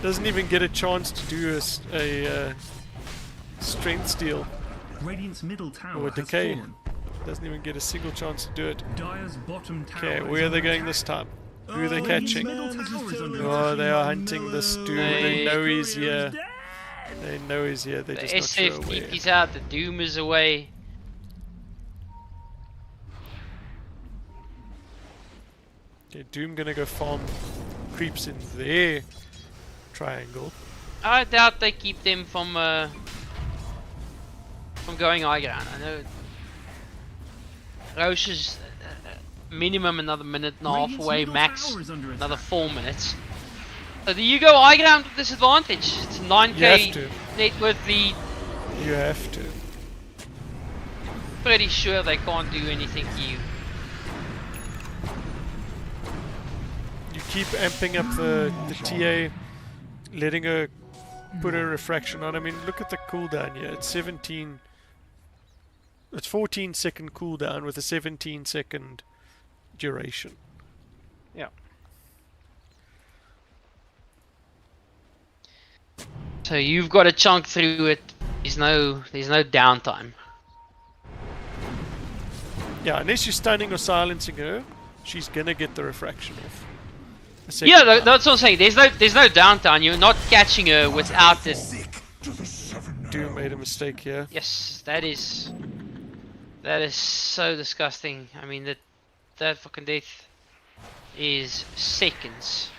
Doesn't even get a chance to do a strength steal Radiant's middle tower or has decay. fallen. Doesn't even get a single chance to do it. Dire's bottom tower Okay, is where are they under going attack. this time? Who are they Radiant's catching? middle tower is under Oh, attack. they are hunting this dude. They know he's Courier is here. dead. They know he's here. They're The just not sure SF where. TP's out, the Doom is away. Okay, Doom gonna go farm creeps in their triangle. I doubt they keep them from going high ground. I know Roche is minimum another minute and a half Radiant's away, middle max tower is under another attack. 4 minutes. So do you go high ground with disadvantage? It's You 9k have to. net worth lead. You have to. Pretty sure they can't do anything to you. You keep amping up the TA, letting her put her refraction on. I mean, look at the cooldown here. It's 17. It's 14-second cooldown with a 17-second duration. Yeah. So you've got to chunk through it. There's no downtime. Yeah, unless you're stunning or silencing her, she's gonna get the refraction off. Yeah, that's what I'm saying. There's no downtime. You're not catching her without it. Doom made a mistake here. Yes, that is so disgusting. I mean that fucking death is seconds.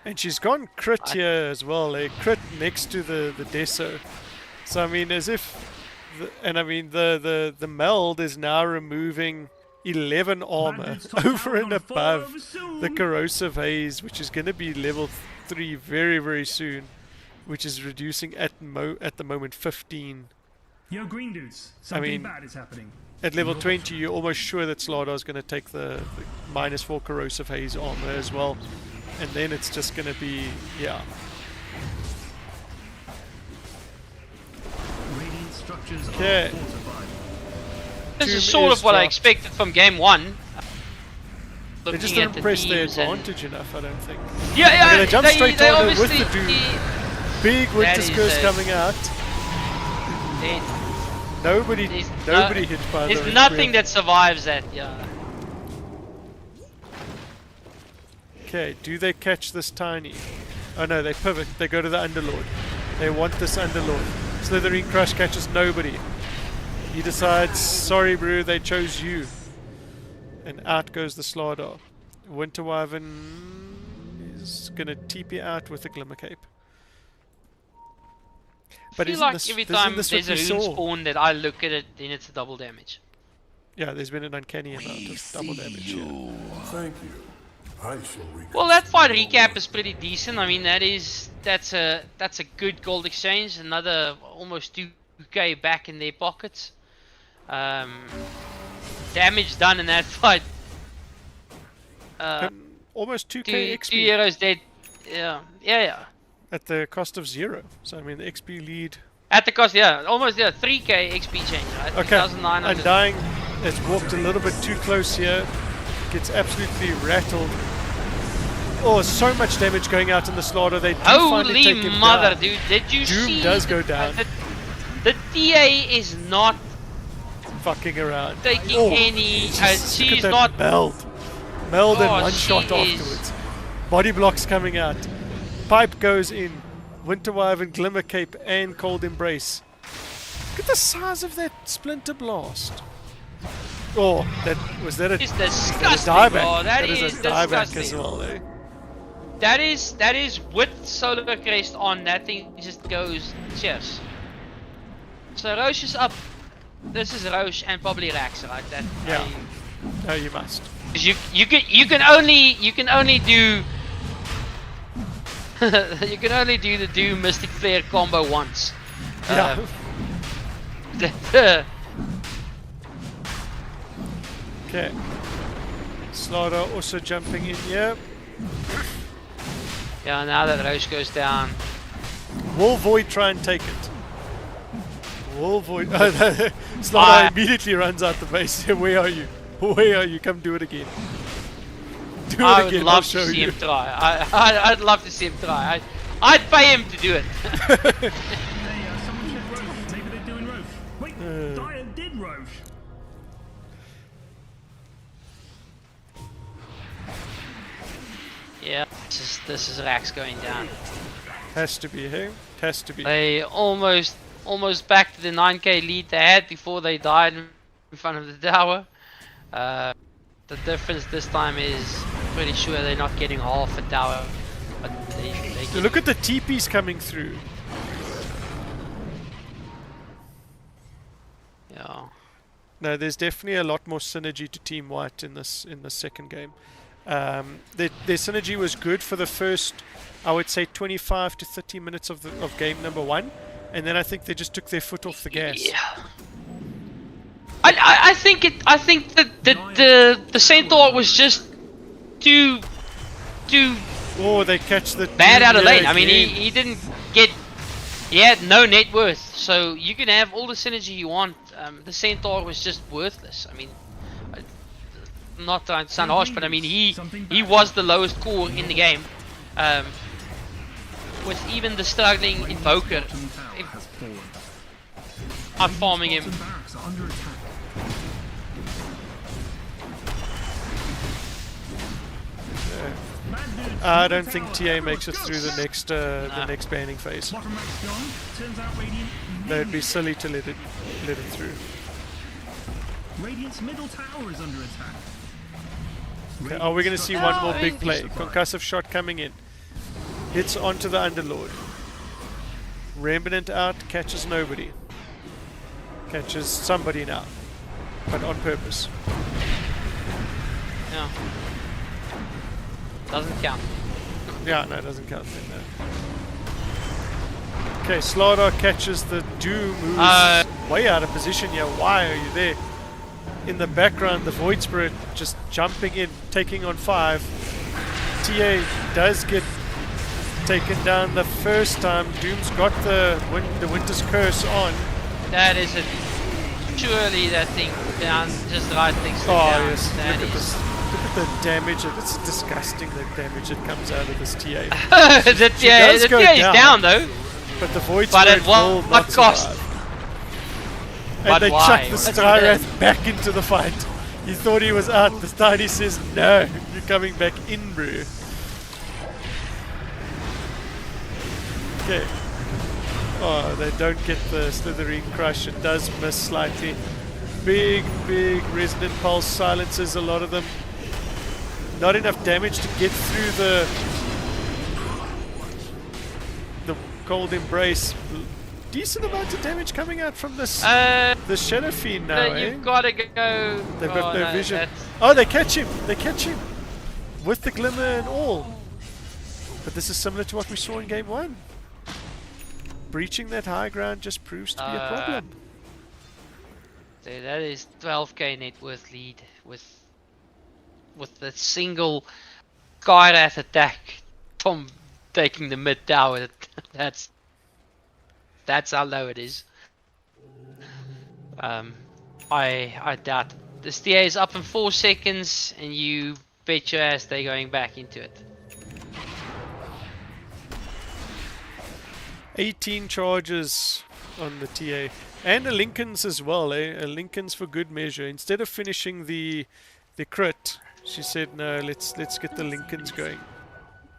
And she's gone crit here as well, crit next to the Deso. So I mean, as if, the meld is now removing 11 armor over and above the corrosive haze, which is going to be level 3 very, very soon, which is reducing at the moment 15. Yo, green dudes, something bad is happening. At level 20, you're almost sure that Slardar is going to take the -4 corrosive haze armor as well, and then it's just going to be Radiant structures Okay. are fortified. This Doom is sort is of what I dropped. expected from game 1. They just Looking at didn't press their teams and- advantage enough, I don't think. Yeah, They're going to jump they straight on it with obviously the Doom. Big Winter is Curse a- coming out. they- Nobody There's hit by There's the nothing Requiem. that survives that, yeah. Okay, do they catch this tiny? Oh no, they pivot. They go to the Underlord. They want this Underlord. Slithering Crush catches nobody. He decides, sorry bro, they chose you. And out goes the Slardar. Winter Wyvern is gonna TP out with the Glimmer Cape. I feel isn't like this- every isn't time this there's a what we rune saw? spawn that I look at it, then it's a double damage. Yeah, there's been an uncanny amount of double damage here. Thank you. I shall Well, that fight recap is pretty decent. I mean, that's a good gold exchange. Another almost 2k back in their pockets. Damage done in that fight. Almost 2k 2 XP euros dead. Yeah. at the cost of 0. So I mean, the XP lead. At the cost, almost 3k XP change, right? Okay, 2,900. Undying has walked a little bit too close here. Gets absolutely rattled. Oh, so much damage going out in the Slardar. They do finally Holy take him mother, down. dude! Did you Doom see? does go down. The TA is not Fucking around. taking Oh, any. just look at She's that not. Meld and Oh, one she shot is- afterwards. Body blocks coming out. Pipe goes in. Winter Wyvern, Glimmer Cape, and Cold Embrace. Look at the size of that Splinter Blast. Oh, was that a It's dieback? disgusting. Oh, that is is a dieback as disgusting. well, eh? That is with Solar Crest on. That thing just goes. Cheers. So Roche is up. This is Roche and probably Rax, right? That. Yeah. No, you must. 'Cause you can only do. You can only do the Doom Mystic Flare combo once. Yeah. Okay. Slardar also jumping in here. Yeah, now that Roche goes down. Will Void try and take it? Will Void... Slardar immediately runs out the base. Where are you? Where are you? Come do it again. Do it I again. would I'll love show to see you. him try. I'd love to see him try. I'd pay him to do it. Hey, someone check Roche. Maybe they're doing Roche. Wait, Dire did Roche. Yeah, this is Rax going down. Has to be, hey? Has to be. They almost back to the 9k lead they had before they died in front of the tower. The difference this time is pretty sure they're not getting half a tower, but they Look at the TPs coming through. yeah. No, there's definitely a lot more synergy to Team White in this second game. Their synergy was good for the first, I would say, 25 to 30 minutes of game number 1, and then I think they just took their foot off the gas. Yeah. I think that the Centaur was just too Oh, they catch the bad out of yeah, lane. I mean, again. he didn't get. He had no net worth, so you can have all the synergy you want. The Centaur was just worthless. I mean, I'm not trying to sound harsh, but I mean he was the lowest core in the game. With even the struggling Invoker, Bottom tower has fallen. I'm farming him. Bottom barracks are under attack. bad dudes. I don't Middle think tower. TA makes it through the next banning phase. Bottom rack's gone. Turns out Radiant. They'd be silly to let it through. Radiant's middle tower is under attack. Okay, are we going to see one more big play? Concussive shot coming in. Hits onto the Underlord. Remnant out, catches nobody. Catches somebody now. But on purpose. Yeah. Doesn't count. Yeah, no, it doesn't count then, no. Okay, Slardar catches the Doom, who's way out of position here. Why are you there? In the background, the Void Spirit just jumping in, taking on 5. TA does get taken down the first time. Doom's got the Winter's Curse on. That is a surely that thing down, just the right thing. Oh down. yes, That look at is- this. Look at the damage. It's disgusting, the damage that comes out of this TA. the She does TA go is down. down though. But the Void But Spirit at what will not cost? survive. But And they why? chuck the That's Styrath back into the fight. He thought he was out. The Tiny says, no, you're coming back in, bro. Okay. Oh, they don't get the Slitherine Crush. It does miss slightly. Big Resonant Pulse silences a lot of them. Not enough damage to get through the Cold Embrace. Decent amount of damage coming out from this the Shadow Fiend now, eh? You've got to go. They've got no vision. that's- Oh, they catch him! They catch him! With the Glimmer and all. But this is similar to what we saw in Game 1. Breaching that high ground just proves to be a problem. So that is 12k net worth lead with the single Skyrath attack. Tom taking the mid tower. That's how low it is. I doubt it. The STA is up in 4 seconds, and you bet your ass they're going back into it. 18 charges on the TA. And a Lincoln's as well, eh? A Lincoln's for good measure. Instead of finishing the crit, she said, no, let's get the Lincolns going.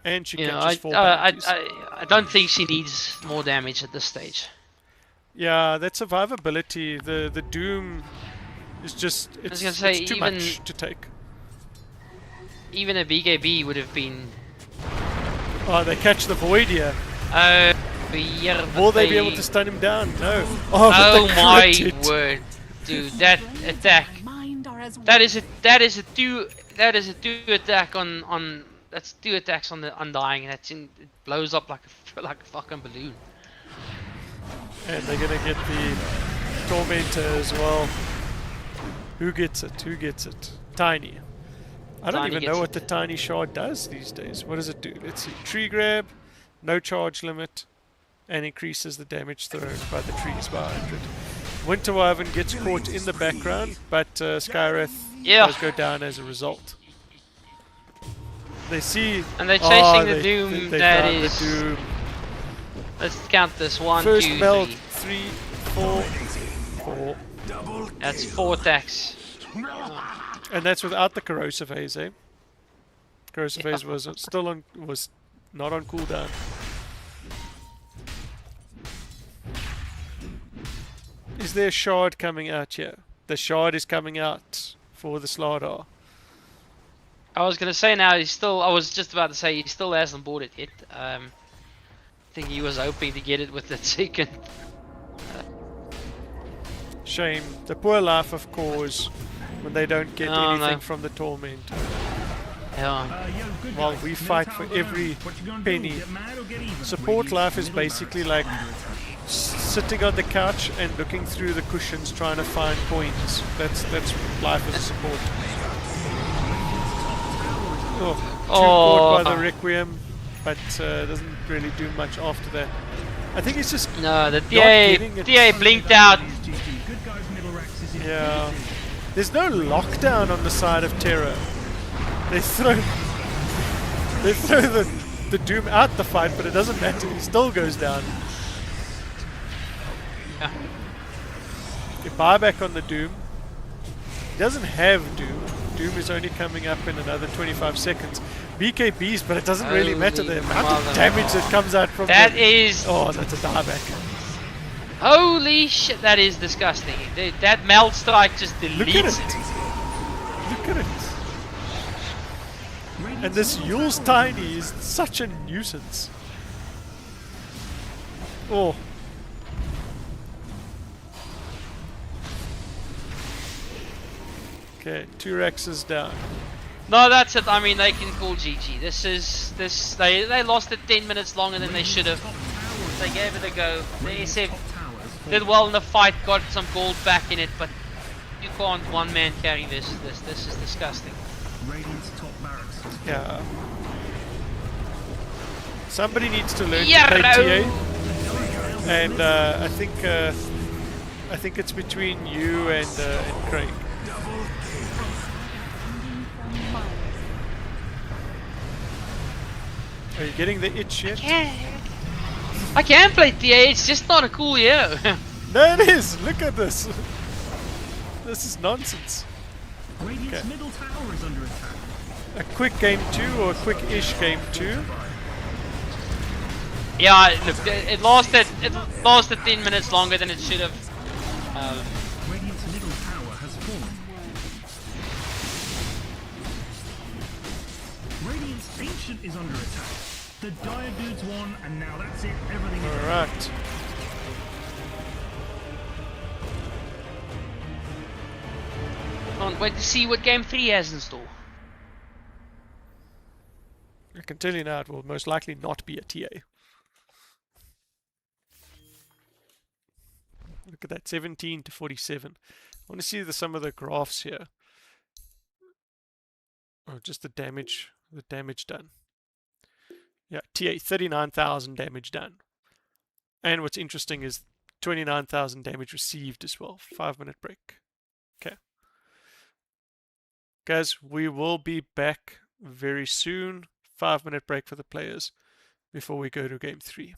And she You know, catches 4 I bounties. don't think she needs more damage at this stage. Yeah, that survivability, the Doom is just, it's, gonna say, it's too even- much to take. Even a BKB would have been. Oh, they catch the Void here. Yeah, Will but they be able to stun him down? No. Oh, but Oh they my crit it. word, dude! That attack. That is a two attack on. That's 2 attacks on the Undying. It blows up like a fucking balloon. And they're gonna get the Tormentor as well. Who gets it? Who gets it? Tiny. I don't Tiny even know gets what the it. Tiny Shard does these days. What does it do? Let's see. Tree grab, no charge limit, and increases the damage thrown by the trees by 100. Winter Wyvern gets caught in the background, but Skyrath does go down as a result. They see... And they're chasing the they- Doom. they That found is. the Doom. Let's count this. 1, First 2, meld, 3. 3, 4, 4. That's 4 attacks. And that's without the corrosive haze, eh? Corrosive haze was still on, was not on cooldown. Is there a shard coming out here? The shard is coming out for the Slardar. I was gonna say now he's still. I was just about to say he still hasn't bought it yet. I think he was hoping to get it with the second. Shame. The poor life of cause when they don't get Oh, anything no. from the torment. Yeah. Yo, good While guys. we Middle fight tower for down. every What you gonna penny. do? Get mad or get even? Support life is basically like sitting on the couch and looking through the cushions trying to find coins. That's life as a support. Oh, caught by the Requiem, but doesn't really do much after that. I think it's just No, the getting it. TA blinked out. GG. Good guys, middle racks is in. yeah. There's no lockdown on the side of Terra. They throw the Doom out the fight, but it doesn't matter. He still goes down. Yeah. Okay, buyback on the Doom. He doesn't have Doom. Doom is only coming up in another 25 seconds. BKBs, but it doesn't really matter. The amount of damage that comes out from That them. is... Oh, that's a dieback. Holy shit, that is disgusting. That melt strike just Look at deletes it. it. Look at it. And this Yule's Tiny is such a nuisance. Oh. Okay, 2 Rexes down. No, that's it. I mean, they can call GG. They lost it 10 minutes longer than they should have. They gave it a go. The SF did well in the fight, got some gold back in it, but you can't one man carry this. This is disgusting. Radiant's top barracks. Yeah. Somebody needs to learn Yeah, to play no. TA. And I think it's between you and Craig. Are you getting the itch yet? I can play TA, it's just not a cool hero. No, it is! Look at this! This is nonsense. Radiant's middle tower is under attack. A quick game 2 or a quick-ish game 2? Yeah, look, it lasted 10 minutes longer than it should have. Radiant's middle tower has fallen. Radiant's ancient is under attack. The Dire Dudes won, and now that's it. Everything is Alright. Can't wait to see what game 3 has in store. I can tell you now it will most likely not be a TA. Look at that, 17 to 47. I want to see some of the graphs here. Oh, just the damage done. Yeah, TA, 39,000 damage done. And what's interesting is 29,000 damage received as well. 5-minute break. Okay. Guys, we will be back very soon. 5-minute break for the players before we go to game 3.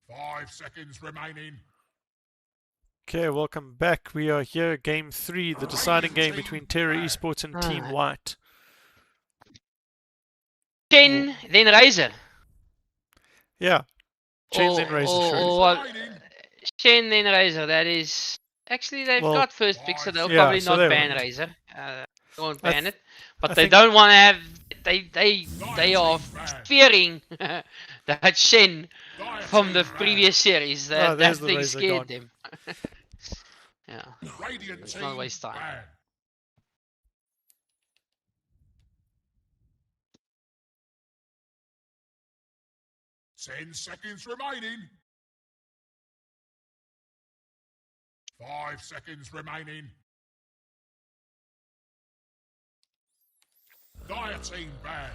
5 seconds remaining. Okay, welcome back. We are here, Game 3, the deciding game between Terra Esports and Team White. Shen, then Razor. Yeah, Chen then Razor, sure. Or what? Shen, then Razor. That is... Actually, they've Well, got first pick, so they'll yeah, probably so not they ban won't. Razor. They won't I ban it. But I they think- don't want to have... They are fearing that Shen from the previous series. That, there's that the thing Razor scared gone. them. Yeah. Radiant Let's team not waste time. banned. 10 seconds remaining. 5 seconds remaining. Dire team banned.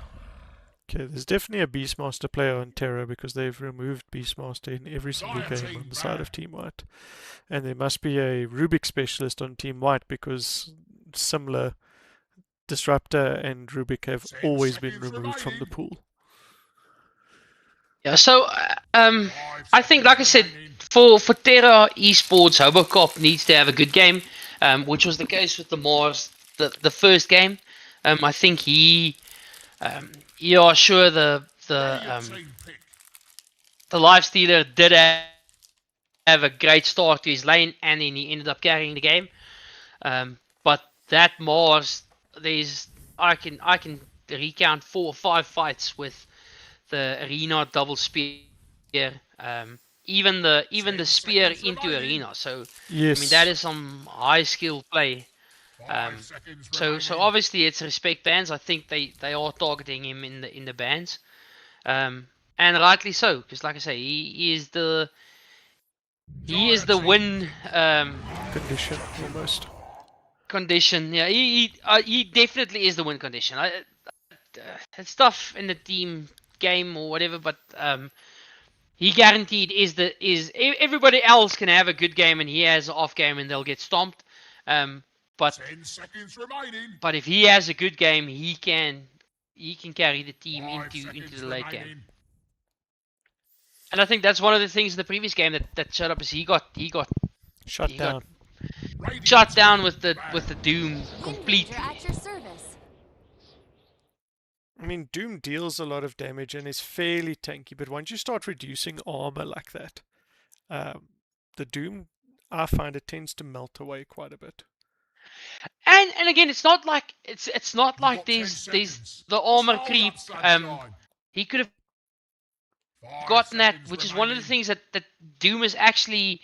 Okay, there's definitely a Beastmaster player on Terra because they've removed Beastmaster in every single game on the side of Team White. And there must be a Rubik specialist on Team White because similar Disruptor and Rubik have always been removed from the pool. Yeah, so I think, like I said, for Terra Esports, Hobocop needs to have a good game, which was the case with the Mars, the first game. I think he are sure the Life Stealer did have a great start to his lane, and then he ended up carrying the game. But that Mars, I can recount 4 or 5 fights with the arena double spear, even the spear into arena. So yes. I mean, that is some high skill play. So obviously it's respect bans. I think they are targeting him in the bans, and rightly so, because like I say, he is the win condition almost. condition. Yeah, he definitely is the win condition. It's tough in the team game or whatever, but he guaranteed is everybody else can have a good game and he has an off game and they'll get stomped. But 10 seconds remaining. But if he has a good game, he can carry the team into the late game. And I think that's one of the things in the previous game that showed up is he got shut down. Shut down with the Doom completely. At your service. I mean, Doom deals a lot of damage and is fairly tanky, but once you start reducing armor like that, the Doom, I find it tends to melt away quite a bit. And again, it's not like these the armor creep. He could have gotten that, which is one of the things that Doom is actually,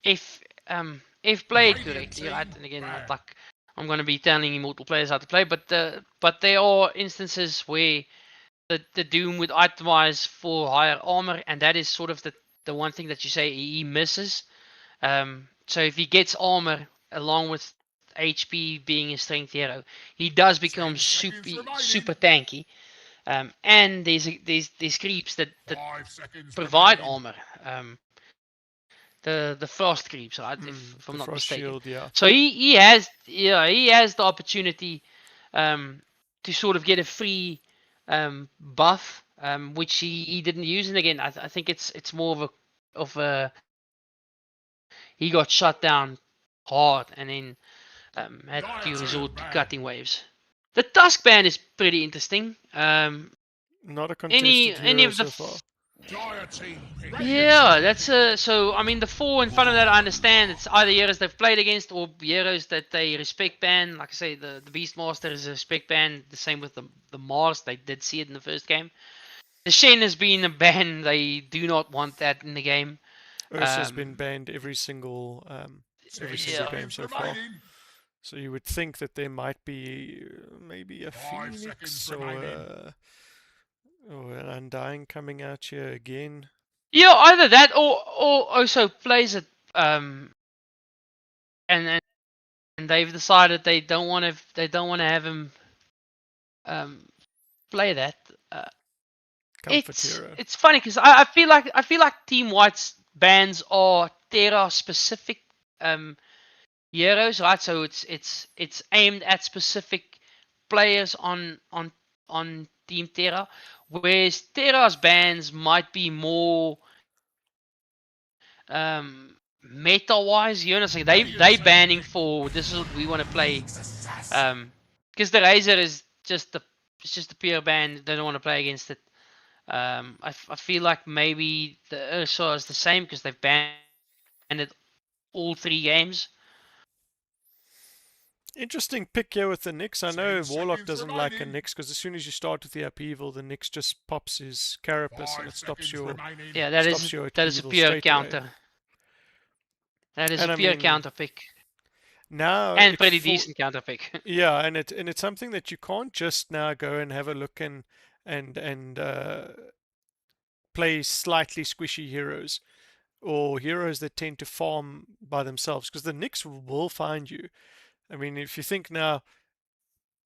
if played correctly, right? And again, not like I'm going to be telling Immortal players how to play, but there are instances where the Doom would itemize for higher armor, and that is sort of the one thing that you say he misses. So if he gets armor along with HP being a strength hero, he does become super tanky. And there's creeps that provide armor. The frost creeps, right? If I'm not mistaken. Shield, yeah. So he has the opportunity to sort of get a free buff, which he didn't use. And again, I think it's more of a he got shut down hard and then had to resort to cutting waves. The Tusk ban is pretty interesting. Not a contested any of the so far. Yeah, that's so I mean the 4 in front of that I understand it's either heroes they've played against or heroes that they respect ban. Like I say, the Beastmaster is a respect ban, the same with the Mars, they did see it in the first game. The Shen has been a ban, they do not want that in the game. Ursa's been banned every single game so far. So you would think that there might be maybe a Phoenix or an Undying coming out here again. Yeah, either that or also plays it and they've decided they don't want to have him play that. It's funny because I feel like Team White's bans are Terra specific heroes, right? So it's aimed at specific players on Team Terra, whereas Terra's bans might be more meta wise, you know, it's like they banning for this is what we want to play. Because the Razor is just it's just a pure ban. They don't want to play against it. I feel like maybe the Ursa is the same because they've banned it all 3 games. Interesting pick here with the Nyx. I know 10 Warlock seconds doesn't like a remaining. Nyx because as soon as you start with the upheaval, the Nyx just pops his carapace and 5 it stops seconds your remaining. Yeah, that stops is your a upheaval pure straight away. counter. That is And a I pure mean, counter pick. now And it pretty for- decent counter pick. Yeah, and it's something that you can't just now go and have a look and play slightly squishy heroes or heroes that tend to farm by themselves because the Nyx will find you. I mean, if you think now,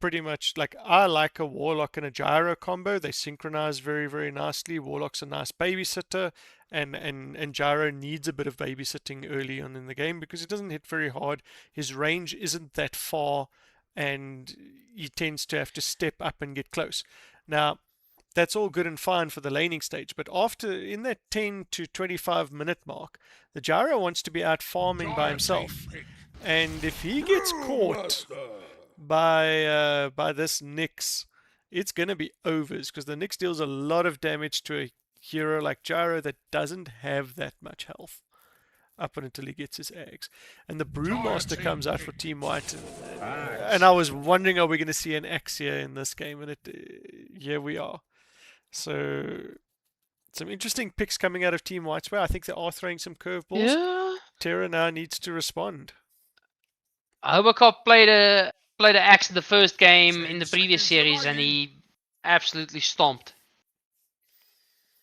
pretty much like I like a Warlock and a Gyro combo. They synchronize very, very nicely. Warlock's a nice babysitter, and Gyro needs a bit of babysitting early on in the game because he doesn't hit very hard. His range isn't that far, and he tends to have to step up and get close. Now, that's all good and fine for the laning stage, but after in that 10 to 25 minute mark, the Gyro wants to be out farming by himself. And if he gets caught by this Nyx, it's gonna be overs because the Nyx deals a lot of damage to a hero like Gyro that doesn't have that much health up until he gets his eggs. And the Brewmaster comes out for Team White, and I was wondering, are we going to see an Axe here in this game? And here we are. So some interesting picks coming out of Team White's way. I think they are throwing some curveballs. Yeah. Terra now needs to respond. Hobocop played a axe in the first game 10 in the previous seconds series, and remaining. he absolutely stomped.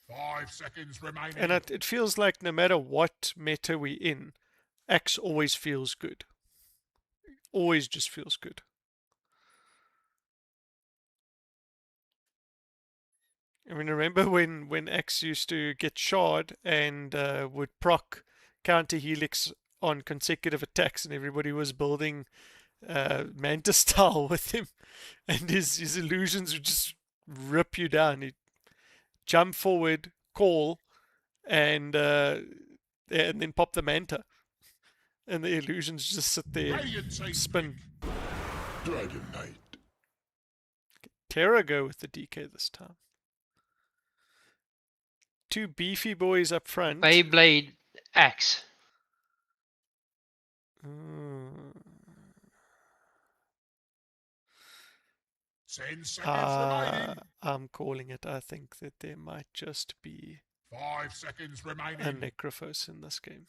5 seconds remaining. And it feels like no matter what meta we're in, Axe always feels good. Always just feels good. I mean, remember when Axe used to get shard and would proc counter helix on consecutive attacks, and everybody was building Manta style with him, and his illusions would just rip you down. He'd jump forward, call, and then pop the Manta, and the illusions just sit there, spin. Dragon Knight. Terra go with the DK this time. 2 beefy boys up front. Beyblade axe. Mm. 10 seconds remaining. I'm calling it. I think that there might just be 5 seconds a remaining. Necrophos in this game.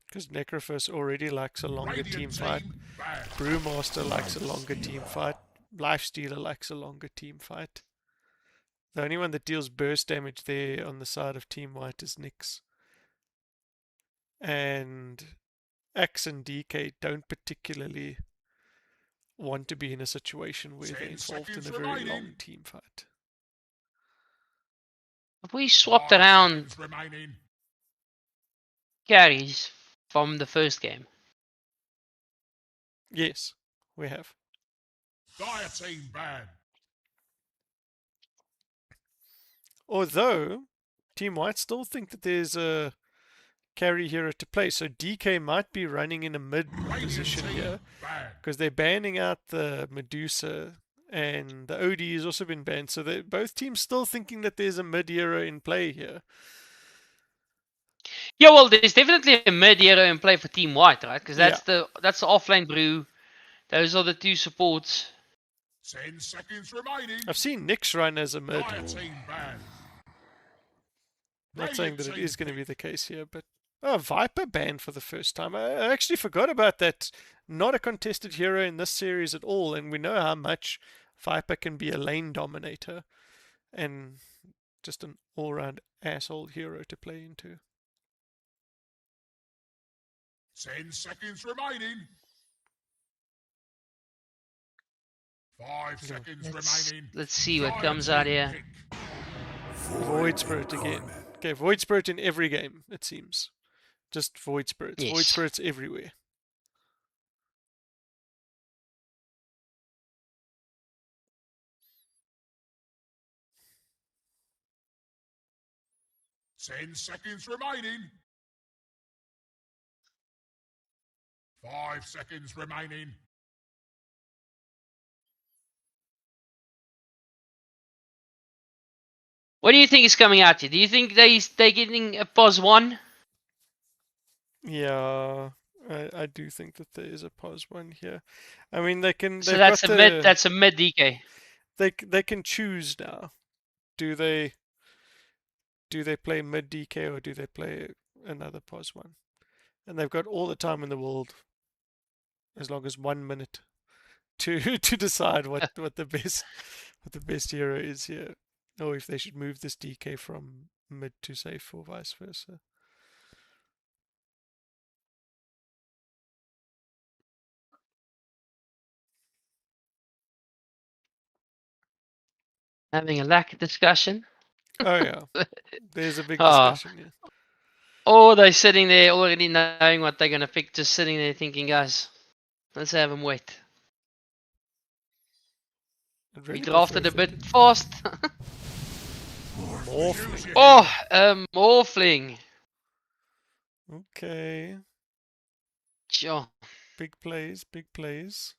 Because Necrophos already likes a longer Radiant team fight. banned. Brewmaster likes a longer team fight. Lifestealer likes a longer team fight. The only one that deals burst damage there on the side of Team White is Nyx. And Axe and DK don't particularly want to be in a situation where they're 10 involved in a seconds very remaining. long team fight. Have we swapped 5 around seconds remaining. carries from the first game? Yes, we have. Dire team banned. Although, Team White still think that there's a carry hero to play. So DK might be running in a mid position here Banned. because they're banning out the Medusa and the OD has also been banned. So both teams still thinking that there's a mid hero in play here. Yeah, well, there's definitely a mid hero in play for Team White, right? Because that's the offlane brew. Those are the 2 supports. 10 seconds remaining. I've seen Nyx run as a mid. Dire team banned. Not saying that it Radiant is team going to be the case here, but Viper banned for the first time. I actually forgot about that. Not a contested hero in this series at all, and we know how much Viper can be a lane dominator and just an all-round asshole hero to play into. 10 seconds remaining. 5 seconds remaining. Let's see what Dire comes out team here. pick. Void Spirit again. Okay, Void Spirit in every game, it seems. Just Void Spirits. Void Yes. Spirits everywhere. Ten seconds remaining. 5 seconds remaining. What do you think is coming out here? Do you think they're getting a pos 1? Yeah, I do think that there is a pos one here. I mean, they can. So They've that's got a mid. That's a mid DK. They can choose now. Do they play mid DK or do they play another pos one? And they've got all the time in the world, as long as 1 minute, to to decide what the best hero is here, or if they should move this DK from mid to safe or vice versa. Having a lack of discussion. Oh yeah, there's a big Ah. discussion here. Or they're sitting there already knowing what they're gonna pick, just sitting there thinking, guys, let's have them wait. I'd We really drafted prefer a if they bit fast. Morphling. Oh, Morphling. Okay, Sure. big plays, big plays.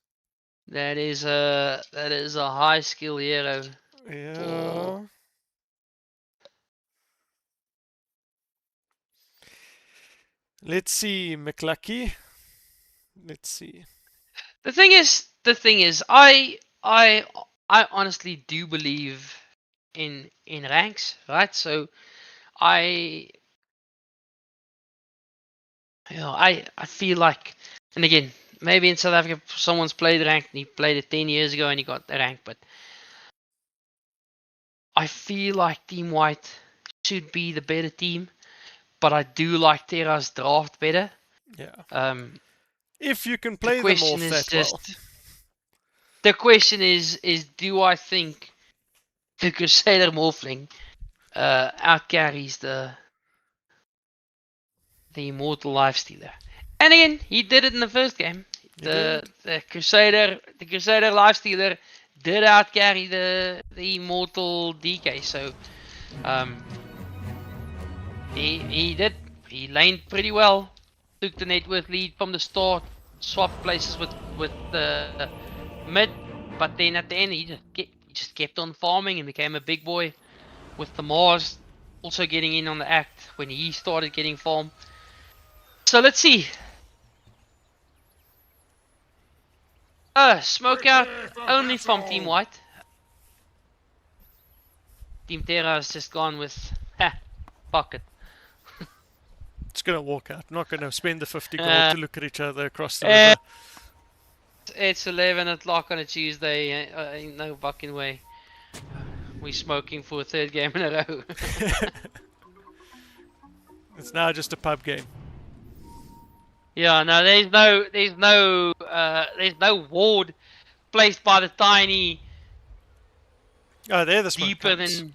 That is a high skill hero. Yeah. Let's see, McLucky. Let's see. The thing is, I honestly do believe in ranks, right? So I I feel like, and again, maybe in South Africa someone's played ranked and he played it 10 years ago and he got the rank, but I feel like Team White should be the better team, but I do like Terra's draft better. Yeah. If you can play them question off is that just well. the question is do I think the Crusader Morphling outcarries the Immortal Lifestealer? And again, he did it in the first game. The Crusader Lifestealer did outcarry the Immortal DK. So he did. He laned pretty well. Took the net worth lead from the start. Swapped places with the mid, but then at the end he just kept on farming and became a big boy. With the Mars also getting in on the act when he started getting farm. So let's see. Smoke out only from Team White. Team Terra has just gone with fuck it. It's going to walk out. Not going to spend the 50 gold to look at each other across the river. It's 11 o'clock on a Tuesday. Ain't no fucking way. We smoking for a third game in a row. It's now just a pub game. Yeah, no, there's no ward placed by the tiny. Oh, there the smoke Deeper comes. than.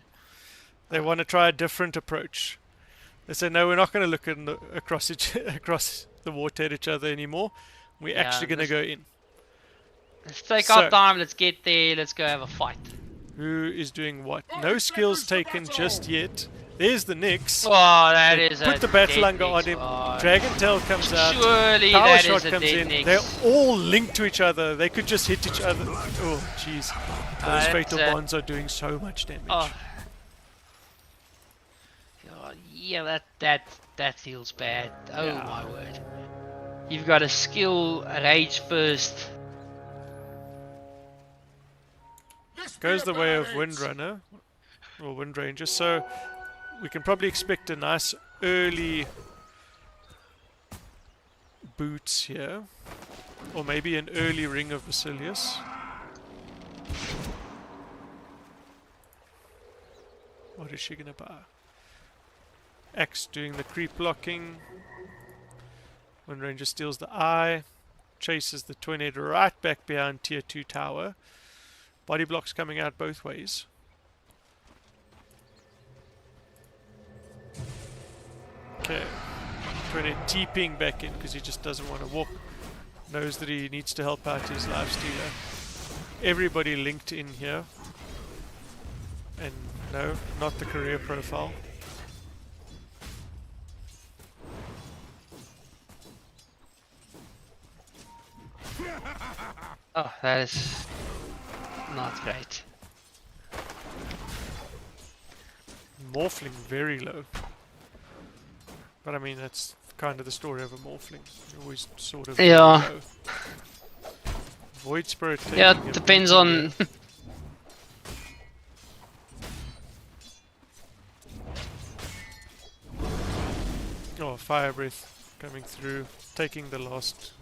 They want to try a different approach. They say, no, we're not going to look across the water at each other anymore. We're actually going to go in. Let's take our time. Let's get there. Let's go have a fight. Who is doing what? No skills taken just yet. There's the Nyx. Oh, that is Put the battle hunger on him. Dragon Tail comes out. Surely Power that shot is a comes dead in. Nyx. They're all linked to each other. They could just hit each other. Oh, jeez. Those fatal bonds are doing so much damage. Oh. God, yeah, that feels bad. Oh Yeah. my word. You've got a skill rage first. Goes the way of Windrunner or Windranger, so we can probably expect a nice early boots here, or maybe an early ring of Basilius. What is she gonna buy? Axe doing the creep blocking. Windranger steals the eye, chases the tornado right back behind tier 2 tower. Body blocks coming out both ways. Okay. 20 TPing back in because he just doesn't want to walk. Knows that he needs to help out his lifestealer. Everybody linked in here. And no, not the career profile. Oh, that is not great. Morphling very low. But I mean, that's kind of the story of a Morphling. You're always sort of very Yeah. low. Void Spirit. Yeah, taking it a depends beating on. there. Oh, Fire Breath coming through, taking the last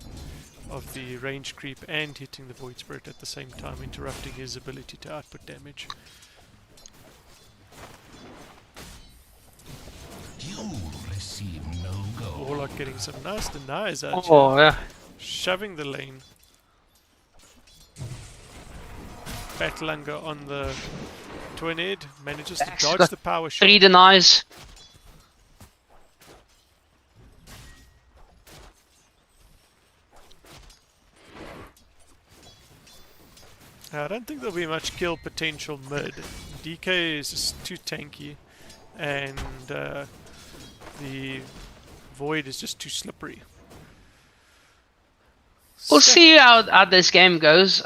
of the range creep and hitting the Void Spirit at the same time, interrupting his ability to output damage. You receive no go. Warlock getting some nice denies out Oh, here, yeah. shoving the lane. Battleanger on the Twin Head, manages to Actually dodge got the power shot. 3 denies. I don't think there'll be much kill potential mid. DK is just too tanky, and the Void is just too slippery. We'll see how this game goes.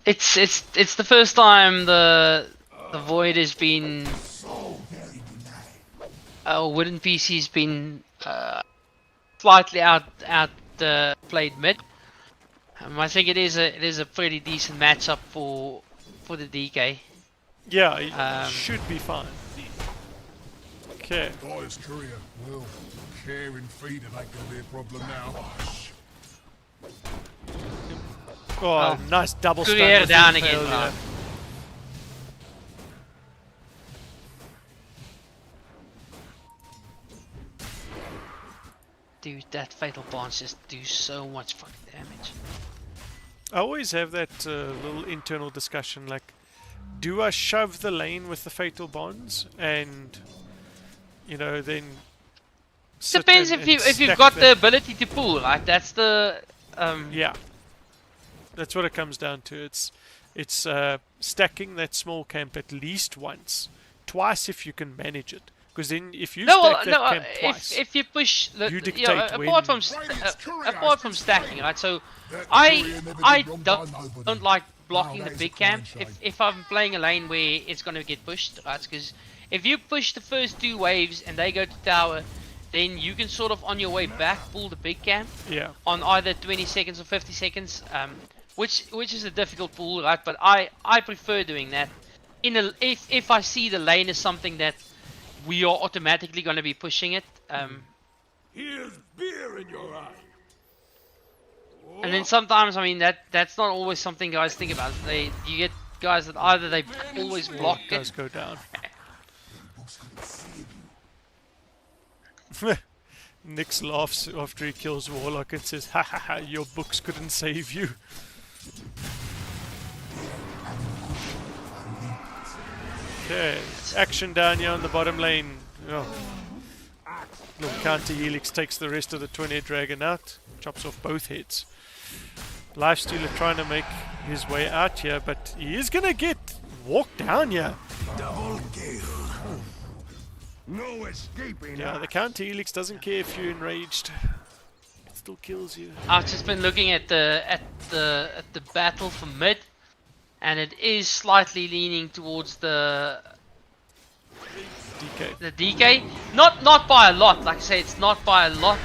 It's the first time the Void has been Wooden PC's been slightly out played mid. I think it is a pretty decent matchup for the DK. Yeah, it should be fine. Okay. Dire's courier. Well, caring feeder ain't gonna be a problem now. Oh, nice double stun. Courier with down the again, failure. right. Dude, that fatal bonds just do so much fucking damage. I always have that little internal discussion, like, do I shove the lane with the fatal bonds and, you know, then sit Depends and if you've stack got that- the ability to pull, right? That's the Yeah, that's what it comes down to. It's stacking that small camp at least once, twice if you can manage it. Because then, if you stack that camp twice, if you push the, you you know, dictate apart when- from Right, it's courier, apart from it's stacking, right? So That I courier never I did wrong by don't nobody. like blocking Now the that is big a crying camp shame. if I'm playing a lane where it's gonna get pushed, right? Because if you push the first 2 waves and they go to tower, then you can sort of on your way back pull the big camp yeah, on either 20 seconds or 50 seconds, which is a difficult pull, right? But I prefer doing that. If I see the lane is something that we are automatically going to be pushing it, Here's beer in your eye. and then sometimes I mean that's not always something guys think about. You get guys that either they always block it does it. go down. Nix laughs after he kills Warlock and says, "Ha ha ha! Your books couldn't save you." Okay, action down here on the bottom lane. Oh. Little counter helix takes the rest of the twin-head dragon out, chops off both heads. Lifestealer trying to make his way out here, but he is gonna get walked down here. Double kill. No escaping. Yeah, the counter helix doesn't care if you're enraged. It still kills you. I've just been looking at the battle for mid, and it is slightly leaning towards the DK. DK. Not by a lot. Like I say, it's not by a lot.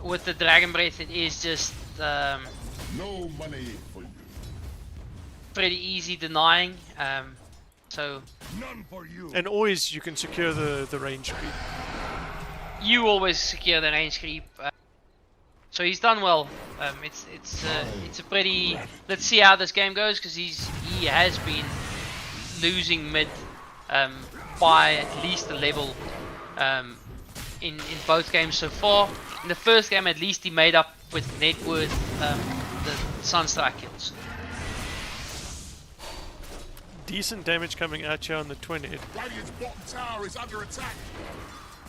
With the Dragon Breath, it is just No money for you. pretty easy denying. So None for you. And always you can secure the range creep. you always secure the range creep. So he's done well. It's a pretty. Let's see how this game goes, because he has been losing mid by at least a level in both games so far. In the first game, at least he made up with net worth the Sunstrike kills. Decent damage coming out here on the 20. Radiant's bottom tower is under attack.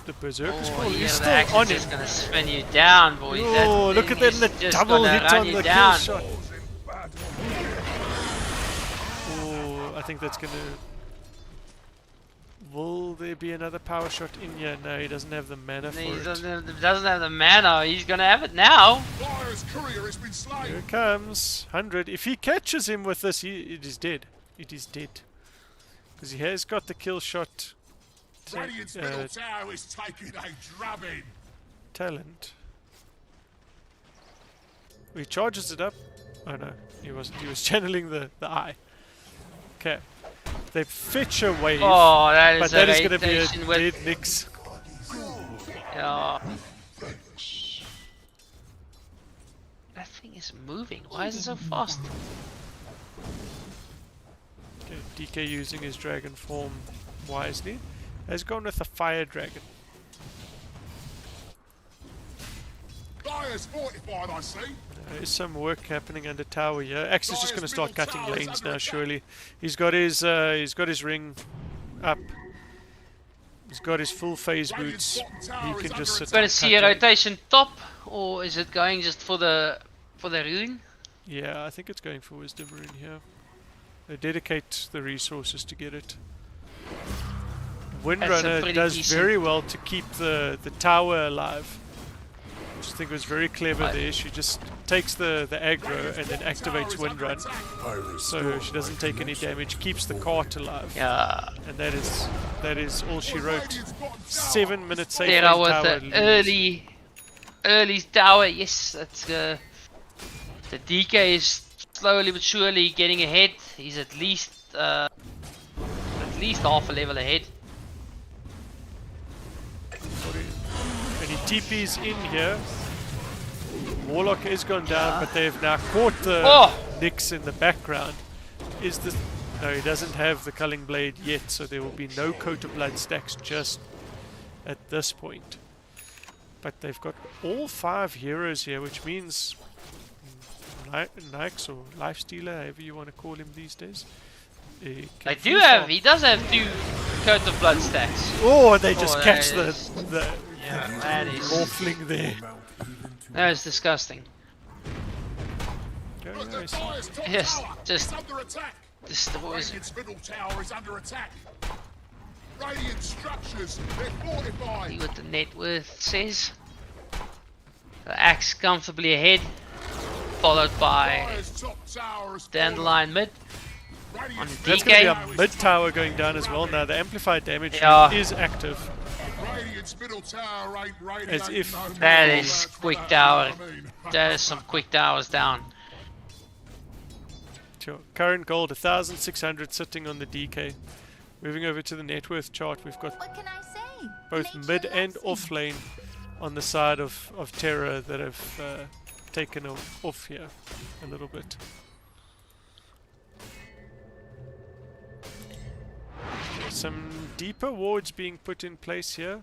The Berserker's Oh, Call yeah, is the still axe on is him. just gonna spin you down, boys. Oh, look at that, the double hit on the kill shot. Oh, I think that's gonna... Will there be another power shot in here? No, he doesn't have the mana for He it. doesn't have the mana. He's gonna have it now. Dire's courier has been slain. Here it comes. 100. If he catches him with this, it is dead. It is dead. Because he has got the kill shot Radiant's middle tower is taking a drubbing. talent. He charges it up. Oh no, he wasn't. He was channeling the eye. Okay. They fetch a wave. Oh, that is but that is going to be a rotation with- dead Nyx. Yeah. That thing is moving. Why is it so fast? Okay, DK using his dragon form wisely. Has gone with a fire dragon. Dire's fortified, I see. There is some work happening under tower here. Axe is just going to start cutting lanes now. Surely, he's got his ring up. He's got his full phase boots. He can just sit. Gonna and see cut a lane. rotation top, or is it going just for the rune? Yeah, I think it's going for wisdom rune here. They dedicate the resources to get it. Windrunner pretty does decent- very well to keep the tower alive. I just think it was very clever there. She just takes the aggro and then activates Windrun, so she doesn't take any damage. Keeps the cart alive, Yeah. and that is all she wrote. 7 minutes safe Terra lane with tower. the early tower. Yes, that's the DK is slowly but surely getting ahead. He's at least half a level ahead. And he TP's in here. Warlock has gone down, but they've now caught the Nyx in the background. Is this? No, he doesn't have the Culling Blade yet, so there will be no Coat of Blood stacks just at this point. But they've got all 5 heroes here, which means Nyx or Lifestealer, however you want to call him these days. He does have 2 Coat of Blood stacks. Oh, they just that catch the that is morphling there. that is disgusting. Very Look, the nice. Dire's top Yes, tower just- is under attack. What was it? Radiant's middle tower is under attack. Radiant structures, they're fortified. See what the net worth says. The axe comfortably ahead, followed by Dire's top tower is Dandelion mid on Radiant's That's going to be DK. a mid tower going down as well now. The amplified damage Yeah. is active. Radiant's middle tower ain't radiant. As if- no That more. is That's quick what tower. I mean. That is some quick towers down. Sure. Current gold 1,600 sitting on the DK. Moving over to the net worth chart, we've got What can I say? both Nature mid and loves me. off lane on the side of Terra that have taken off here a little bit. Some deeper wards being put in place here.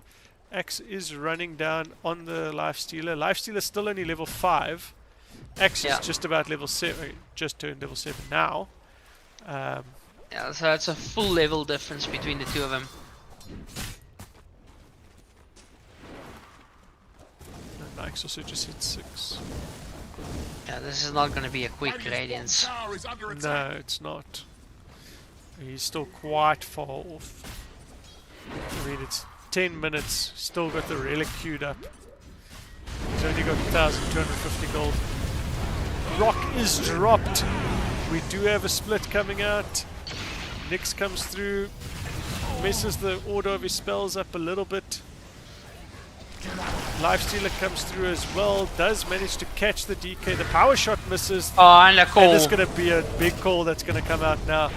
Axe is running down on the Lifestealer. Lifestealer still only level 5. Axe is just about level 7, just turned level 7 now. Yeah, so it's a full level difference between the two of them. Nyx also just hit 6. Yeah, this is not going to be a quick Radiant's radiance. bottom tower is under No, attack. it's not. He's still quite far off. I mean, it's 10 minutes, still got the relic queued up. He's only got 1,250 gold. Rock is dropped. We do have a split coming out. Nyx comes through, messes the order of his spells up a little bit. Lifestealer comes through as well, does manage to catch the DK. The power shot misses. Oh, and a call. And it's going to be a big call that's going to come out now.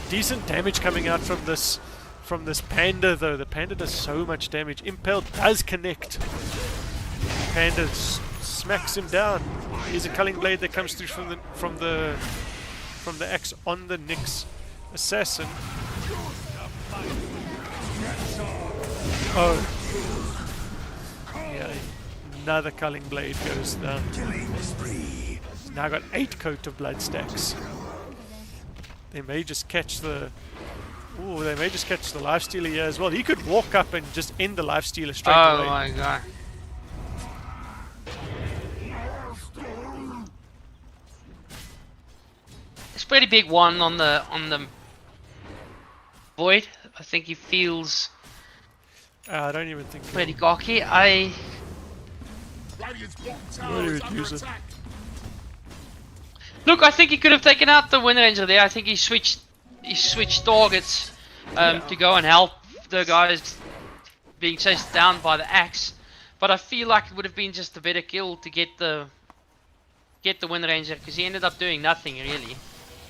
Decent damage coming out from this Panda though. The Panda does so much damage. Impale does connect. Panda smacks him down. Here's a Culling Blade that comes through from the axe on the Nyx assassin. Oh. Yeah, another Culling Blade goes down. He's now got 8 Coat of Blood stacks. They may just catch the... Ooh, they may just catch the lifestealer here as well. He could walk up and just end the lifestealer straight away. Oh my god. It's a pretty big one on the Void. I think he feels I don't even think... pretty cocky. I Radiant's bottom Where tower do is we under use it? attack. Look, I think he could have taken out the Wind Ranger there. I think he switched targets to go and help the guys being chased down by the axe. But I feel like it would have been just a better kill to get the Wind Ranger, because he ended up doing nothing really.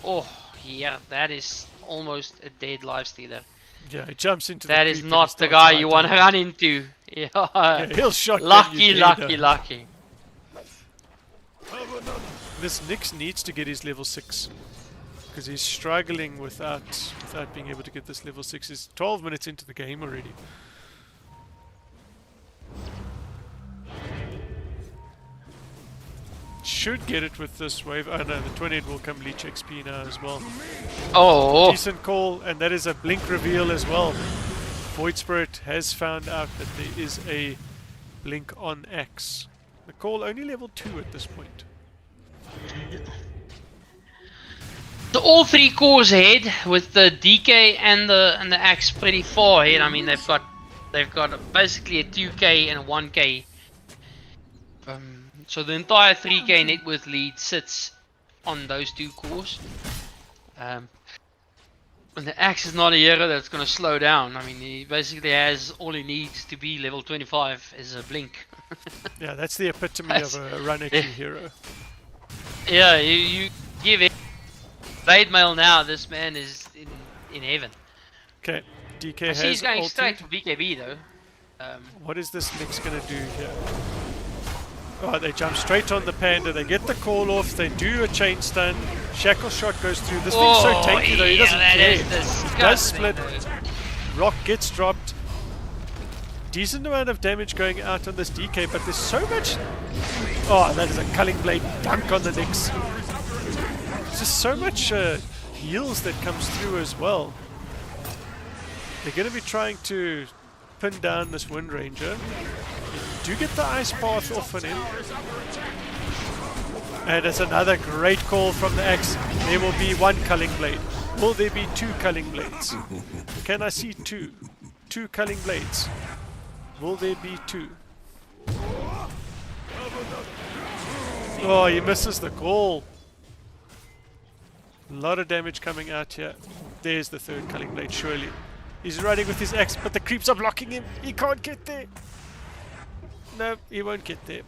Oh yeah, that is almost a dead lifestealer. Yeah, he jumps into That the is creep and not the starts guy you right want to on. run into. Yeah, Yeah, he'll shotgun lucky, you lucky, dead. lucky. This Nyx needs to get his level 6. Because he's struggling without being able to get this level 6. He's 12 minutes into the game already. Should get it with this wave. Oh no, the 28 will come leech XP now as well. Oh, Decent call, and that is a blink reveal as well. Void Spirit has found out that there is a blink on Axe. The call only level 2 at this point. so all three cores ahead with the DK and the axe pretty far ahead. I mean, they've got basically a 2k and a 1k. So the entire 3k net worth lead sits on those two cores. And the axe is not a hero that's going to slow down. I mean, he basically has all he needs to be level 25 is a blink. Yeah, that's the epitome of a run XP hero. Yeah, you give it blade mail now. This man is in heaven. Okay, DK I has see he's going ulted. straight for BKB though. What is this Nyx gonna do here? Oh, they jump straight on the panda. They get the call off. They do a chain stun. Shackle shot goes through. This thing's so tanky though. He doesn't that care. is He does disgusting, split. though. Rock gets dropped. Decent amount of damage going out on this DK, but there's so much... Oh, that is a Culling Blade dunk on the Nyx. There's just so much heals that comes through as well. They're going to be trying to pin down this Wind Ranger. Do get the Ice Path off on him. And it's another great call from the Axe. There will be one Culling Blade. Will there be two Culling Blades? Can I see two? Two Culling Blades. Will there be two? Oh, he misses the call. A lot of damage coming out here. There's the third Culling Blade, surely. He's running with his axe, but the creeps are blocking him. He can't get there. No, he won't get there.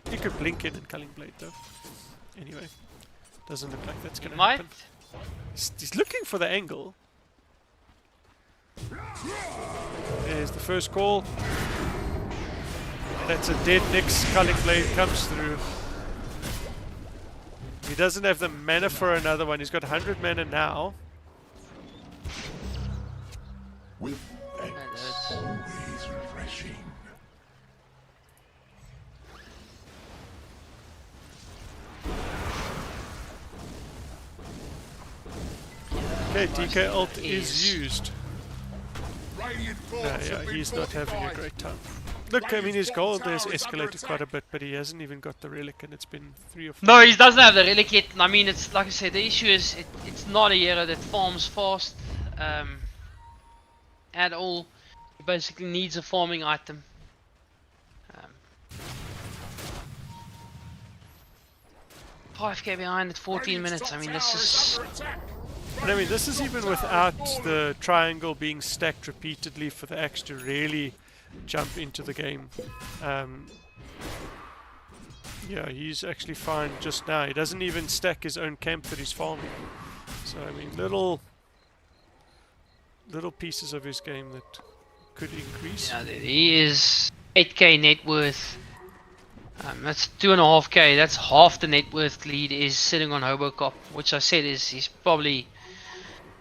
He could blink it in Culling Blade, though. Anyway, doesn't look like that's going to happen. He's looking for the angle. There's the first call. That's a dead Nyx. Culling Blade comes through. He doesn't have the mana for another one. He's got 100 mana now. With X, always refreshing. Okay, DK ult is used. Radiant No, forts yeah, have been he's not having a fortified. great time. Look, I mean, his gold has escalated quite a bit, but he hasn't even got the relic, and it's been 3 or 4. No, he doesn't have the relic yet. I mean, it's like I said, the issue is it's not a hero that farms fast at all. He basically needs a farming item. 5k behind at 14 minutes. I mean, this is... And I mean, this is even without the triangle being stacked repeatedly for the axe to really jump into the game. Yeah, he's actually fine just now. He doesn't even stack his own camp that he's farming. So I mean, little pieces of his game that could increase. Yeah, he is 8k net worth. That's 2.5k. That's half the net worth lead is sitting on Hobocop, which I said is he's probably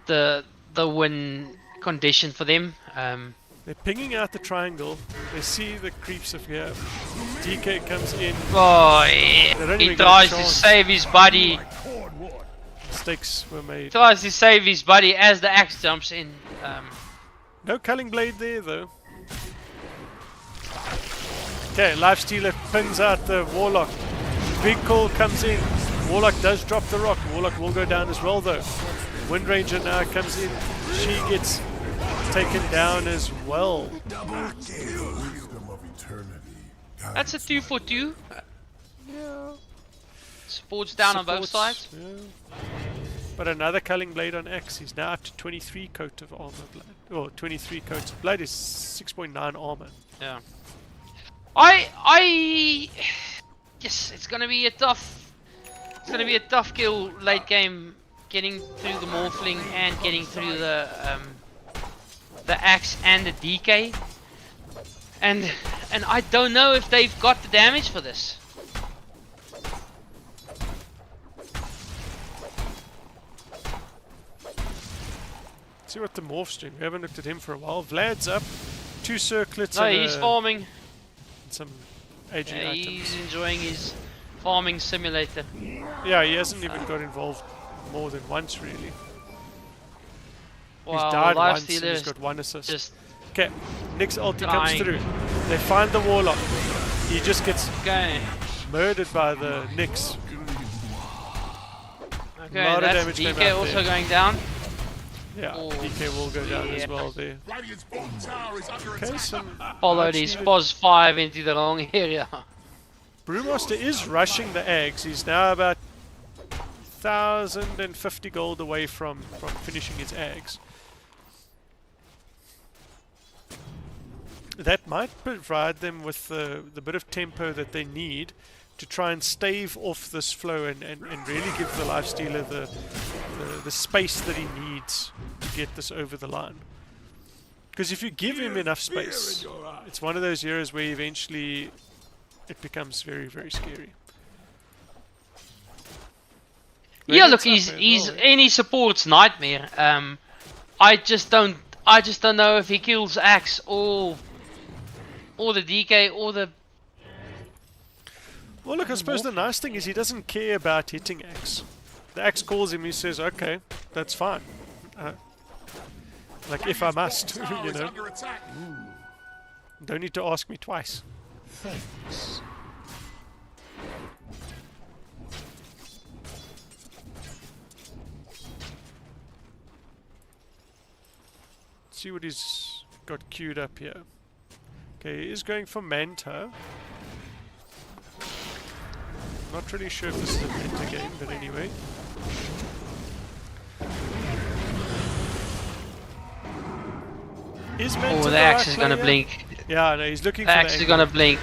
the win condition for them. They're pinging out the triangle. They see the creeps of here. DK comes in. Oh, They don't he even get a tries to chance. save his buddy. Mistakes were made. Tries to save his buddy as the axe jumps in. No culling blade there though. Okay, Lifestealer pins out the Warlock. Big call comes in. Warlock does drop the rock. Warlock will go down as well though. Wind Ranger now comes in. She gets taken down as well. That's a 2 for 2. Supports down on both sides. Yeah. But another culling blade on X. He's now up to 23 coat of armor blood. Or 23 coats of blood is 6.9 armor. Yeah. Yes, it's gonna be a tough. It's gonna be a tough kill late game, getting through the morphling and getting through the axe and the DK. And I don't know if they've got the damage for this. See what the morph's doing. We haven't looked at him for a while. Vlad's up. 2 circlets. No, and he's farming. some aging Yeah, items. he's enjoying his farming simulator. Yeah, he hasn't even got involved more than once really. Wow, He's died once and Lifestealer he's got 1 assist. just Okay, Nick's ulti comes dying. through. They find the Warlock. He just gets okay. murdered by the Nyx. Okay, Lot of that's damage came DK out also there. going down. Yeah, Oh, DK will go down as yeah. well there. Radiant's bottom tower is under Okay, attack. some Followed his POS 5 into the wrong area. Brewmaster is rushing the eggs. He's now about 1,050 gold away from finishing his eggs. That might provide them with the bit of tempo that they need to try and stave off this flow and really give the Lifestealer the space that he needs to get this over the line. Because if you give him enough space, it's one of those areas where eventually it becomes very, very scary. Yeah, look, Radiant's up he's as well, any support's nightmare. I just don't know if he kills Axe or the DK or the. Well, look, I suppose the nice thing is he doesn't care about hitting Axe. The Axe calls him, he says, okay, that's fine. Like, if I must, Tower you is know. under attack. Don't need to ask me twice. Thanks. See what he's got queued up here. Okay, he is going for Manta. Not really sure if this is a meta game, but anyway. Is Manta Oh, the the Axe right is gonna player? blink. Yeah, no, he's looking The for Axe the is angle. gonna blink.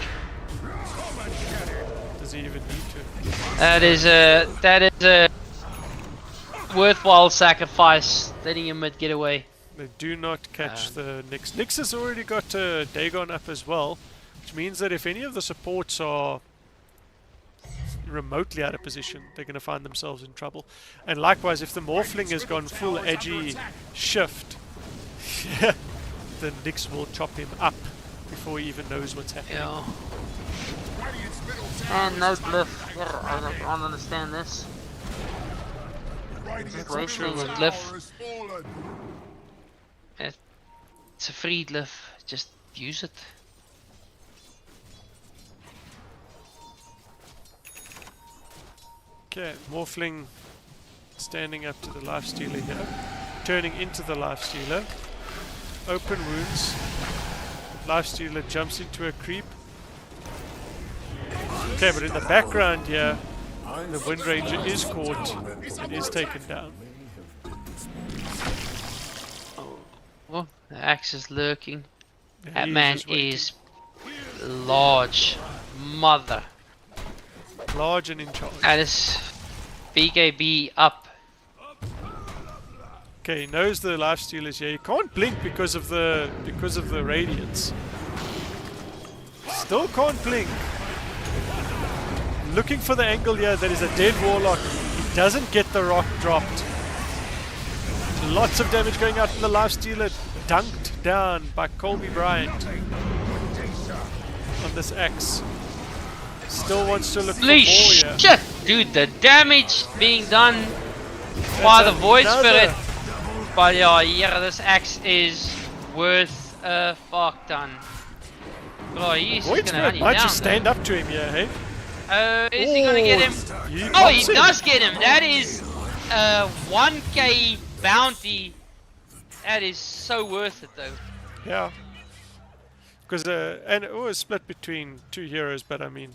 Does he even need to? That is a worthwhile sacrifice, letting him get away. They do not catch the Nyx. Nyx has already got Dagon up as well, which means that if any of the supports are remotely out of position, they're going to find themselves in trouble. And likewise, if the Morphling has gone full edgy shift, the Nyx will chop him up before he even knows what's happening. Yeah. Radiant's middle tower And no glyph. I don't understand this. Radiant's Wasting middle a tower glyph. has fallen. It's a free glyph. Just use it. Okay, Morphling standing up to the Lifestealer here, turning into the Lifestealer. Open wounds. Lifestealer jumps into a creep. Okay, but in the background here, the Wind Ranger is caught and is taken down. Oh, the Axe is lurking. Yeah, That he's man just waiting. is large. Mother. Large and in charge. That is BKB up. Okay, he knows the Lifestealer's here. He can't blink because of the radiance. Still can't blink. Looking for the angle here. That is a dead Warlock. He doesn't get the rock dropped. Lots of damage going out from the Lifestealer. Dunked down by Colby Bryant on this axe. Still wants to look for more Holy here. shit, dude! The damage being done By the Void another. Spirit. But yeah, this axe is worth a fuck ton. Oh, he's Void just gonna Spirit hunt you might down. just stand up to him, yeah, hey? Is he gonna get him? He Oh, he pops him. does get him. That is a 1k bounty. That is so worth it though. Yeah. Because and it was split between 2 heroes, but I mean,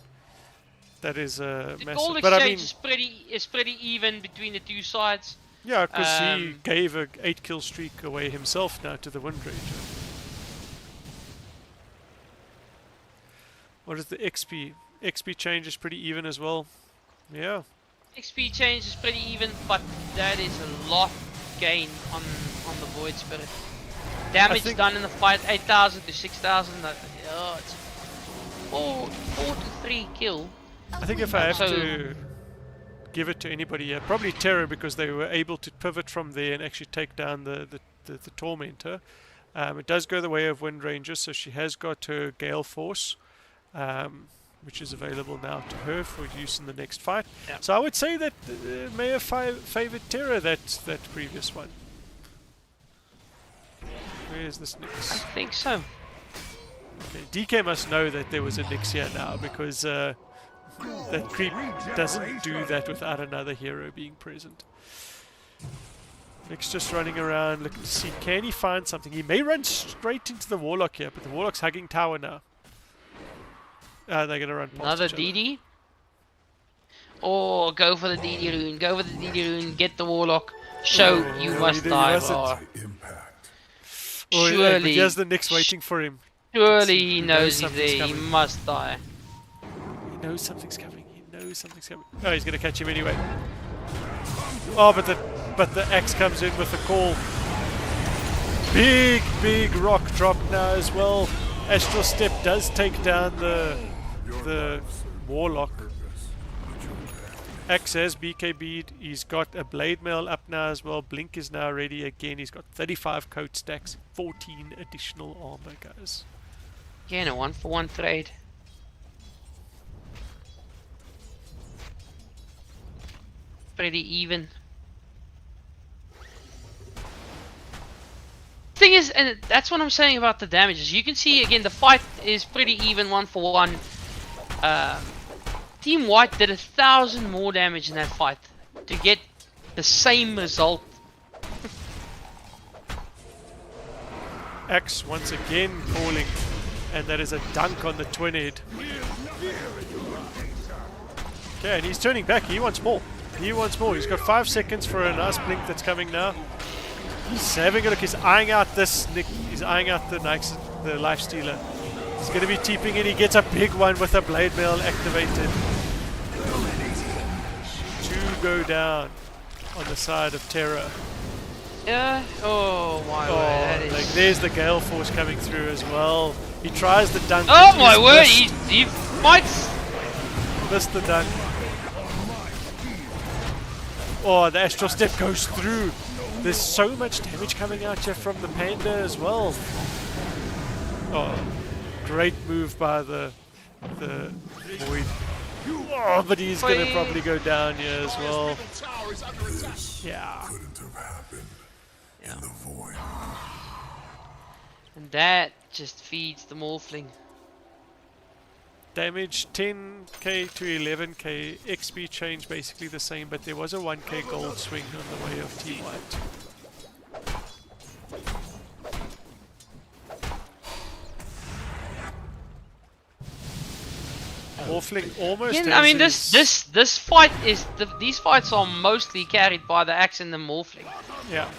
that is The massive. gold But I exchange mean, is pretty even between the two sides. yeah, because he um, gave a 8-kill streak away himself now to the Wind Ranger. What is the XP? XP change is pretty even as well. Yeah. XP change is pretty even, but that is a lot gain on the Void Spirit. Damage think- done in the fight 8,000 to 6,000. It's 4 to 3 kill. I think if I have So- to give it to anybody, yeah, probably Terra, because they were able to pivot from there and actually take down the Tormentor. It does go the way of Wind Ranger, so she has got her Gale Force, which is available now to her for use in the next fight. Yeah. So I would say that may have favored Terra that previous one. Where's this I Nyx? think so. Okay, DK must know that there was a Nyx here now, because that creep doesn't do that without another hero being present. Nyx just running around looking to see, can he find something? He may run straight into the Warlock here, but the Warlock's hugging tower now. They're going to run past Another each other. DD. Oh, go for the DD rune. Go for the DD rune. Get the Warlock. Show Oh, you he must did- he die. mustn't. Oh, Impact. Oh, yeah, but surely, he has the Nyx waiting for him. surely He he knows knows he's something's there. He coming. must die. He knows something's coming. He knows something's coming. Oh, he's going to catch him anyway. Oh, but the axe comes in with a call. Big rock drop now as well. Astral Step does take down the Warlock. Axe has BKB'd. He's got a Blade Mail up now as well. Blink is now ready again. He's got 35 coat stacks, 14 additional armor, guys. Again, a 1-for-1 trade. Pretty even. Thing is, and that's what I'm saying about the damages. You can see again the fight is pretty even, 1-for-1. Team White did 1,000 more damage in that fight to get the same result. Axe once again calling, and that is a dunk on the twin head. Okay, and he's turning back. He wants more. He wants more. He's got 5 seconds for a nice blink that's coming now. He's having a look. He's eyeing out this Nick. He's eyeing out the Nyx, the Life Stealer. He's going to be teeping in. He gets a big one with a Blade Mail activated. 2 go down on the side of Terra. Yeah. Oh my word. That is... like there's the Gale Force coming through as well. He tries the dunk. Oh but my he's word. missed. He fights. Missed the dunk. Oh, the Astral Step goes through. There's so much damage coming out here from the Panda as well. Oh, great move by the Void. Oh, but he's going to probably go down here as well. Middle tower is under attack. Yeah. Couldn't have happened in the void. And that just feeds the Morphling. Damage 10k to 11k. XP change basically the same, but there was a 1k gold swing on the way of Team White. Morphling almost. Yeah, has I mean, his- this fight is these fights are mostly carried by the Axe and the Morphling. Yeah.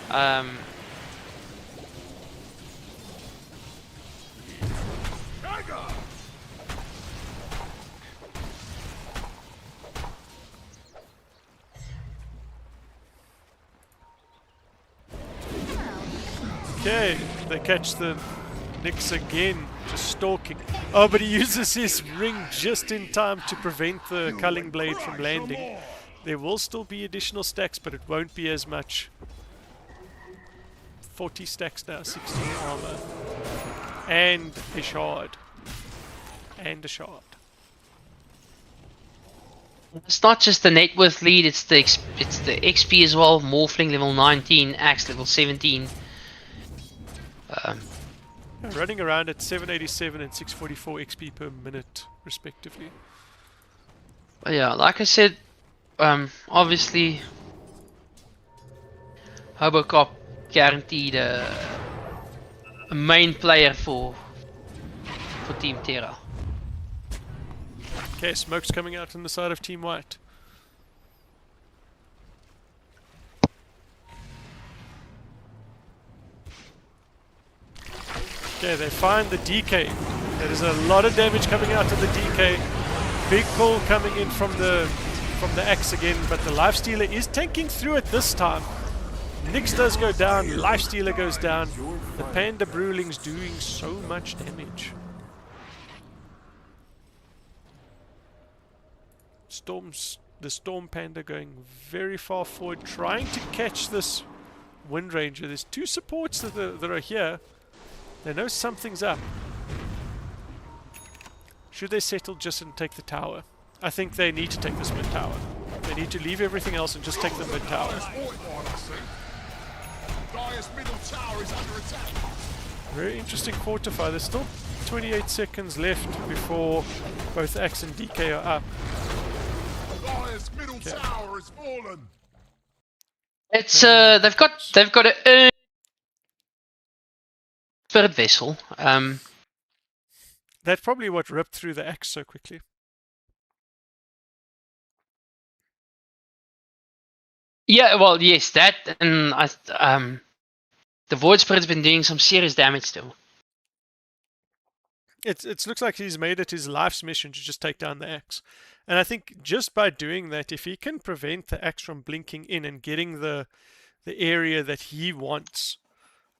Okay, they catch the Nyx again, just stalking. Oh, but he uses his ring just in time to prevent the Culling Blade from landing. There will still be additional stacks, but it won't be as much. 40 stacks now, 16 armor. And a shard. And a shard. It's not just the net worth lead, it's the XP as well. Morphling level 19, Axe level 17. Running around at 787 and 644 XP per minute, respectively. But yeah, like I said, obviously, Hobocop guaranteed a main player for Team Terra. Okay, smoke's coming out on the side of Team White. Okay, they find the DK. There is a lot of damage coming out of the DK. Big pull coming in from the axe again, but the Lifestealer is tanking through it this time. Nyx does go down, Lifestealer goes down. The Panda Brewling's doing so much damage. The Storm Panda going very far forward, trying to catch this Wind Ranger. There's two supports that are here. They know something's up. Should they settle just and take the tower? I think they need to take this mid tower. They need to leave everything else and just take the mid tower. Dire's middle tower is under attack. Very interesting quarterfinal. There's still 28 seconds left before both Axe and DK are up. Dire's middle tower has fallen. It's they've got a spirit vessel. That's probably what ripped through the Axe so quickly. Yeah, well, yes, that and the Void Spirit's been doing some serious damage to him. It looks like he's made it his life's mission to just take down the Axe. And I think just by doing that, if he can prevent the Axe from blinking in and getting the area that he wants,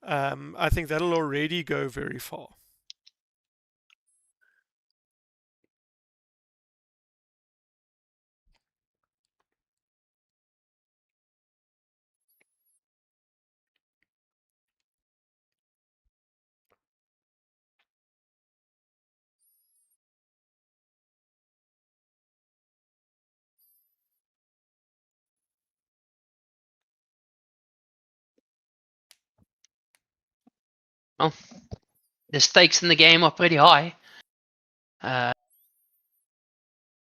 I think that'll already go very far. Well, the stakes in the game are pretty high.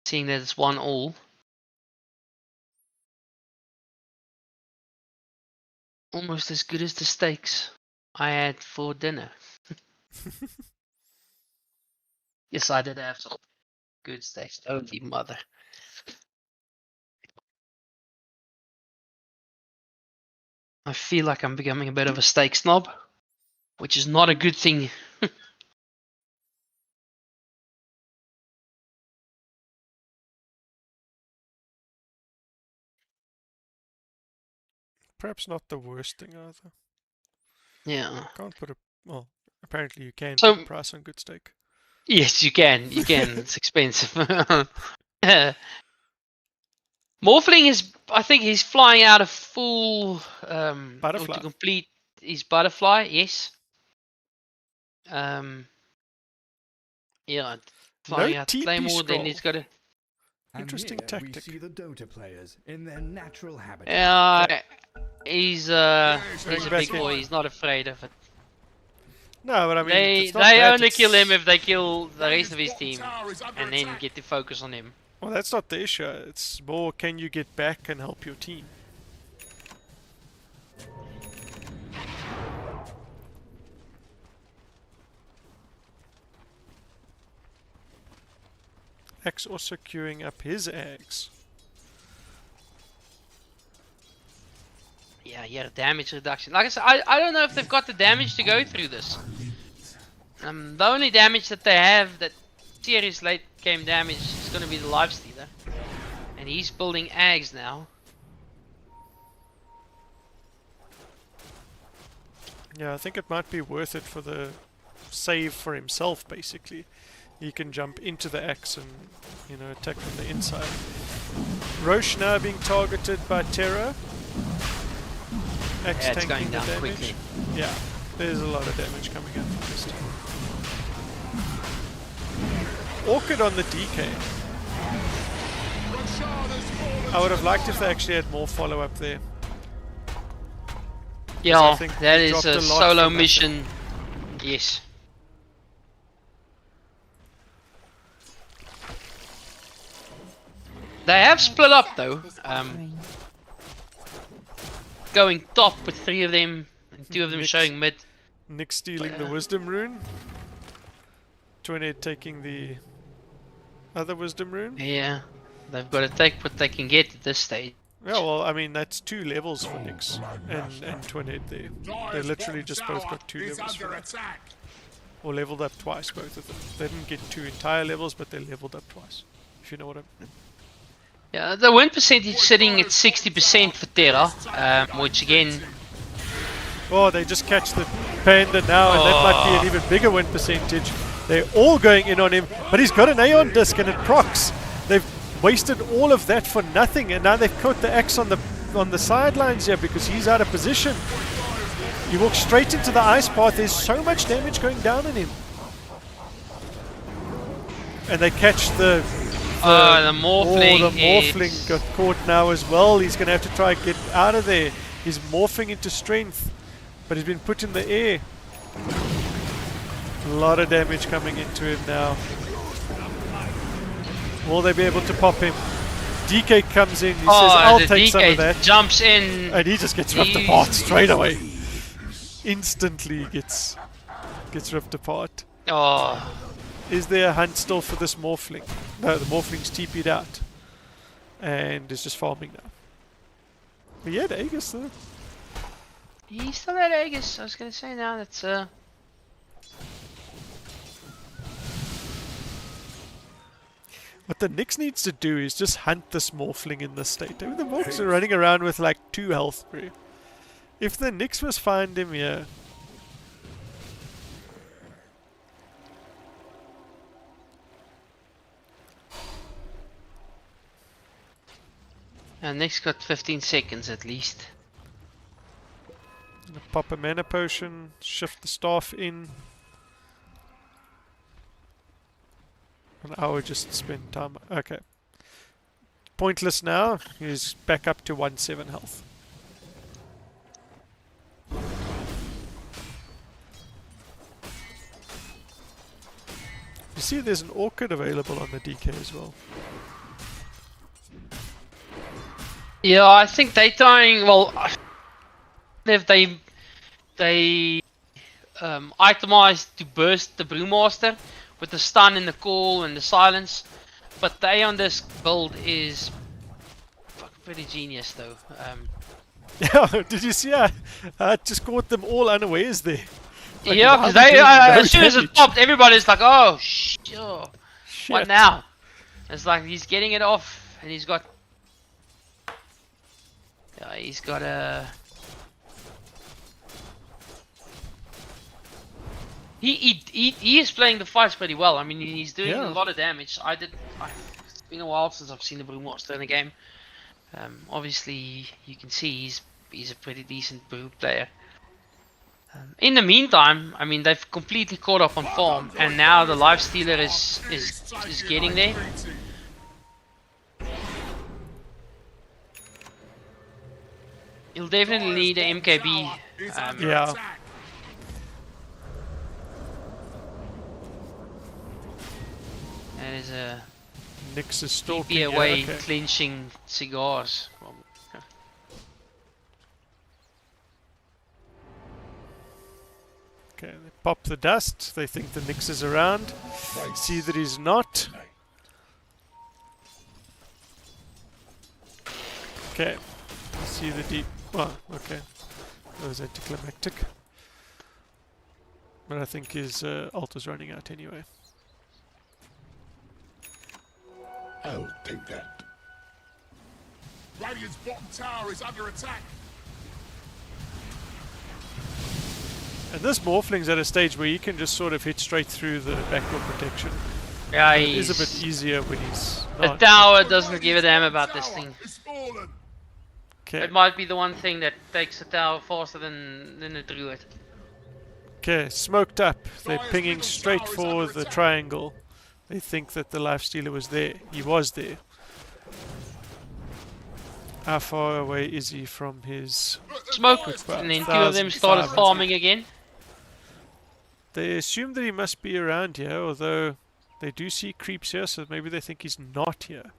Seeing that it's 1-1. Almost as good as the steaks I had for dinner. Yes, I did have some good steaks. Holy mother. I feel like I'm becoming a bit of a steak snob, which is not a good thing. Perhaps not the worst thing either. Yeah. Can't put a... Well, apparently you can So- put a price on good steak. Yes, you can. You can. It's expensive. Morphling is, I think he's flying out a full Butterfly. to complete his butterfly. Yes. Yeah, flying out the TP claymore. Then he's scroll. got to. Interesting and here tactic. We see the Dota players in their natural habitat. Yeah, he's a back big in. boy. He's not afraid of it. No, but I mean, They it's not that, only it's- kill him if they kill the rest of his team, Tower is under and then attack. get to focus on him. Well, that's not the issue. It's more, can you get back and help your team? Axe also queuing up his eggs. Yeah, damage reduction. Like I said, I don't know if they've got the damage to go through this. The only damage that they have, that serious late game damage, is going to be the Lifestealer. And he's building Ags now. Yeah, I think it might be worth it for the save for himself, basically. He can jump into the axe and, you know, attack from the inside. Roche now being targeted by Terra. Axe Yeah, it's tanking going the down damage. quickly. Yeah, there's a lot of damage coming out from this team. Orchid on the DK. Shard has fallen I would to have the liked if they fire. actually had more follow-up there. Yeah, think that we is dropped a a lot solo for nothing. mission. Yes. They have split up though. Going top with 3 of them, and 2 of them Nick's- showing mid. Nick stealing the Yeah. wisdom rune. Twinhead taking the other wisdom rune. Yeah, they've got to take what they can get at this stage. Yeah, well, I mean, that's 2 levels for Nix and Twinhead there. They Dyer's literally bottom just both tower got 2 is levels for under that. attack. Or leveled up twice, both of them. They didn't get 2 entire levels, but they leveled up twice. If you know what I mean. Yeah, the win percentage sitting at 60% for Terra, which again, Oh, they just catch the panda now, and that might be an even bigger win percentage. They're all going in on him, but he's got an Aeon disc and it procs. They've wasted all of that for nothing, and now they've caught the axe on the sidelines here because he's out of position. He walks straight into the ice path. There's so much damage going down on him. And they catch the Morphling. Oh, the Morphling got caught now as well. He's going to have to try and get out of there. He's morphing into strength, but he's been put in the air. A lot of damage coming into him now. Will they be able to pop him? DK comes in. He says, I'll the take DK some of that. jumps in. And he just gets ripped apart straight away. Instantly gets ripped apart. Oh, Is there a hunt still for this Morphling? No, the Morphling's TP'd out. And is just farming now. But yeah, the Aegis though. he's still at Aegis. I was gonna say now that's What the Nyx needs to do is just hunt this Morphling in this state. I mean, the Morphs are running around with like 2 health, bro. If the Nyx must find him here. and Nick's got 15 seconds at least. Gonna pop a mana potion, shift the staff in. An hour just spent time. Okay. Pointless now. He's back up to 1-7 health. You see there's an orchid available on the DK as well. Yeah, I think they trying. Well, if they itemized to burst the Brewmaster with the stun and the call and the silence, but the Aeon Disc build is fucking pretty genius though. Yeah, did you see? I just caught them all unawares there. Like, Yeah, how because they they doing no as soon as it damage? popped, everybody's like, "Oh, sure, Shit. what now?" It's like he's getting it off, and he's got. Yeah, he's got a. He is playing the fights pretty well. I mean, he's doing Yeah. a lot of damage. It's been a while since I've seen the Brewmaster in the game. Obviously, you can see he's a pretty decent Brew player. In the meantime, I mean, they've completely caught up on form, and now the Lifestealer is getting there. He'll definitely need a MKB. Yeah. That is a Nyx is stalking. TP Yeah, away okay. clinching cigars. Okay, they pop the dust. They think the Nyx is around. See that he's not. Okay. See the deep. Oh, okay. That was anticlimactic. But I think his ult is running out anyway. I'll take that. Radiant's bottom tower is under attack. And this Morphling's at a stage where he can just sort of hit straight through the backdoor protection. Yeah, It is a he's, bit easier when he's the not. tower doesn't give a damn about this thing. It's fallen. Okay. It might be the one thing that takes the tower faster than the druid. Okay, smoked up. They're pinging straight for the triangle. They think that the Lifestealer was there. He was there. How far away is he from his... Smoke, About and then two of them started 1,500. farming again. They assume that he must be around here, although they do see creeps here, so maybe they think he's not here.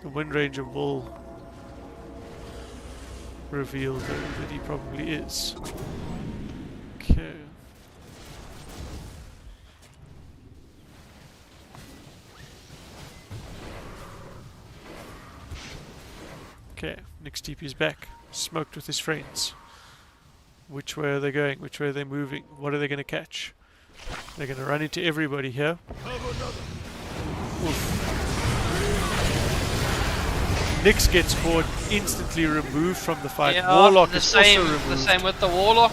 The Wind Ranger will reveal that he probably is. Okay. Okay, Nick's TP is back. Smoked with his friends. Which way are they going? Which way are they moving? What are they going to catch? They're going to run into everybody here. Oof. Nyx gets caught, instantly removed from the fight. Yeah, Warlock the is same, also removed. the same with the Warlock.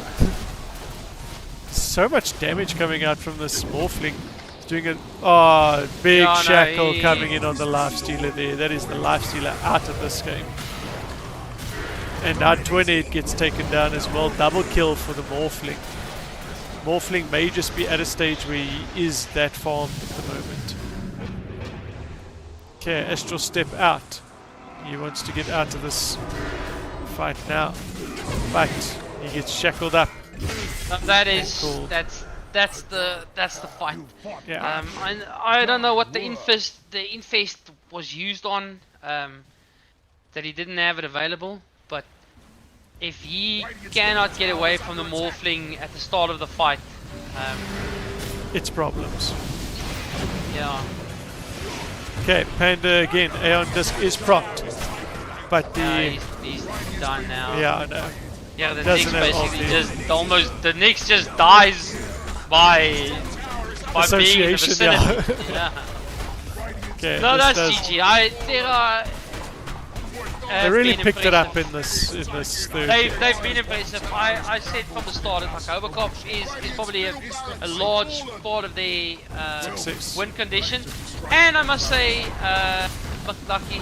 So much damage coming out from this Morphling. He's doing a big Yeah, no, shackle he- coming in on the Lifestealer there. That is the Lifestealer out of this game. And now 28 gets taken down as well. Double kill for the Morphling. Morphling may just be at a stage where he is that farmed at the moment. Okay, Astral step out. He wants to get out of this fight now. But he gets shackled up. That is Cool. that's the fight. Yeah. I don't know what the infest was used on. That he didn't have it available, but if he cannot get away from the Morphling at the start of the fight, It's problems. yeah. Okay, Panda again. Aeon Disc is propped. But the... He's done now. yeah, I know. Yeah, the Doesn't Nyx have basically ulti. the Nyx just dies by being in the Association, vicinity. yeah. Yeah. Okay, No, this that's does- GG. Terra They really picked it up in this third game. They've been impressive. I said from the start that Overcop is probably a large part of their Success. win condition. And I must say, McLucky,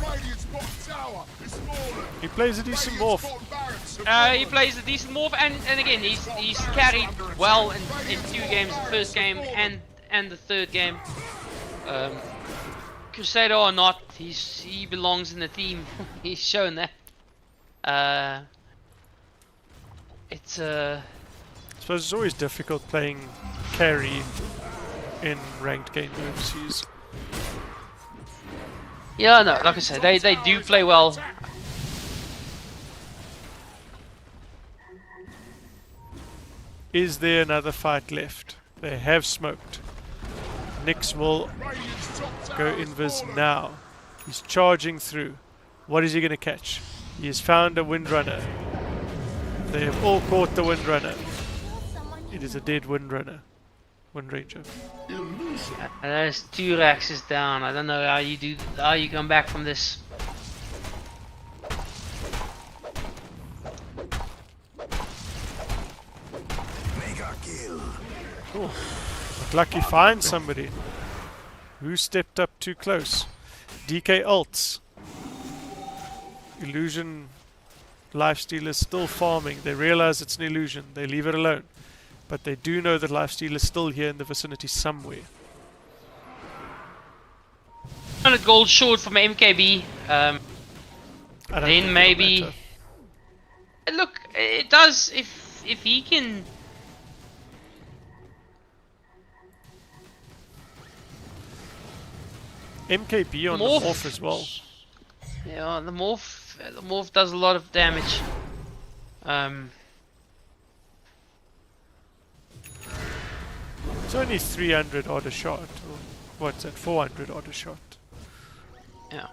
Radiant's bottom tower is fallen. He plays a decent morph. Bottom barracks have he plays a decent morph, and again he's carried well in 2 games, the first game and the third game. Crusader or not, he belongs in the team. He's shown that. It's I suppose it's always difficult playing carry in ranked games overseas. yeah, no, like I said, they do play well. Is there another fight left? They have smoked. Nyx will Radiant's top tower go is invis fallen. now. He's charging through. What is he going to catch? He has found a Windrunner. They have all caught the Windrunner. It is a dead Windrunner. Wind Ranger. And there's 2 Raxes down. I don't know how you come back from this. Lucky finds somebody. Who stepped up too close? DK ults. Illusion Lifesteal is still farming. They realize it's an illusion. They leave it alone. But they do know that Lifesteal is still here in the vicinity somewhere. 100 gold short from MKB. I don't think Then it'll maybe. matter. Look, it does if he can. MKB on the Morph. morph as well. Yeah, the morph does a lot of damage. It's only 300 odd a shot. Or what's that? 400 odd a shot. Yeah.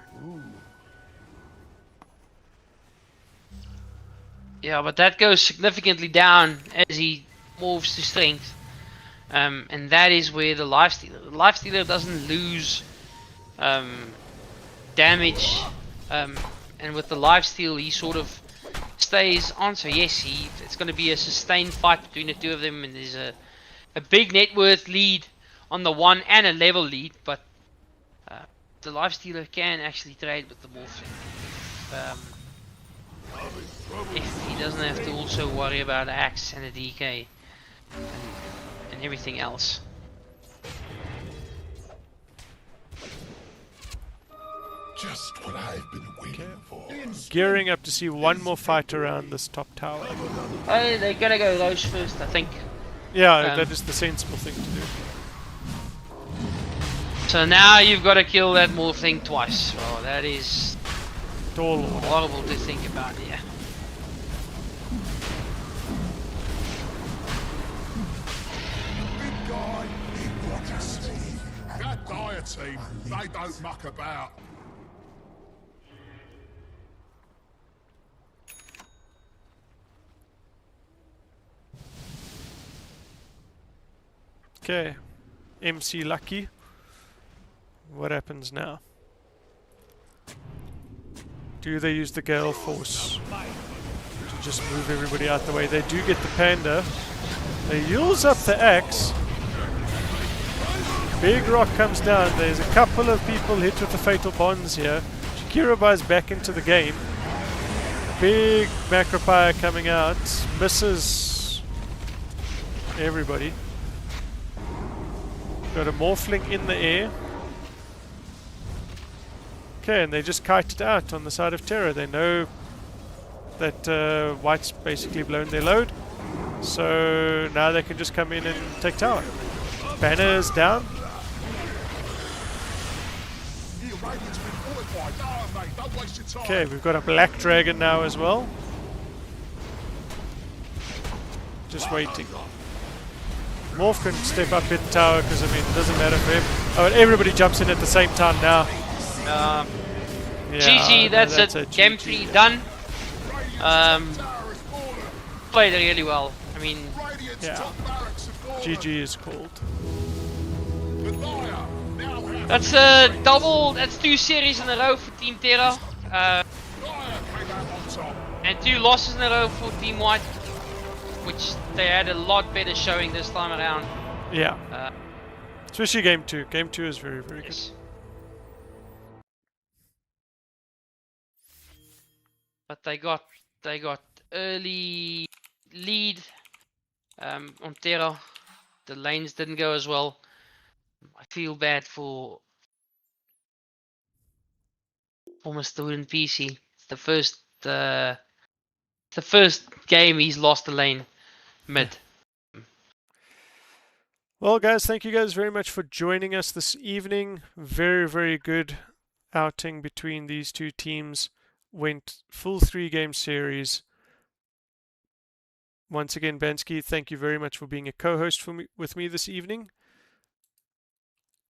Yeah, but that goes significantly down as he moves to strength. And that is where the lifestealer doesn't lose damage. And with the lifesteal, he sort of stays on. So yes, it's going to be a sustained fight between the two of them, and there's a big net worth lead on the one and a level lead, but the lifestealer can actually trade with the morphling if he doesn't have to also worry about axe and a DK and everything else. Just what I've been waiting for. Gearing up to see one more fight around this top tower. Oh, they're gonna go Roche first, I think. Yeah, that is the sensible thing to do. So now you've got to kill that morph thing twice. Oh, that is Tall order. horrible to think about, yeah. Big guy, he brought us. That Dire team, they don't muck about. Okay, MC Lucky. What happens now? Do they use the Gale Force to just move everybody out the way? They do get the Panda. They use up the axe. Big rock comes down. There's a couple of people hit with the fatal bonds here. Shakira buys back into the game. Big Macropire coming out. Misses everybody. Got a Morphling in the air. Okay, and they just kite it out on the side of Terra. They know that White's basically blown their load. So now they can just come in and take tower. Banner's down. Okay, we've got a Black Dragon now as well. Just waiting. Morph can step up hit tower because, I mean, it doesn't matter for him. Oh, and everybody jumps in at the same time now. Yeah, GG, that's it. Game 3 done. Played really well. I mean, yeah. GG is called. that's double. That's 2 series in a row for Team Terra, and 2 losses in a row for Team White, which they had a lot better showing this time around. Yeah. Especially game 2. Game 2 is very, very good. But they got early lead on Terra. The lanes didn't go as well. I feel bad for Mr. Wooden PC. It's the first game he's lost the lane mid. Well, guys, thank you guys very much for joining us this evening. Very, very good outing between these two teams. Went full 3-game series. Once again, Bansky, thank you very much for being a co-host with me this evening.